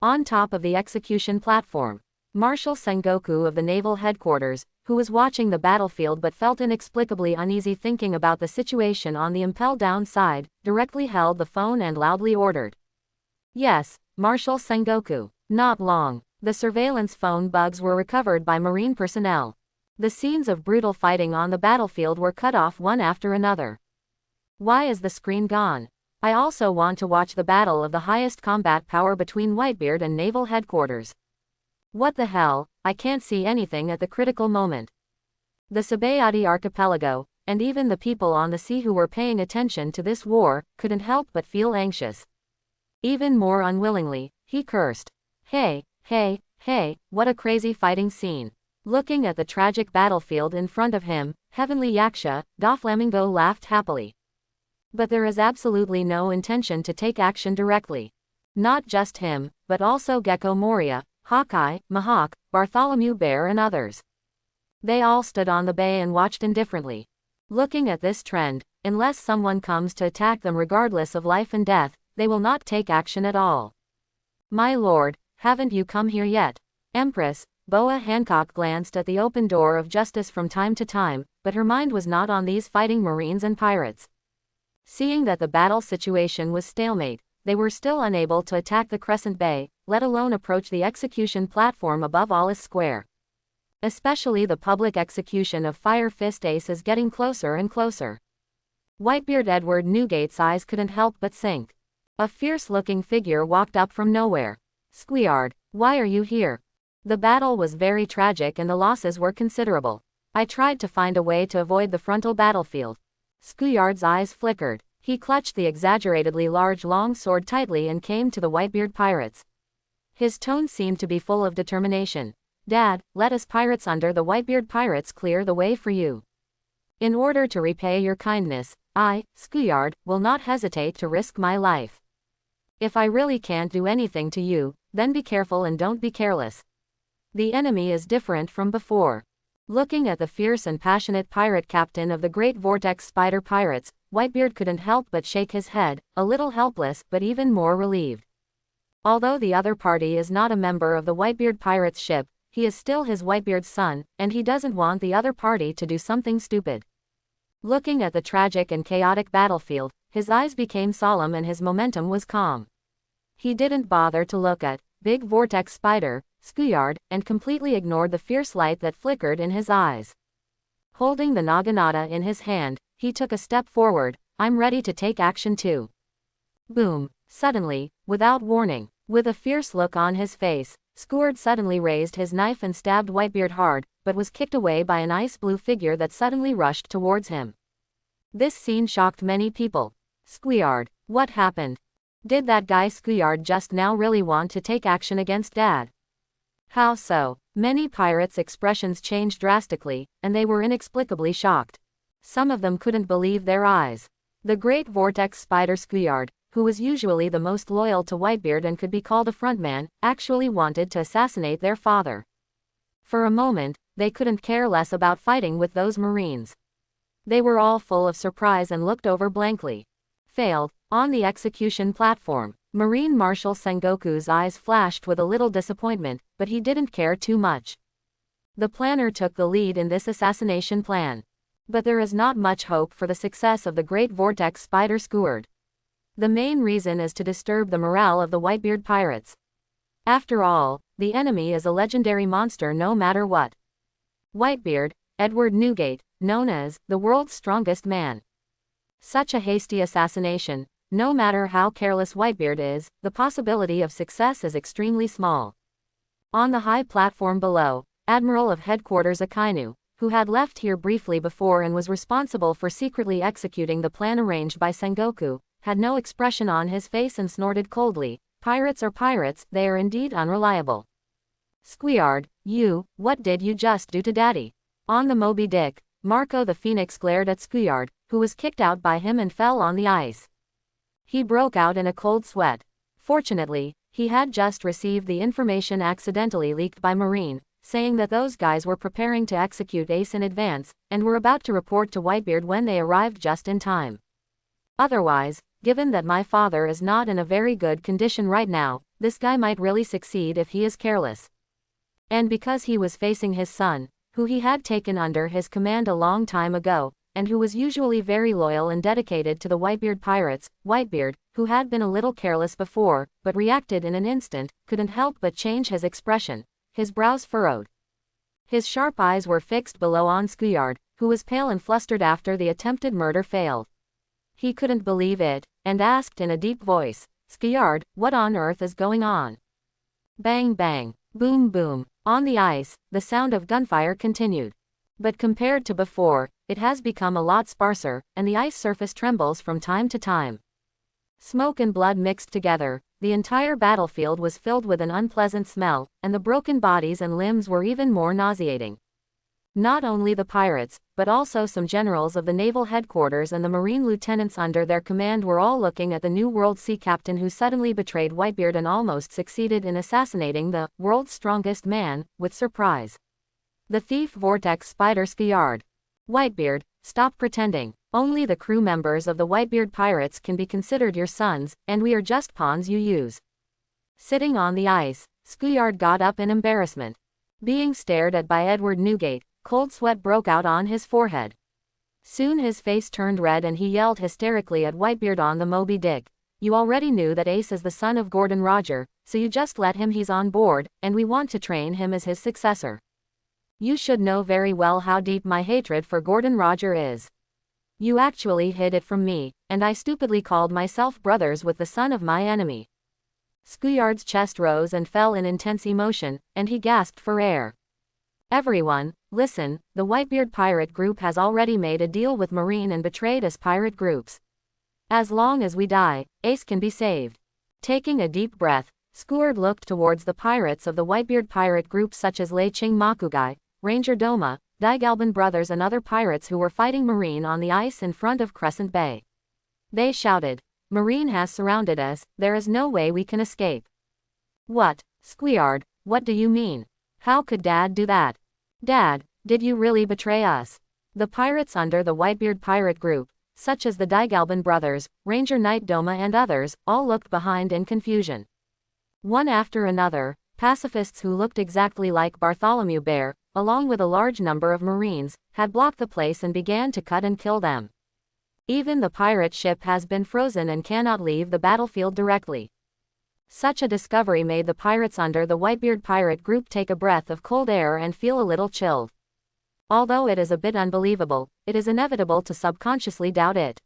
On top of the execution platform, Marshal Sengoku of the naval headquarters, who was watching the battlefield but felt inexplicably uneasy thinking about the situation on the Impel Down side, directly held the phone and loudly ordered. Yes, Marshal Sengoku. Not long. The surveillance phone bugs were recovered by Marine personnel. The scenes of brutal fighting on the battlefield were cut off one after another. Why is the screen gone? I also want to watch the battle of the highest combat power between Whitebeard and naval headquarters. What the hell, I can't see anything at the critical moment. The Sabayati Archipelago, and even the people on the sea who were paying attention to this war, couldn't help but feel anxious. Even more unwillingly, he cursed. Hey, what a crazy fighting scene. Looking at the tragic battlefield in front of him, Heavenly Yaksha, Doflamingo laughed happily. But there is absolutely no intention to take action directly. Not just him, but also Gecko Moria, Hawkeye, Mahawk, Bartholomew Bear and others. They all stood on the bay and watched indifferently. Looking at this trend, unless someone comes to attack them regardless of life and death, they will not take action at all. My lord, haven't you come here yet? Empress, Boa Hancock glanced at the open door of justice from time to time, but her mind was not on these fighting Marines and pirates. Seeing that the battle situation was stalemate, they were still unable to attack the Crescent Bay, let alone approach the execution platform above Alice Square. Especially the public execution of Fire Fist Ace is getting closer and closer. Whitebeard Edward Newgate's eyes couldn't help but sink. A fierce-looking figure walked up from nowhere. "Squeard, why are you here?" The battle was very tragic and the losses were considerable. I tried to find a way to avoid the frontal battlefield. Squeard's eyes flickered. He clutched the exaggeratedly large long sword tightly and came to the Whitebeard pirates. His tone seemed to be full of determination. "Dad, let us pirates under the Whitebeard pirates clear the way for you. In order to repay your kindness, I, Squeard, will not hesitate to risk my life. If I really can't do anything to you, then be careful and don't be careless. The enemy is different from before." Looking at the fierce and passionate pirate captain of the Great Vortex Spider Pirates, Whitebeard couldn't help but shake his head, a little helpless but even more relieved. Although the other party is not a member of the Whitebeard pirates ship, he is still his Whitebeard's son, and he doesn't want the other party to do something stupid. Looking at the tragic and chaotic battlefield, his eyes became solemn and his momentum was calm. He didn't bother to look at Big Vortex Spider, Squeard, and completely ignored the fierce light that flickered in his eyes. Holding the naginata in his hand, he took a step forward. "I'm ready to take action too." Boom! Suddenly, without warning, with a fierce look on his face, Squeard suddenly raised his knife and stabbed Whitebeard hard, but was kicked away by an ice-blue figure that suddenly rushed towards him. This scene shocked many people. "Squeard, what happened? Did that guy Squeard just now really want to take action against Dad?" "How so?" Many pirates' expressions changed drastically, and they were inexplicably shocked. Some of them couldn't believe their eyes. The Great Vortex Spider Squeard, who was usually the most loyal to Whitebeard and could be called a frontman, actually wanted to assassinate their father. For a moment, they couldn't care less about fighting with those Marines. They were all full of surprise and looked over blankly. Failed. On the execution platform, Marine Marshal Sengoku's eyes flashed with a little disappointment, but he didn't care too much. The planner took the lead in this assassination plan. But there is not much hope for the success of the Great Vortex Spider Squeard. The main reason is to disturb the morale of the Whitebeard pirates. After all, the enemy is a legendary monster no matter what. Whitebeard, Edward Newgate, known as the world's strongest man. Such a hasty assassination, no matter how careless Whitebeard is, the possibility of success is extremely small. On the high platform below, Admiral of Headquarters Akainu, who had left here briefly before and was responsible for secretly executing the plan arranged by Sengoku, had no expression on his face and snorted coldly. "Pirates are pirates, they are indeed unreliable." "Squeard, what did you just do to Daddy?" On the Moby Dick, Marco the Phoenix glared at Squeard, who was kicked out by him and fell on the ice. He broke out in a cold sweat. Fortunately, he had just received the information accidentally leaked by Marine, saying that those guys were preparing to execute Ace in advance, and were about to report to Whitebeard when they arrived just in time. Otherwise, given that my father is not in a very good condition right now, this guy might really succeed if he is careless. And because he was facing his son, who he had taken under his command a long time ago, and who was usually very loyal and dedicated to the Whitebeard pirates, Whitebeard, who had been a little careless before, but reacted in an instant, couldn't help but change his expression. His brows furrowed. His sharp eyes were fixed below on Squeard, who was pale and flustered after the attempted murder failed. He couldn't believe it, and asked in a deep voice, "Squeard, what on earth is going on?" Bang bang, boom boom. On the ice, the sound of gunfire continued. But compared to before, it has become a lot sparser, and the ice surface trembles from time to time. Smoke and blood mixed together, the entire battlefield was filled with an unpleasant smell, and the broken bodies and limbs were even more nauseating. Not only the pirates, but also some generals of the naval headquarters and the marine lieutenants under their command were all looking at the New World sea captain who suddenly betrayed Whitebeard and almost succeeded in assassinating the world's strongest man, with surprise. The thief Vortex Spider Squeard. "Whitebeard, stop pretending. Only the crew members of the Whitebeard pirates can be considered your sons, and we are just pawns you use." Sitting on the ice, Squeard got up in embarrassment. Being stared at by Edward Newgate, cold sweat broke out on his forehead. Soon his face turned red and he yelled hysterically at Whitebeard on the Moby Dick. You already knew that Ace is the son of Gordon Roger, so you just let him. He's on board, and we want to train him as his successor. You should know very well how deep my hatred for Gordon Roger is. You actually hid it from me, and I stupidly called myself brothers with the son of my enemy." Skuyard's chest rose and fell in intense emotion, and he gasped for air. "Everyone, listen, the Whitebeard pirate group has already made a deal with Marine and betrayed us pirate groups. As long as we die, Ace can be saved." Taking a deep breath, Skuyard looked towards the pirates of the Whitebeard pirate group such as Lei Ching Makugai, Ranger Doma, Daigalban brothers and other pirates who were fighting Marine on the ice in front of Crescent Bay. They shouted, "Marine has surrounded us, there is no way we can escape." "What, Skuyard, what do you mean? How could Dad do that? Dad, did you really betray us?" The pirates under the Whitebeard pirate group, such as the Daigalban brothers, Ranger Knight Doma and others, all looked behind in confusion. One after another, pacifists who looked exactly like Bartholomew Bear, along with a large number of Marines, had blocked the place and began to cut and kill them. Even the pirate ship has been frozen and cannot leave the battlefield directly. Such a discovery made the pirates under the Whitebeard pirate group take a breath of cold air and feel a little chilled. Although it is a bit unbelievable, it is inevitable to subconsciously doubt it.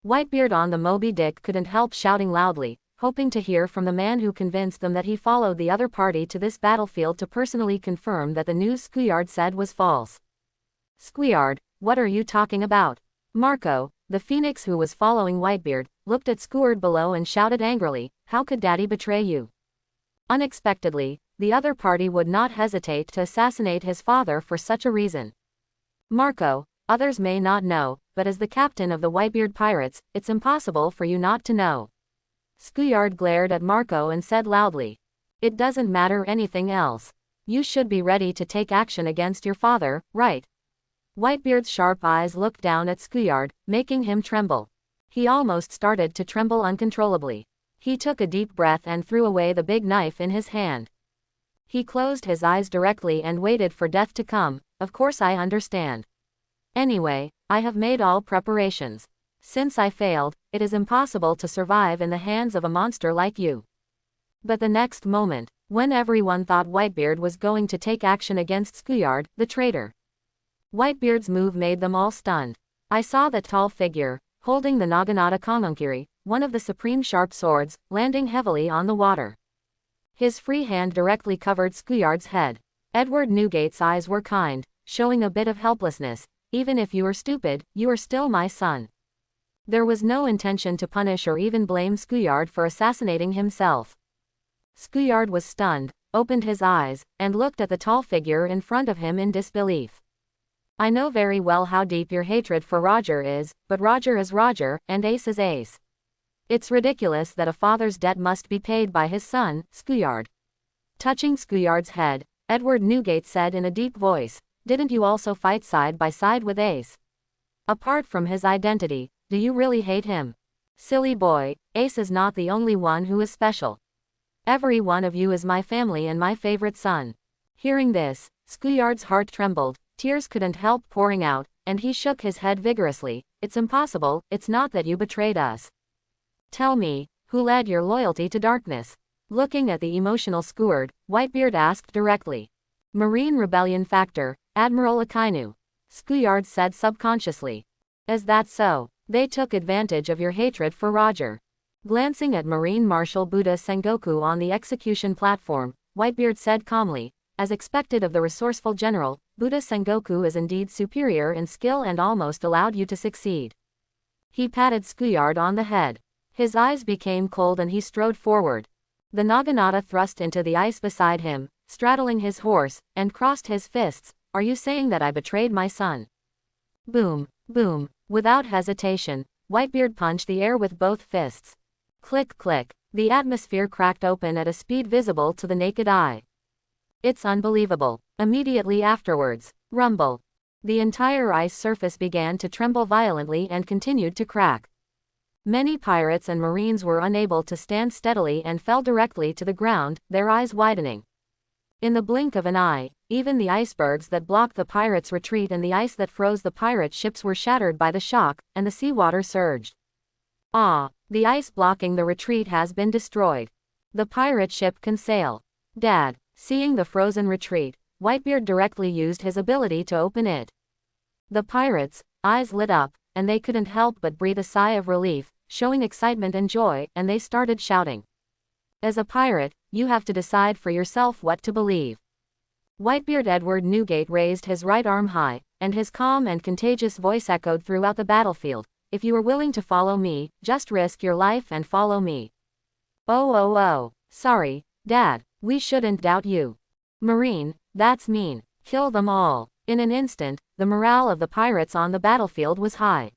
Whitebeard on the Moby Dick couldn't help shouting loudly, hoping to hear from the man who convinced them that he followed the other party to this battlefield to personally confirm that the news Skuyard said was false. "Skuyard, what are you talking about?" Marco, the phoenix who was following Whitebeard, looked at Skuyard below and shouted angrily, "How could Daddy betray you?" Unexpectedly, the other party would not hesitate to assassinate his father for such a reason. "Marco, others may not know, but as the captain of the Whitebeard pirates, it's impossible for you not to know." Skuyard glared at Marco and said loudly, "It doesn't matter anything else. You should be ready to take action against your father, right?" Whitebeard's sharp eyes looked down at Skuyard, making him tremble. He almost started to tremble uncontrollably. He took a deep breath and threw away the big knife in his hand. He closed his eyes directly and waited for death to come. "Of course I understand. Anyway, I have made all preparations. Since I failed, it is impossible to survive in the hands of a monster like you." But the next moment, when everyone thought Whitebeard was going to take action against Skuyard, the traitor, Whitebeard's move made them all stunned. I saw that tall figure, holding the Naginata Kanonkiri, one of the supreme sharp swords, landing heavily on the water. His free hand directly covered Skuyard's head. Edward Newgate's eyes were kind, showing a bit of helplessness. "Even if you are stupid, you are still my son." There was no intention to punish or even blame Skuyard for assassinating himself. Skuyard was stunned, opened his eyes, and looked at the tall figure in front of him in disbelief. "I know very well how deep your hatred for Roger is, but Roger is Roger, and Ace is Ace. It's ridiculous that a father's debt must be paid by his son, Skuyard." Touching Skuyard's head, Edward Newgate said in a deep voice, "Didn't you also fight side by side with Ace? Apart from his identity, do you really hate him? Silly boy, Ace is not the only one who is special. Every one of you is my family and my favorite son." Hearing this, Skuyard's heart trembled, tears couldn't help pouring out, and he shook his head vigorously. "It's impossible, it's not that you betrayed us. Tell me, who led your loyalty to darkness?" Looking at the emotional Skuyard, Whitebeard asked directly. "Marine Rebellion Factor, Admiral Akainu," Skuyard said subconsciously. "Is that so? They took advantage of your hatred for Roger." Glancing at Marine Marshal Buddha Sengoku on the execution platform, Whitebeard said calmly, "As expected of the resourceful general, Buddha Sengoku is indeed superior in skill and almost allowed you to succeed." He patted Skuyard on the head. His eyes became cold and he strode forward. The Naginata thrust into the ice beside him, straddling his horse, and crossed his fists. "Are you saying that I betrayed my son?" Boom, boom. Without hesitation, Whitebeard punched the air with both fists. Click click, the atmosphere cracked open at a speed visible to the naked eye. "It's unbelievable." Immediately afterwards, rumble. The entire ice surface began to tremble violently and continued to crack. Many pirates and marines were unable to stand steadily and fell directly to the ground, their eyes widening. In the blink of an eye, even the icebergs that blocked the pirates' retreat and the ice that froze the pirate ships were shattered by the shock, and the seawater surged. "Ah, The ice blocking the retreat has been destroyed. The pirate ship can sail. Dad, seeing the frozen retreat, Whitebeard directly used his ability to open it. The pirates' eyes lit up, and they couldn't help but breathe a sigh of relief, showing excitement and joy, and they started shouting. As a pirate, you have to decide for yourself what to believe. Whitebeard Edward Newgate raised his right arm high, and his calm and contagious voice echoed throughout the battlefield. If you are willing to follow me, just risk your life and follow me. Oh, sorry, Dad, we shouldn't doubt you. Marine, that's mean. Kill them all. In an instant, the morale of the pirates on the battlefield was high.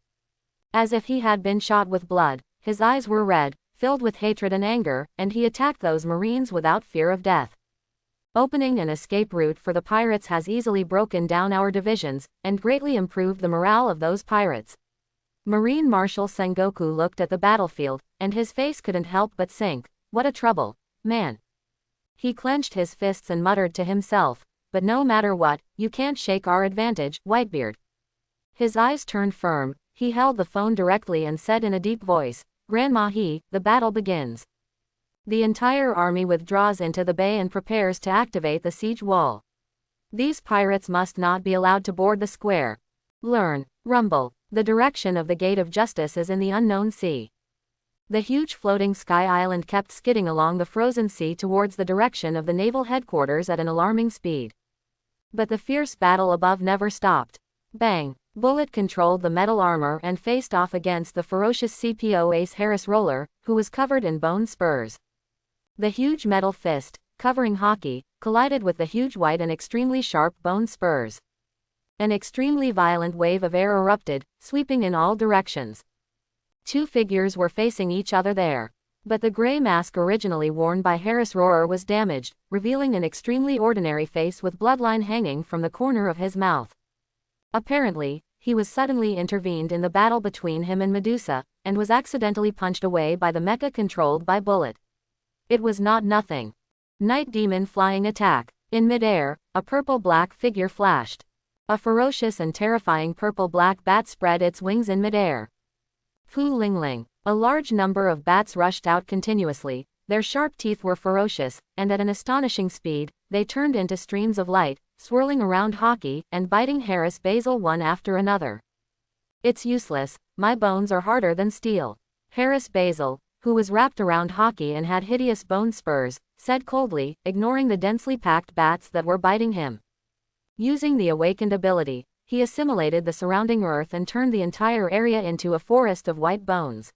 As if he had been shot with blood, his eyes were red, filled with hatred and anger, and he attacked those Marines without fear of death. Opening an escape route for the pirates has easily broken down our divisions, and greatly improved the morale of those pirates. Marine Marshal Sengoku looked at the battlefield, and his face couldn't help but sink. What a trouble, man. He clenched his fists and muttered to himself, but no matter what, you can't shake our advantage, Whitebeard. His eyes turned firm, he held the phone directly and said in a deep voice, Grandma the battle begins. The entire army withdraws into the bay and prepares to activate the siege wall. These pirates must not be allowed to board the square. Learn, rumble, the direction of the Gate of Justice is in the unknown sea. The huge floating sky island kept skidding along the frozen sea towards the direction of the naval headquarters at an alarming speed. But the fierce battle above never stopped. Bang! Bullet controlled the metal armor and faced off against the ferocious CPO ace Harris Roller, who was covered in bone spurs. The huge metal fist, covering Hockey, collided with the huge white and extremely sharp bone spurs. An extremely violent wave of air erupted, sweeping in all directions. Two figures were facing each other there. But the gray mask originally worn by Harris Roarer was damaged, revealing an extremely ordinary face with bloodline hanging from the corner of his mouth. Apparently, he was suddenly intervened in the battle between him and Medusa, and was accidentally punched away by the mecha controlled by Bullet. It was not nothing. Night Demon flying attack. In midair, a purple-black figure flashed. A ferocious and terrifying purple-black bat spread its wings in midair. Fu Ling Ling. A large number of bats rushed out continuously, their sharp teeth were ferocious, and at an astonishing speed, they turned into streams of light, swirling around Hockey, and biting Harris Basil one after another. It's useless, my bones are harder than steel. Harris Basil, who was wrapped around Hockey and had hideous bone spurs, said coldly, ignoring the densely packed bats that were biting him. Using the awakened ability, he assimilated the surrounding earth and turned the entire area into a forest of white bones.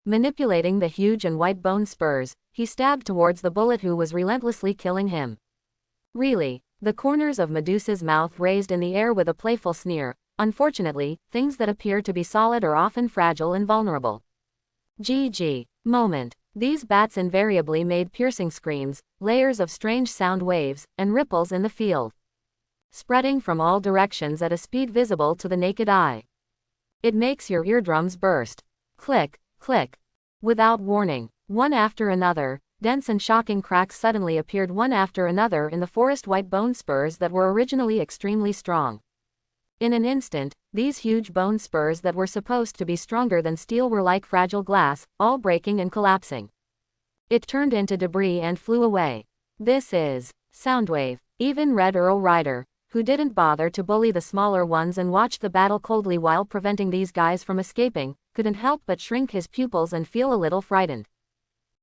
Manipulating the huge and white bone spurs, he stabbed towards the Bullet who was relentlessly killing him. Really, the corners of Medusa's mouth raised in the air with a playful sneer. Unfortunately, things that appear to be solid are often fragile and vulnerable. GG. Moment. These bats invariably made piercing screams, layers of strange sound waves, and ripples in the field, spreading from all directions at a speed visible to the naked eye. It makes your eardrums burst. Click, click. Without warning, one after another, dense and shocking cracks suddenly appeared one after another in the forest white bone spurs that were originally extremely strong. In an instant, these huge bone spurs that were supposed to be stronger than steel were like fragile glass, all breaking and collapsing. It turned into debris and flew away. This is Soundwave. Even Red Earl Rider, who didn't bother to bully the smaller ones and watched the battle coldly while preventing these guys from escaping, couldn't help but shrink his pupils and feel a little frightened.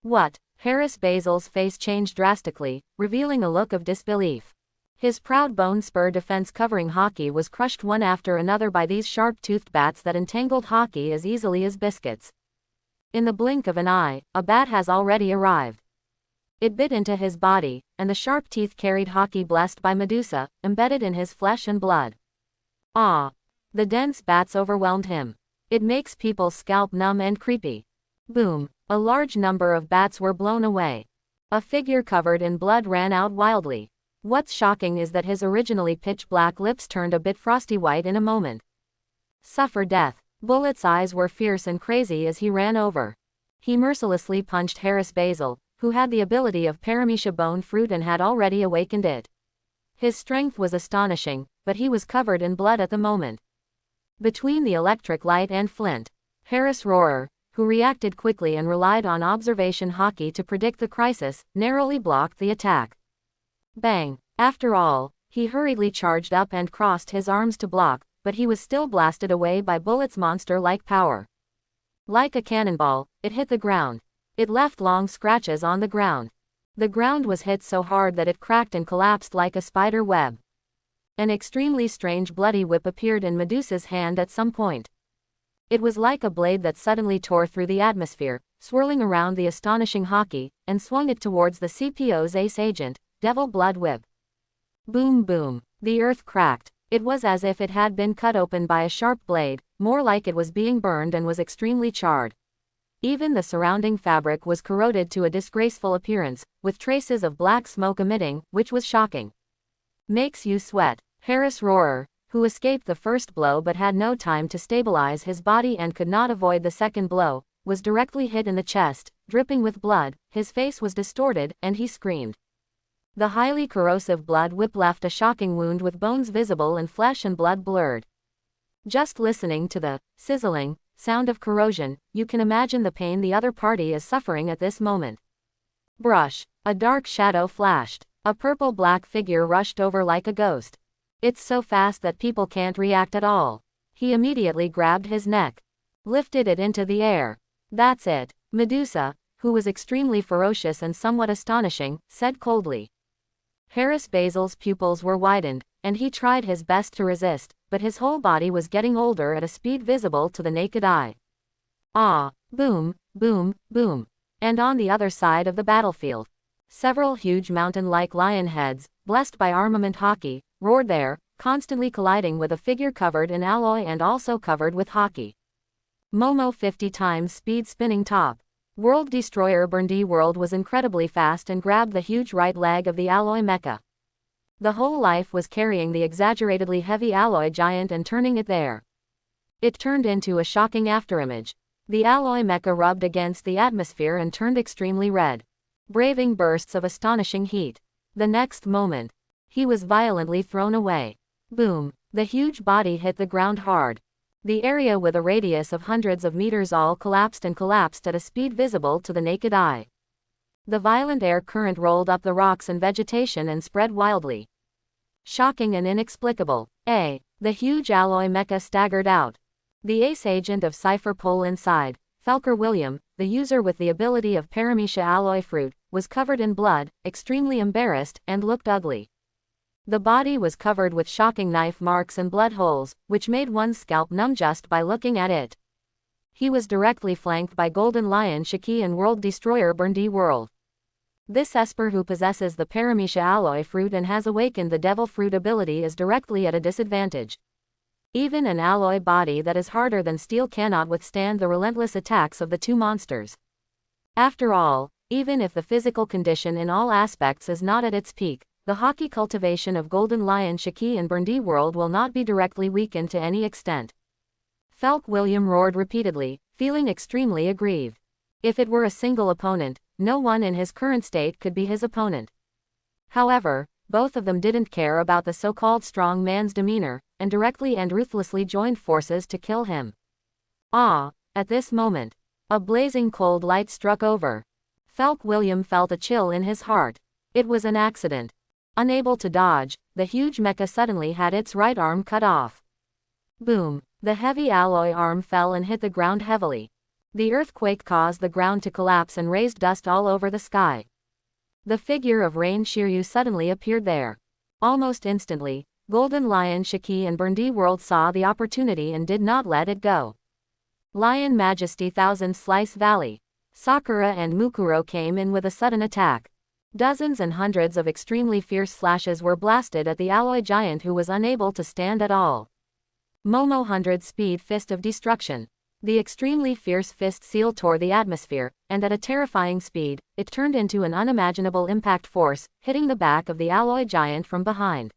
What? Harris Basil's face changed drastically, revealing a look of disbelief. His proud bone spur defense covering Hockey was crushed one after another by these sharp-toothed bats that entangled Hockey as easily as biscuits. In the blink of an eye, a bat has already arrived. It bit into his body, and the sharp teeth carried Hockey blessed by Medusa, embedded in his flesh and blood. Ah! The dense bats overwhelmed him. It makes people's scalp numb and creepy. Boom! A large number of bats were blown away. A figure covered in blood ran out wildly. What's shocking is that his originally pitch-black lips turned a bit frosty white in a moment. Suffer death. Bullet's eyes were fierce and crazy as he ran over. He mercilessly punched Harris Basil, who had the ability of Paramecia Bone Fruit and had already awakened it. His strength was astonishing, but he was covered in blood at the moment. Between the electric light and flint, Harris Roarer, who reacted quickly and relied on observation haki to predict the crisis, narrowly blocked the attack. Bang! After all, he hurriedly charged up and crossed his arms to block, but he was still blasted away by Bullet's monster-like power. Like a cannonball, it hit the ground. It left long scratches on the ground. The ground was hit so hard that it cracked and collapsed like a spider web. An extremely strange bloody whip appeared in Medusa's hand at some point. It was like a blade that suddenly tore through the atmosphere, swirling around the astonishing haki, and swung it towards the CPO's ace agent, Devil Blood Whip. Boom boom. The earth cracked. It was as if it had been cut open by a sharp blade, more like it was being burned and was extremely charred. Even the surrounding fabric was corroded to a disgraceful appearance, with traces of black smoke emitting, which was shocking. Makes you sweat. Harris Roarer, who escaped the first blow but had no time to stabilize his body and could not avoid the second blow, was directly hit in the chest, dripping with blood, his face was distorted, and he screamed. The highly corrosive blood whip left a shocking wound with bones visible and flesh and blood blurred. Just listening to the sizzling sound of corrosion, you can imagine the pain the other party is suffering at this moment. Brush. A dark shadow flashed. A purple-black figure rushed over like a ghost. It's so fast that people can't react at all. He immediately grabbed his neck. Lifted it into the air. That's it. Medusa, who was extremely ferocious and somewhat astonishing, said coldly. Harris Basil's pupils were widened, and he tried his best to resist, but his whole body was getting older at a speed visible to the naked eye. Ah! Boom, boom, boom. And on the other side of the battlefield, several huge mountain-like lion heads, blessed by armament haki, roared there, constantly colliding with a figure covered in alloy and also covered with haki. Momo 50 times speed spinning top. World Destroyer Burndy World was incredibly fast and grabbed the huge right leg of the alloy mecha. The whole life was carrying the exaggeratedly heavy alloy giant and turning it there. It turned into a shocking afterimage. The alloy mecha rubbed against the atmosphere and turned extremely red, braving bursts of astonishing heat. The next moment, he was violently thrown away. Boom! The huge body hit the ground hard. The area with a radius of hundreds of meters all collapsed and collapsed at a speed visible to the naked eye. The violent air current rolled up the rocks and vegetation and spread wildly. Shocking and inexplicable. The huge alloy mecha staggered out. The ace agent of Cypher Pole inside, Falker William, the user with the ability of Paramecia alloy fruit, was covered in blood, extremely embarrassed, and looked ugly. The body was covered with shocking knife marks and blood holes, which made one's scalp numb just by looking at it. He was directly flanked by Golden Lion Shiki and World Destroyer Burndy World. This Esper who possesses the Paramecia alloy fruit and has awakened the Devil Fruit ability is directly at a disadvantage. Even an alloy body that is harder than steel cannot withstand the relentless attacks of the two monsters. After all, even if the physical condition in all aspects is not at its peak, the haki cultivation of Golden Lion Shiki and Burndy World will not be directly weakened to any extent. Falk William roared repeatedly, feeling extremely aggrieved. If it were a single opponent, no one in his current state could be his opponent. However, both of them didn't care about the so-called strong man's demeanor, and directly and ruthlessly joined forces to kill him. At this moment, a blazing cold light struck over. Falk William felt a chill in his heart. It was an accident. Unable to dodge, the huge mecha suddenly had its right arm cut off. Boom! The heavy alloy arm fell and hit the ground heavily. The earthquake caused the ground to collapse and raised dust all over the sky. The figure of Rain Shiryu suddenly appeared there. Almost instantly, Golden Lion Shiki and Burndy World saw the opportunity and did not let it go. Lion Majesty Thousand Slice Valley. Sakura and Mukuro came in with a sudden attack. Dozens and hundreds of extremely fierce slashes were blasted at the alloy giant who was unable to stand at all. Momo 100 Speed Fist of Destruction. The extremely fierce fist seal tore the atmosphere, and at a terrifying speed, it turned into an unimaginable impact force, hitting the back of the alloy giant from behind.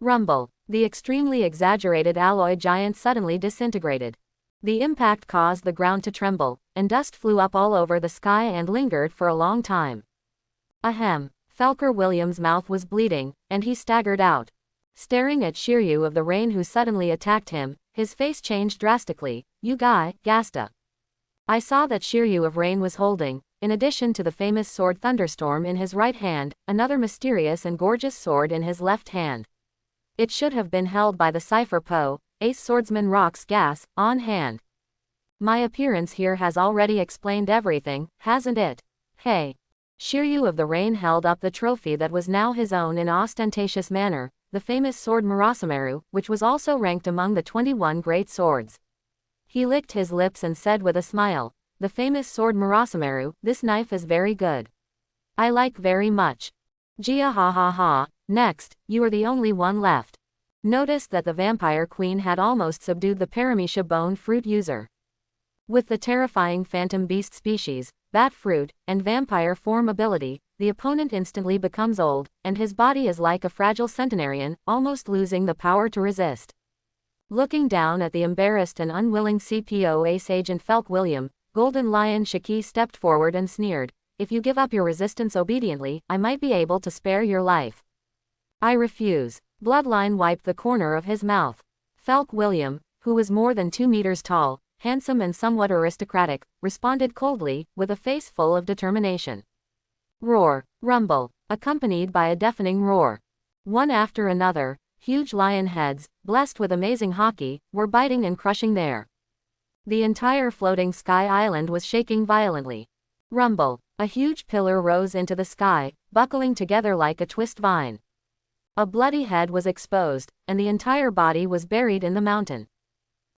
Rumble. The extremely exaggerated alloy giant suddenly disintegrated. The impact caused the ground to tremble, and dust flew up all over the sky and lingered for a long time. Ahem. Falker William's mouth was bleeding, and he staggered out. Staring at Shiryu of the Rain who suddenly attacked him, his face changed drastically. You guy, Gasta. I saw that Shiryu of Rain was holding, in addition to the famous sword Thunderstorm in his right hand, another mysterious and gorgeous sword in his left hand. It should have been held by the Cypher Po, Ace Swordsman Rock's Gas, on hand. My appearance here has already explained everything, hasn't it? Hey. Shiryu of the Rain held up the trophy that was now his own in ostentatious manner, the famous sword Murasameru, which was also ranked among the 21 great swords. He licked his lips and said with a smile, "The famous sword Murasameru, this knife is very good. I like very much." Gia ha ha ha. Next, you are the only one left. Noticed that the vampire queen had almost subdued the Paramecia bone fruit user. With the terrifying phantom beast species, bat fruit, and vampire form ability, the opponent instantly becomes old, and his body is like a fragile centenarian, almost losing the power to resist. Looking down at the embarrassed and unwilling CPO Ace Agent Felk William, Golden Lion Shiki stepped forward and sneered, "If you give up your resistance obediently, I might be able to spare your life." "I refuse." Bloodline wiped the corner of his mouth. Felk William, who was more than 2 meters tall, handsome and somewhat aristocratic, responded coldly, with a face full of determination. Roar, rumble, accompanied by a deafening roar. One after another, huge lion heads, blessed with amazing hockey, were biting and crushing there. The entire floating sky island was shaking violently. Rumble, a huge pillar rose into the sky, buckling together like a twist vine. A bloody head was exposed, and the entire body was buried in the mountain.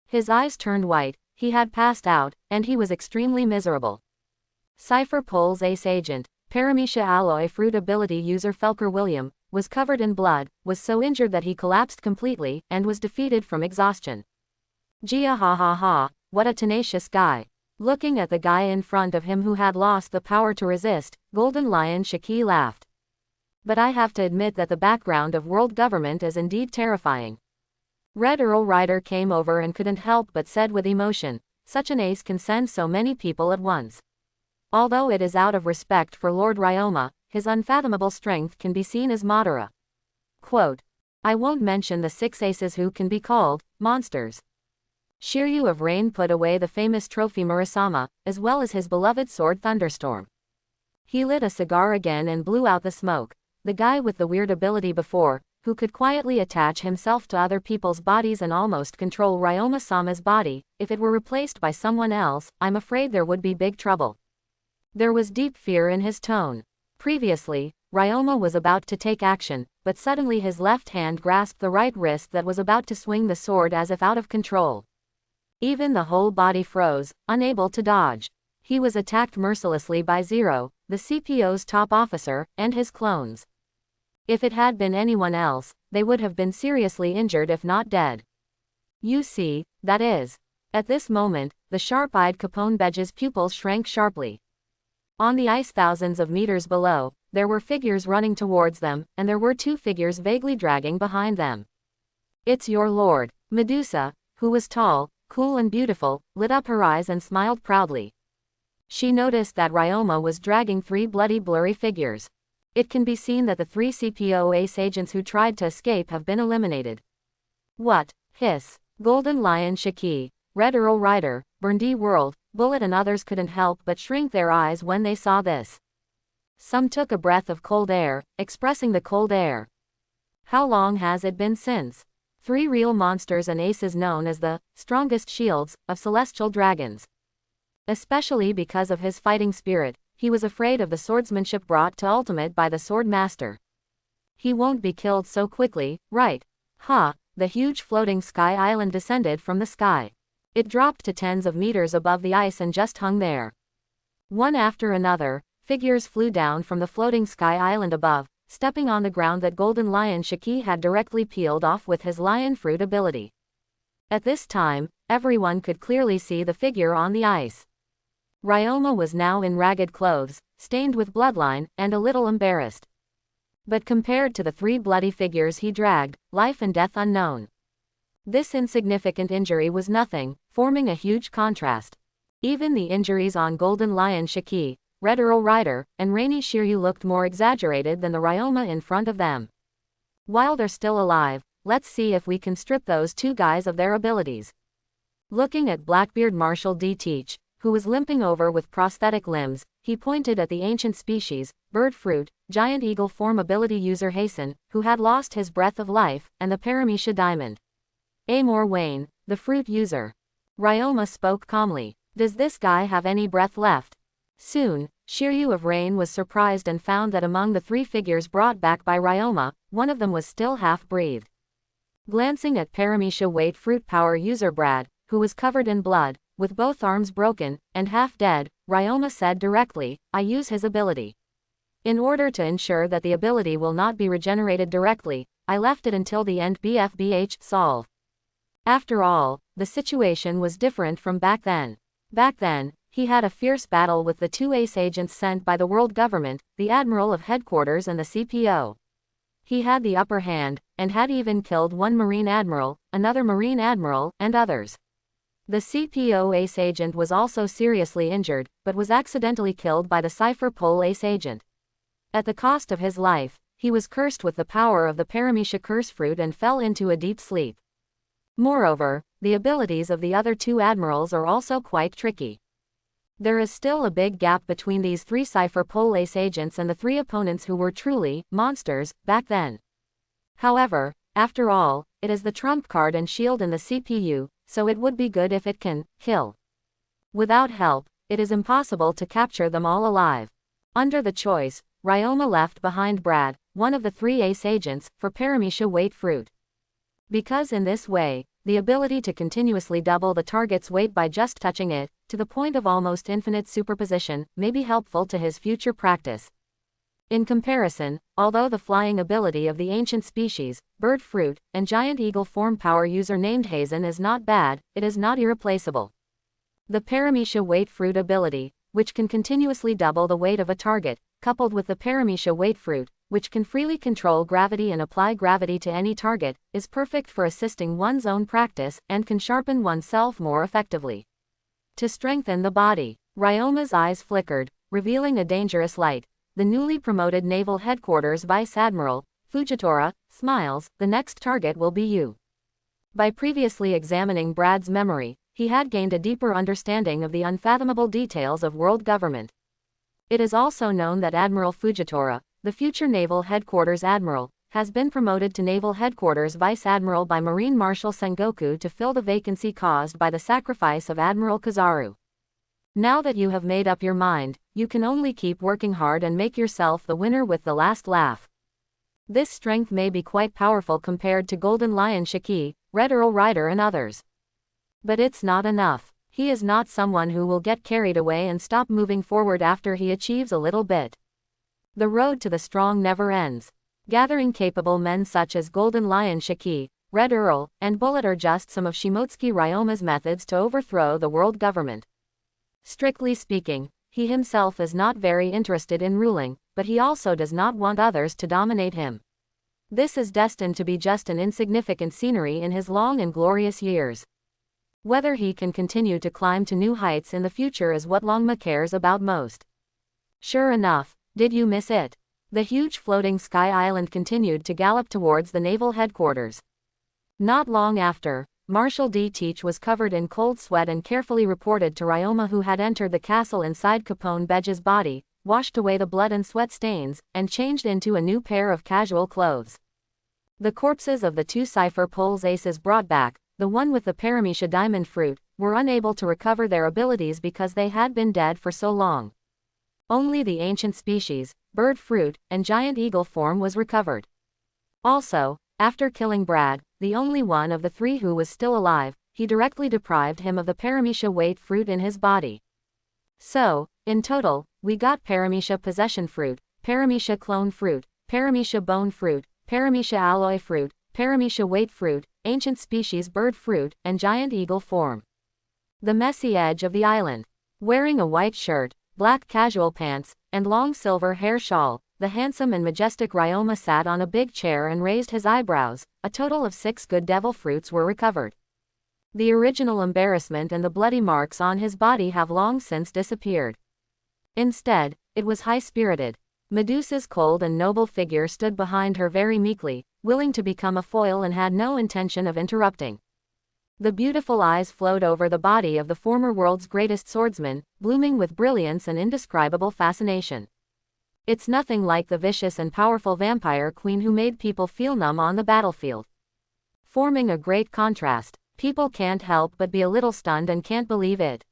His eyes turned white, he had passed out, and he was extremely miserable. Cypher Pole's Ace Agent, Paramecia Alloy Fruit Ability user Felker William, was covered in blood, was so injured that he collapsed completely, and was defeated from exhaustion. Gia ha ha ha, what a tenacious guy. Looking at the guy in front of him who had lost the power to resist, Golden Lion Shiki laughed. But I have to admit that the background of world government is indeed terrifying. Red Earl Rider came over and couldn't help but said with emotion, "Such an ace can send so many people at once." Although it is out of respect for Lord Ryoma, his unfathomable strength can be seen as Madara. Quote, "I won't mention the 6 aces who can be called monsters." Shiryu of Rain put away the famous trophy Murasama, as well as his beloved sword Thunderstorm. He lit a cigar again and blew out the smoke. The guy with the weird ability before, who could quietly attach himself to other people's bodies and almost control Ryoma-sama's body, if it were replaced by someone else, I'm afraid there would be big trouble. There was deep fear in his tone. Previously, Ryoma was about to take action, but suddenly his left hand grasped the right wrist that was about to swing the sword as if out of control. Even the whole body froze, unable to dodge. He was attacked mercilessly by Zero, the CPO's top officer, and his clones. If it had been anyone else, they would have been seriously injured if not dead. You see, that is. At this moment, the sharp-eyed Capone Bedge's pupils shrank sharply. On the ice thousands of meters below, there were figures running towards them, and there were 2 figures vaguely dragging behind them. "It's your lord." Medusa, who was tall, cool and beautiful, lit up her eyes and smiled proudly. She noticed that Ryoma was dragging 3 bloody blurry figures. It can be seen that the 3 CPO Ace agents who tried to escape have been eliminated. What? Hiss. Golden Lion Shiki, Red Earl Rider, Burndy World, Bullet and others couldn't help but shrink their eyes when they saw this. Some took a breath of cold air, expressing the cold air. How long has it been since? 3 real monsters and aces known as the strongest shields of celestial dragons. Especially because of his fighting spirit, he was afraid of the swordsmanship brought to ultimate by the sword master. He won't be killed so quickly, right? Ha! The huge floating sky island descended from the sky. It dropped to tens of meters above the ice and just hung there. One after another, figures flew down from the floating sky island above, stepping on the ground that Golden Lion Shiki had directly peeled off with his lion fruit ability. At this time, everyone could clearly see the figure on the ice. Ryoma was now in ragged clothes, stained with bloodline, and a little embarrassed. But compared to the 3 bloody figures he dragged, life and death unknown, this insignificant injury was nothing, forming a huge contrast. Even the injuries on Golden Lion Shiki, Red Earl Rider, and Rainy Shiryu looked more exaggerated than the Ryoma in front of them. While they're still alive, let's see if we can strip those 2 guys of their abilities. Looking at Blackbeard Marshal D. Teach, who was limping over with prosthetic limbs. He pointed at the ancient species, bird fruit, giant eagle form ability user Hasten, who had lost his breath of life, and the Paramecia diamond. Amor Wayne, the fruit user. Ryoma spoke calmly. Does this guy have any breath left? Soon, Shiryu of Rain was surprised and found that among the 3 figures brought back by Ryoma, one of them was still half-breathed. Glancing at Paramecia weight fruit power user Brad, who was covered in blood, with both arms broken, and half-dead, Ryoma said directly, I use his ability. In order to ensure that the ability will not be regenerated directly, I left it until the end BFBH solve. After all, the situation was different from back then. Back then, he had a fierce battle with the 2 ace agents sent by the world government, the Admiral of Headquarters and the CPO. He had the upper hand, and had even killed one Marine Admiral, another Marine Admiral, and others. The CPO ace agent was also seriously injured, but was accidentally killed by the Cypher Pole ace agent. At the cost of his life, he was cursed with the power of the Paramecia curse fruit and fell into a deep sleep. Moreover, the abilities of the other 2 admirals are also quite tricky. There is still a big gap between these 3 Cypher Pole ace agents and the 3 opponents who were truly monsters back then. However, after all, it is the trump card and shield in the CPU, so it would be good if it can kill. Without help, it is impossible to capture them all alive. Under the choice, Ryoma left behind Brad, one of the 3 ace agents, for Paramecia weight fruit. Because in this way, the ability to continuously double the target's weight by just touching it, to the point of almost infinite superposition, may be helpful to his future practice. In comparison, although the flying ability of the ancient species, bird fruit, and giant eagle form power user named Hazen is not bad, it is not irreplaceable. The Paramecia weight fruit ability, which can continuously double the weight of a target, coupled with the Paramecia weight fruit, which can freely control gravity and apply gravity to any target, is perfect for assisting one's own practice, and can sharpen oneself more effectively. To strengthen the body, Ryoma's eyes flickered, revealing a dangerous light. The newly promoted Naval Headquarters Vice Admiral, Fujitora, smiles, the next target will be you. By previously examining Brad's memory, he had gained a deeper understanding of the unfathomable details of world government. It is also known that Admiral Fujitora, the future Naval Headquarters Admiral, has been promoted to Naval Headquarters Vice Admiral by Marine Marshal Sengoku to fill the vacancy caused by the sacrifice of Admiral Kizaru. Now that you have made up your mind, you can only keep working hard and make yourself the winner with the last laugh. This strength may be quite powerful compared to Golden Lion Shiki, Red Earl Rider and others. But it's not enough. He is not someone who will get carried away and stop moving forward after he achieves a little bit. The road to the strong never ends. Gathering capable men such as Golden Lion Shiki, Red Earl, and Bullet are just some of Shimotsuki Ryoma's methods to overthrow the world government. Strictly speaking, he himself is not very interested in ruling, but he also does not want others to dominate him. This is destined to be just an insignificant scenery in his long and glorious years. Whether he can continue to climb to new heights in the future is what Longma cares about most. Sure enough, did you miss it? The huge floating sky island continued to gallop towards the naval headquarters. Not long after, Marshal D. Teach was covered in cold sweat and carefully reported to Ryoma, who had entered the castle inside Capone Bedge's body, washed away the blood and sweat stains, and changed into a new pair of casual clothes. The corpses of the 2 Cypher Pole's aces brought back, the one with the Paramecia diamond fruit, were unable to recover their abilities because they had been dead for so long. Only the ancient species, bird fruit, and giant eagle form was recovered. Also, after killing Brad, the only one of the 3 who was still alive, he directly deprived him of the Paramecia weight fruit in his body. So, in total, we got Paramecia possession fruit, Paramecia clone fruit, Paramecia bone fruit, Paramecia alloy fruit, Paramecia weight fruit, ancient species bird fruit, and giant eagle form. The messy edge of the island. Wearing a white shirt, black casual pants, and long silver hair shawl, the handsome and majestic Ryoma sat on a big chair and raised his eyebrows. A total of 6 good devil fruits were recovered. The original embarrassment and the bloody marks on his body have long since disappeared. Instead, it was high-spirited. Medusa's cold and noble figure stood behind her very meekly, willing to become a foil and had no intention of interrupting. The beautiful eyes flowed over the body of the former world's greatest swordsman, blooming with brilliance and indescribable fascination. It's nothing like the vicious and powerful vampire queen who made people feel numb on the battlefield. Forming a great contrast, people can't help but be a little stunned and can't believe it.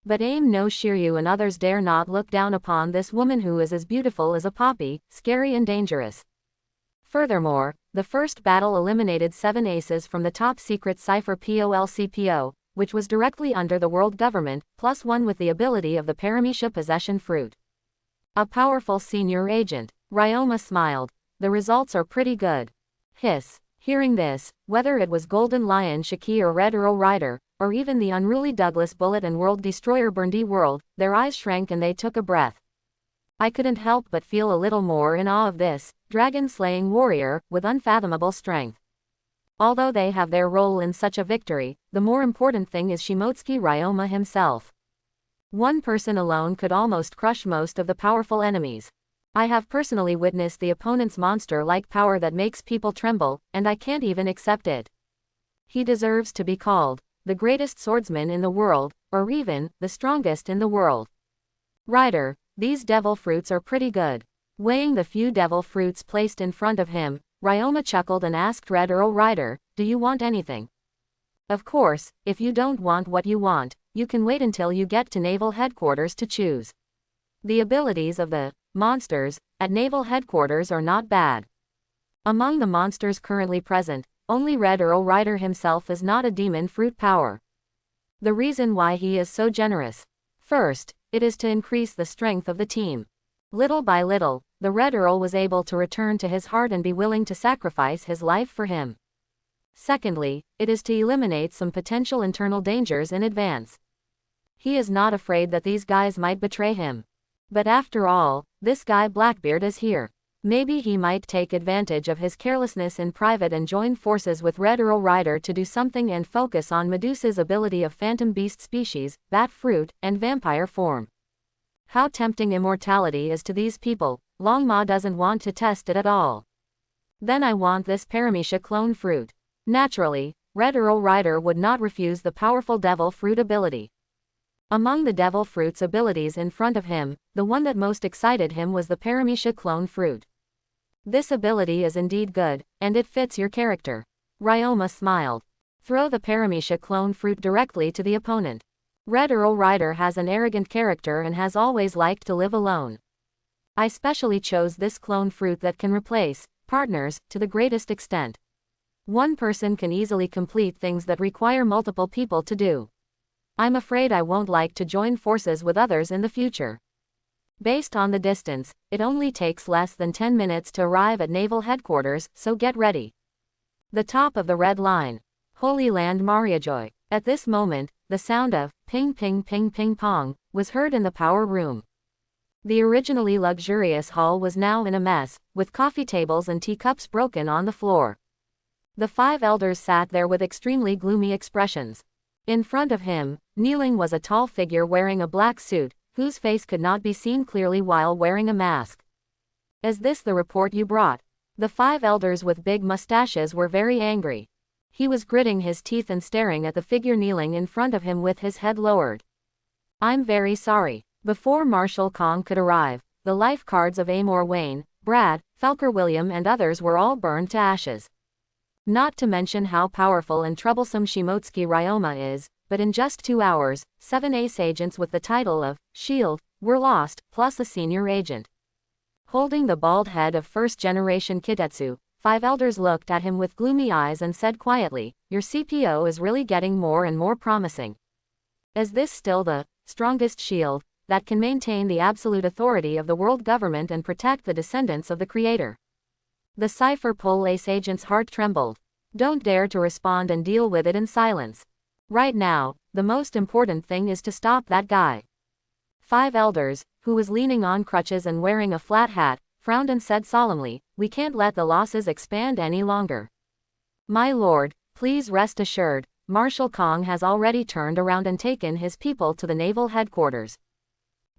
But aim no Shiryu and others dare not look down upon this woman who is as beautiful as a poppy, scary and dangerous. Furthermore, the first battle eliminated 7 aces from the top-secret cipher POLCPO, which was directly under the world government, plus 1 with the ability of the Paramecia possession fruit. A powerful senior agent. Ryoma smiled. The results are pretty good. Hiss. Hearing this, whether it was Golden Lion Shiki or Red Earl Rider, or even the unruly Douglas Bullet and World Destroyer Burndy World, their eyes shrank and they took a breath. I couldn't help but feel a little more in awe of this dragon-slaying warrior, with unfathomable strength. Although they have their role in such a victory, the more important thing is Shimotsuki Ryoma himself. One person alone could almost crush most of the powerful enemies. I have personally witnessed the opponent's monster-like power that makes people tremble, and I can't even accept it. He deserves to be called the greatest swordsman in the world, or even the strongest in the world. Rider, these devil fruits are pretty good. Weighing the few devil fruits placed in front of him, Ryoma chuckled and asked Red Earl Rider, "Do you want anything?" Of course, if you don't want what you want, you can wait until you get to Naval Headquarters to choose. The abilities of the monsters at Naval Headquarters are not bad. Among the monsters currently present, only Red Earl Rider himself is not a demon fruit power. The reason why he is so generous. First, it is to increase the strength of the team. Little by little, the Red Earl was able to return to his heart and be willing to sacrifice his life for him. Secondly, it is to eliminate some potential internal dangers in advance. He is not afraid that these guys might betray him. But after all, this guy Blackbeard is here. Maybe he might take advantage of his carelessness in private and join forces with Red Earl Rider to do something and focus on Medusa's ability of phantom beast species, bat fruit, and vampire form. How tempting immortality is to these people. Longma doesn't want to test it at all. Then I want this Paramecia clone fruit. Naturally, Red Earl Rider would not refuse the powerful devil fruit ability. Among the devil fruit's abilities in front of him, the one that most excited him was the Paramecia clone fruit. This ability is indeed good, and it fits your character. Ryoma smiled. Throw the Paramecia clone fruit directly to the opponent. Red Earl Rider has an arrogant character and has always liked to live alone. I specially chose this clone fruit that can replace partners to the greatest extent. One person can easily complete things that require multiple people to do. I'm afraid I won't like to join forces with others in the future. Based on the distance, it only takes less than 10 minutes to arrive at Naval Headquarters, so get ready. The top of the red line. Holy Land Mariajoy. At this moment, the sound of ping ping ping ping pong was heard in the power room. The originally luxurious hall was now in a mess, with coffee tables and teacups broken on the floor. The 5 elders sat there with extremely gloomy expressions. In front of him, kneeling was a tall figure wearing a black suit, whose face could not be seen clearly while wearing a mask. Is this the report you brought? The 5 elders with big mustaches were very angry. He was gritting his teeth and staring at the figure kneeling in front of him with his head lowered. I'm very sorry. Before Marshal Kong could arrive, the life cards of Amor Wayne, Brad, Felker William and others were all burned to ashes. Not to mention how powerful and troublesome Shimotsuki Ryoma is, but in just 2 hours, 7 ace agents with the title of Shield were lost, plus a senior agent. Holding the bald head of first-generation Kitetsu, 5 elders looked at him with gloomy eyes and said quietly, "Your CPO is really getting more and more promising. Is this still the strongest shield that can maintain the absolute authority of the world government and protect the descendants of the Creator?" The Cypher Pole Ace agent's heart trembled. Don't dare to respond and deal with it in silence. Right now, the most important thing is to stop that guy. 5 elders, who was leaning on crutches and wearing a flat hat, frowned and said solemnly, "We can't let the losses expand any longer. My lord, please rest assured, Marshal Kong has already turned around and taken his people to the Naval Headquarters."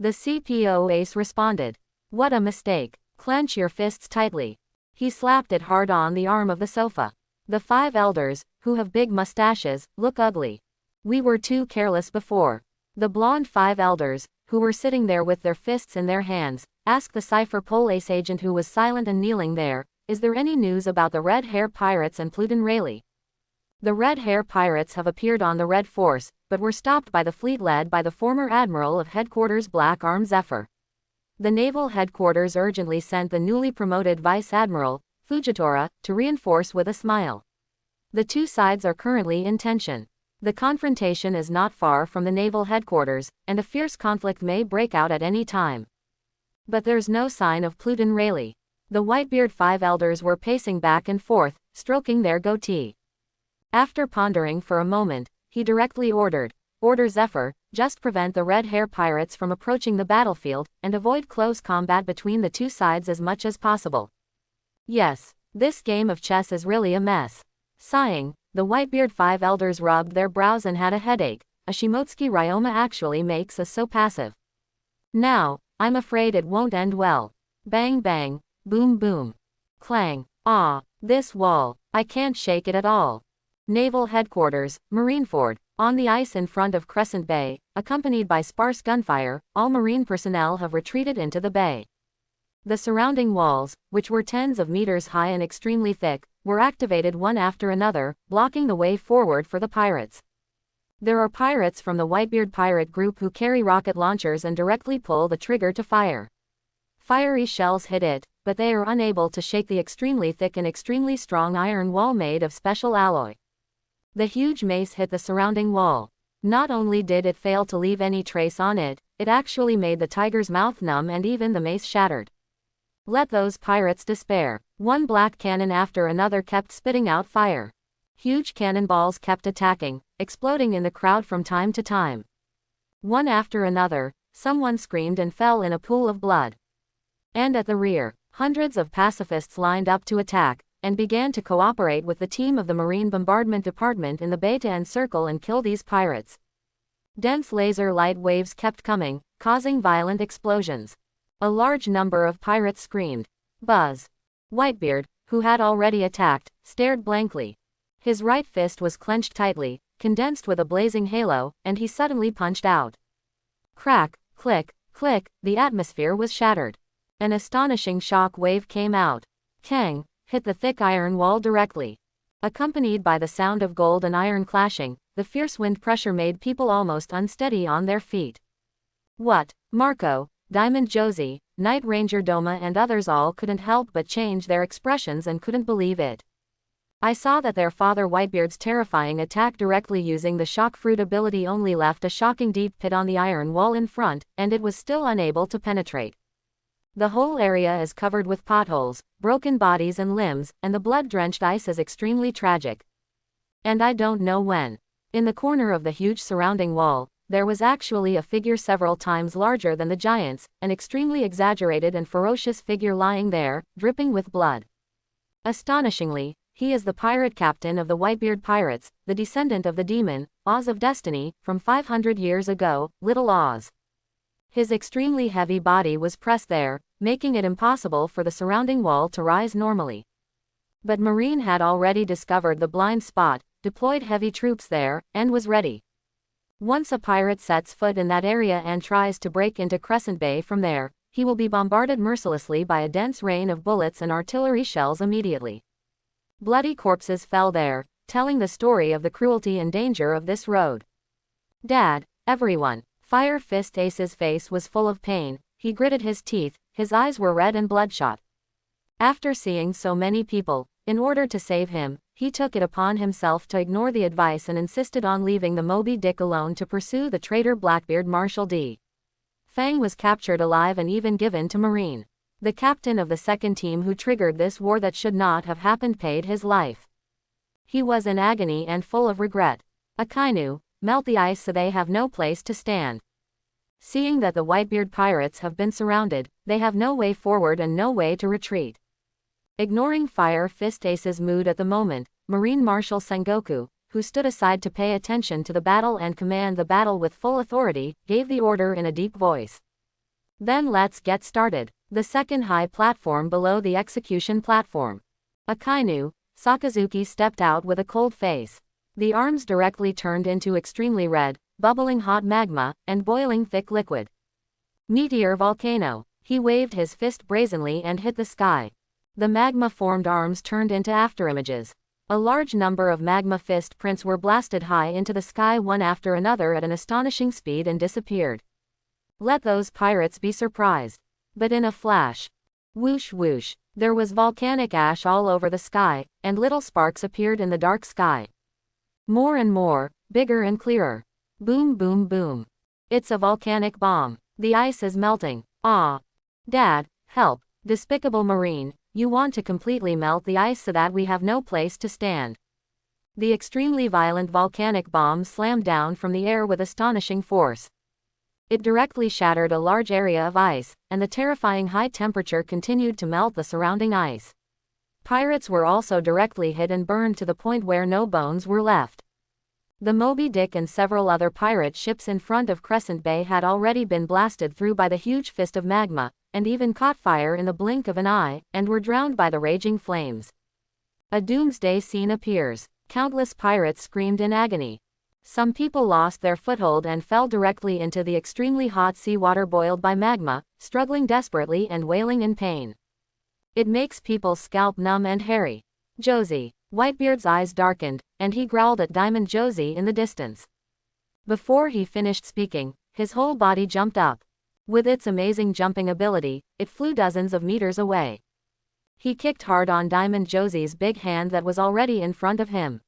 The CPO ace responded. What a mistake. Clench your fists tightly. He slapped it hard on the arm of the sofa. The 5 elders, who have big mustaches, look ugly. We were too careless before. The blonde 5 elders, who were sitting there with their fists in their hands, asked the cipher police agent who was silent and kneeling there, is there any news about the Red Hair Pirates and Pluton Rayleigh? The Red Hair Pirates have appeared on the Red Force, but were stopped by the fleet led by the former Admiral of Headquarters Black Arm Zephyr. The Naval Headquarters urgently sent the newly promoted Vice Admiral, Fujitora, to reinforce with a smile. The two sides are currently in tension. The confrontation is not far from the Naval Headquarters, and a fierce conflict may break out at any time. But there's no sign of Pluton Rayleigh. The Whitebeard 5 elders were pacing back and forth, stroking their goatee. After pondering for a moment, he directly ordered, "Order Zephyr, just prevent the Red Hair Pirates from approaching the battlefield, and avoid close combat between the two sides as much as possible." Yes, this game of chess is really a mess. Sighing, the Whitebeard 5 elders rubbed their brows and had a headache. A Shimotsuki Ryoma actually makes us so passive. Now, I'm afraid it won't end well. Bang bang, boom boom. Clang. Ah, this wall, I can't shake it at all. Naval Headquarters, Marineford, on the ice in front of Crescent Bay, accompanied by sparse gunfire, all Marine personnel have retreated into the bay. The surrounding walls, which were tens of meters high and extremely thick, were activated one after another, blocking the way forward for the pirates. There are pirates from the Whitebeard pirate group who carry rocket launchers and directly pull the trigger to fire. Fiery shells hit it, but they are unable to shake the extremely thick and extremely strong iron wall made of special alloy. The huge mace hit the surrounding wall. Not only did it fail to leave any trace on it, it actually made the tiger's mouth numb and even the mace shattered. Let those pirates despair. One black cannon after another kept spitting out fire. Huge cannonballs kept attacking, exploding in the crowd from time to time. One after another, someone screamed and fell in a pool of blood. And at the rear, hundreds of pacifists lined up to attack, and began to cooperate with the team of the Marine Bombardment Department in the bay to encircle and kill these pirates. Dense laser light waves kept coming, causing violent explosions. A large number of pirates screamed. Buzz. Whitebeard, who had already attacked, stared blankly. His right fist was clenched tightly, condensed with a blazing halo, and he suddenly punched out. Crack, click, click, the atmosphere was shattered. An astonishing shock wave came out. Kang, hit the thick iron wall directly. Accompanied by the sound of gold and iron clashing, the fierce wind pressure made people almost unsteady on their feet. What? Marco, Diamond Josie, Night Ranger Doma and others all couldn't help but change their expressions and couldn't believe it. I saw that their father Whitebeard's terrifying attack directly using the shock fruit ability only left a shocking deep pit on the iron wall in front, and it was still unable to penetrate. The whole area is covered with potholes, broken bodies and limbs, and the blood-drenched ice is extremely tragic. And I don't know when. In the corner of the huge surrounding wall, there was actually a figure several times larger than the giants, an extremely exaggerated and ferocious figure lying there, dripping with blood. Astonishingly, he is the pirate captain of the Whitebeard Pirates, the descendant of the demon, Oz of Destiny, from 500 years ago, Little Oz. His extremely heavy body was pressed there, making it impossible for the surrounding wall to rise normally. But Marine had already discovered the blind spot, deployed heavy troops there, and was ready. Once a pirate sets foot in that area and tries to break into Crescent Bay from there, he will be bombarded mercilessly by a dense rain of bullets and artillery shells immediately. Bloody corpses fell there, telling the story of the cruelty and danger of this road. Dad, everyone. Fire Fist Ace's face was full of pain, he gritted his teeth, his eyes were red and bloodshot. After seeing so many people, in order to save him, he took it upon himself to ignore the advice and insisted on leaving the Moby Dick alone to pursue the traitor Blackbeard Marshal D. Fang was captured alive and even given to Marine. The captain of the second team who triggered this war that should not have happened paid his life. He was in agony and full of regret. Akainu, melt the ice so they have no place to stand. Seeing that the Whitebeard pirates have been surrounded, they have no way forward and no way to retreat. Ignoring Fire Fist Ace's mood at the moment, Marine Marshal Sengoku, who stood aside to pay attention to the battle and command the battle with full authority, gave the order in a deep voice. Then let's get started. The second high platform below the execution platform. Akainu, Sakazuki stepped out with a cold face. The arms directly turned into extremely red, bubbling hot magma, and boiling thick liquid. Meteor volcano. He waved his fist brazenly and hit the sky. The magma-formed arms turned into afterimages. A large number of magma fist prints were blasted high into the sky one after another at an astonishing speed and disappeared. Let those pirates be surprised. But in a flash. Whoosh whoosh. There was volcanic ash all over the sky, and little sparks appeared in the dark sky. More and more, bigger and clearer. Boom boom boom. It's a volcanic bomb. The ice is melting. Ah. Dad, help. Despicable Marine, you want to completely melt the ice so that we have no place to stand. The extremely violent volcanic bomb slammed down from the air with astonishing force. It directly shattered a large area of ice, and the terrifying high temperature continued to melt the surrounding ice. Pirates were also directly hit and burned to the point where no bones were left. The Moby Dick and several other pirate ships in front of Crescent Bay had already been blasted through by the huge fist of magma, and even caught fire in the blink of an eye, and were drowned by the raging flames. A doomsday scene appears. Countless pirates screamed in agony. Some people lost their foothold and fell directly into the extremely hot seawater boiled by magma, struggling desperately and wailing in pain. It makes people's scalp numb and hairy. Josie. Whitebeard's eyes darkened, and he growled at Diamond Josie in the distance. Before he finished speaking, his whole body jumped up. With its amazing jumping ability, it flew dozens of meters away. He kicked hard on Diamond Josie's big hand that was already in front of him.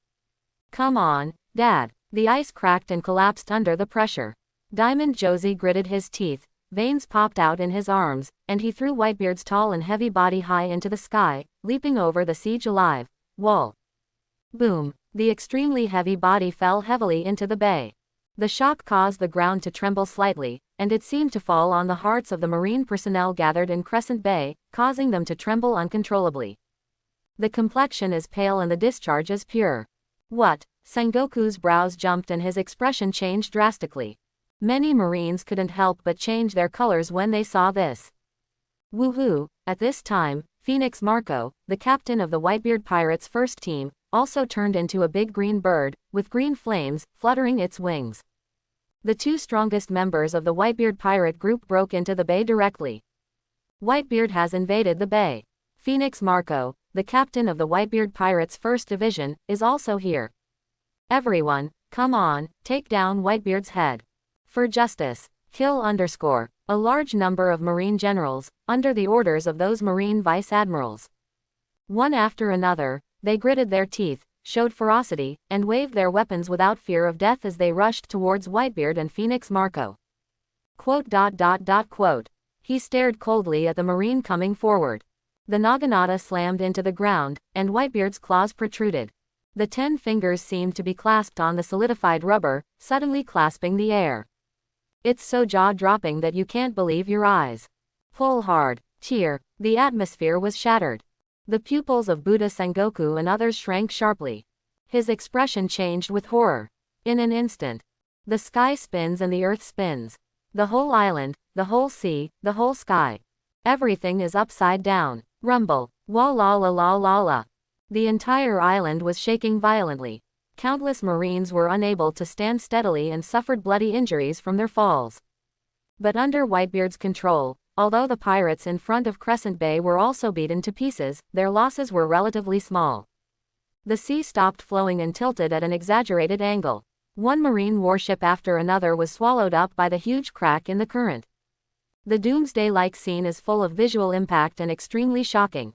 Come on, Dad. The ice cracked and collapsed under the pressure. Diamond Josie gritted his teeth, veins popped out in his arms, and he threw Whitebeard's tall and heavy body high into the sky, leaping over the siege alive wall. Boom! The extremely heavy body fell heavily into the bay. The shock caused the ground to tremble slightly, and it seemed to fall on the hearts of the marine personnel gathered in Crescent Bay, causing them to tremble uncontrollably. The complexion is pale and the discharge is pure. What? Sengoku's brows jumped and his expression changed drastically. Many Marines couldn't help but change their colors when they saw this. Woohoo! At this time, Phoenix Marco, the captain of the Whitebeard Pirates' first team, also turned into a big green bird, with green flames fluttering its wings. The two strongest members of the Whitebeard pirate group broke into the bay directly. Whitebeard has invaded the bay. Phoenix Marco, the captain of the Whitebeard Pirates' first division, is also here. Everyone, come on, take down Whitebeard's head. For justice. Kill _ a large number of Marine generals, under the orders of those Marine vice admirals. One after another, they gritted their teeth, showed ferocity, and waved their weapons without fear of death as they rushed towards Whitebeard and Phoenix Marco. Quote. He stared coldly at the Marine coming forward. The naginata slammed into the ground, and Whitebeard's claws protruded. The 10 fingers seemed to be clasped on the solidified rubber, suddenly clasping the air. It's so jaw-dropping that you can't believe your eyes. Pull hard. Cheer. The atmosphere was shattered. The pupils of Buddha Sengoku and others shrank sharply. His expression changed with horror. In an instant. The sky spins and the earth spins. The whole island, the whole sea, the whole sky. Everything is upside down. Rumble. Wah la la la la la. The entire island was shaking violently. Countless Marines were unable to stand steadily and suffered bloody injuries from their falls. But under Whitebeard's control, although the pirates in front of Crescent Bay were also beaten to pieces, their losses were relatively small. The sea stopped flowing and tilted at an exaggerated angle. One Marine warship after another was swallowed up by the huge crack in the current. The doomsday-like scene is full of visual impact and extremely shocking.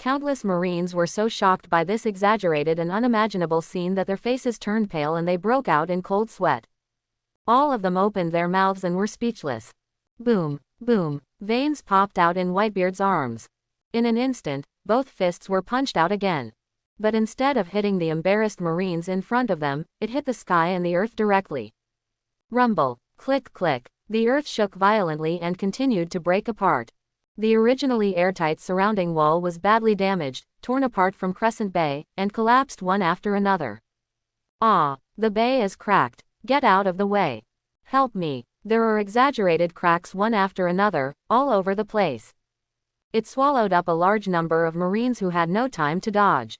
Countless Marines were so shocked by this exaggerated and unimaginable scene that their faces turned pale and they broke out in cold sweat. All of them opened their mouths and were speechless. Boom, boom, veins popped out in Whitebeard's arms. In an instant, both fists were punched out again. But instead of hitting the embarrassed Marines in front of them, it hit the sky and the earth directly. Rumble, click click, the earth shook violently and continued to break apart. The originally airtight surrounding wall was badly damaged, torn apart from Crescent Bay, and collapsed one after another. Ah, the bay is cracked. Get out of the way. Help me. There are exaggerated cracks one after another, all over the place. It swallowed up a large number of Marines who had no time to dodge.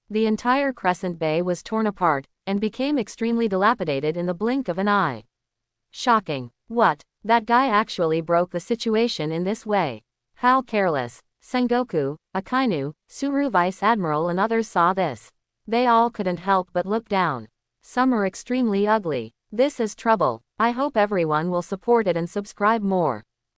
The entire Crescent Bay was torn apart, and became extremely dilapidated in the blink of an eye. Shocking. What? That guy actually broke the situation in this way. How careless. Sengoku, Akainu, Suru Vice Admiral and others saw this. They all couldn't help but look down. Some are extremely ugly. This is trouble. I hope everyone will support it and subscribe more.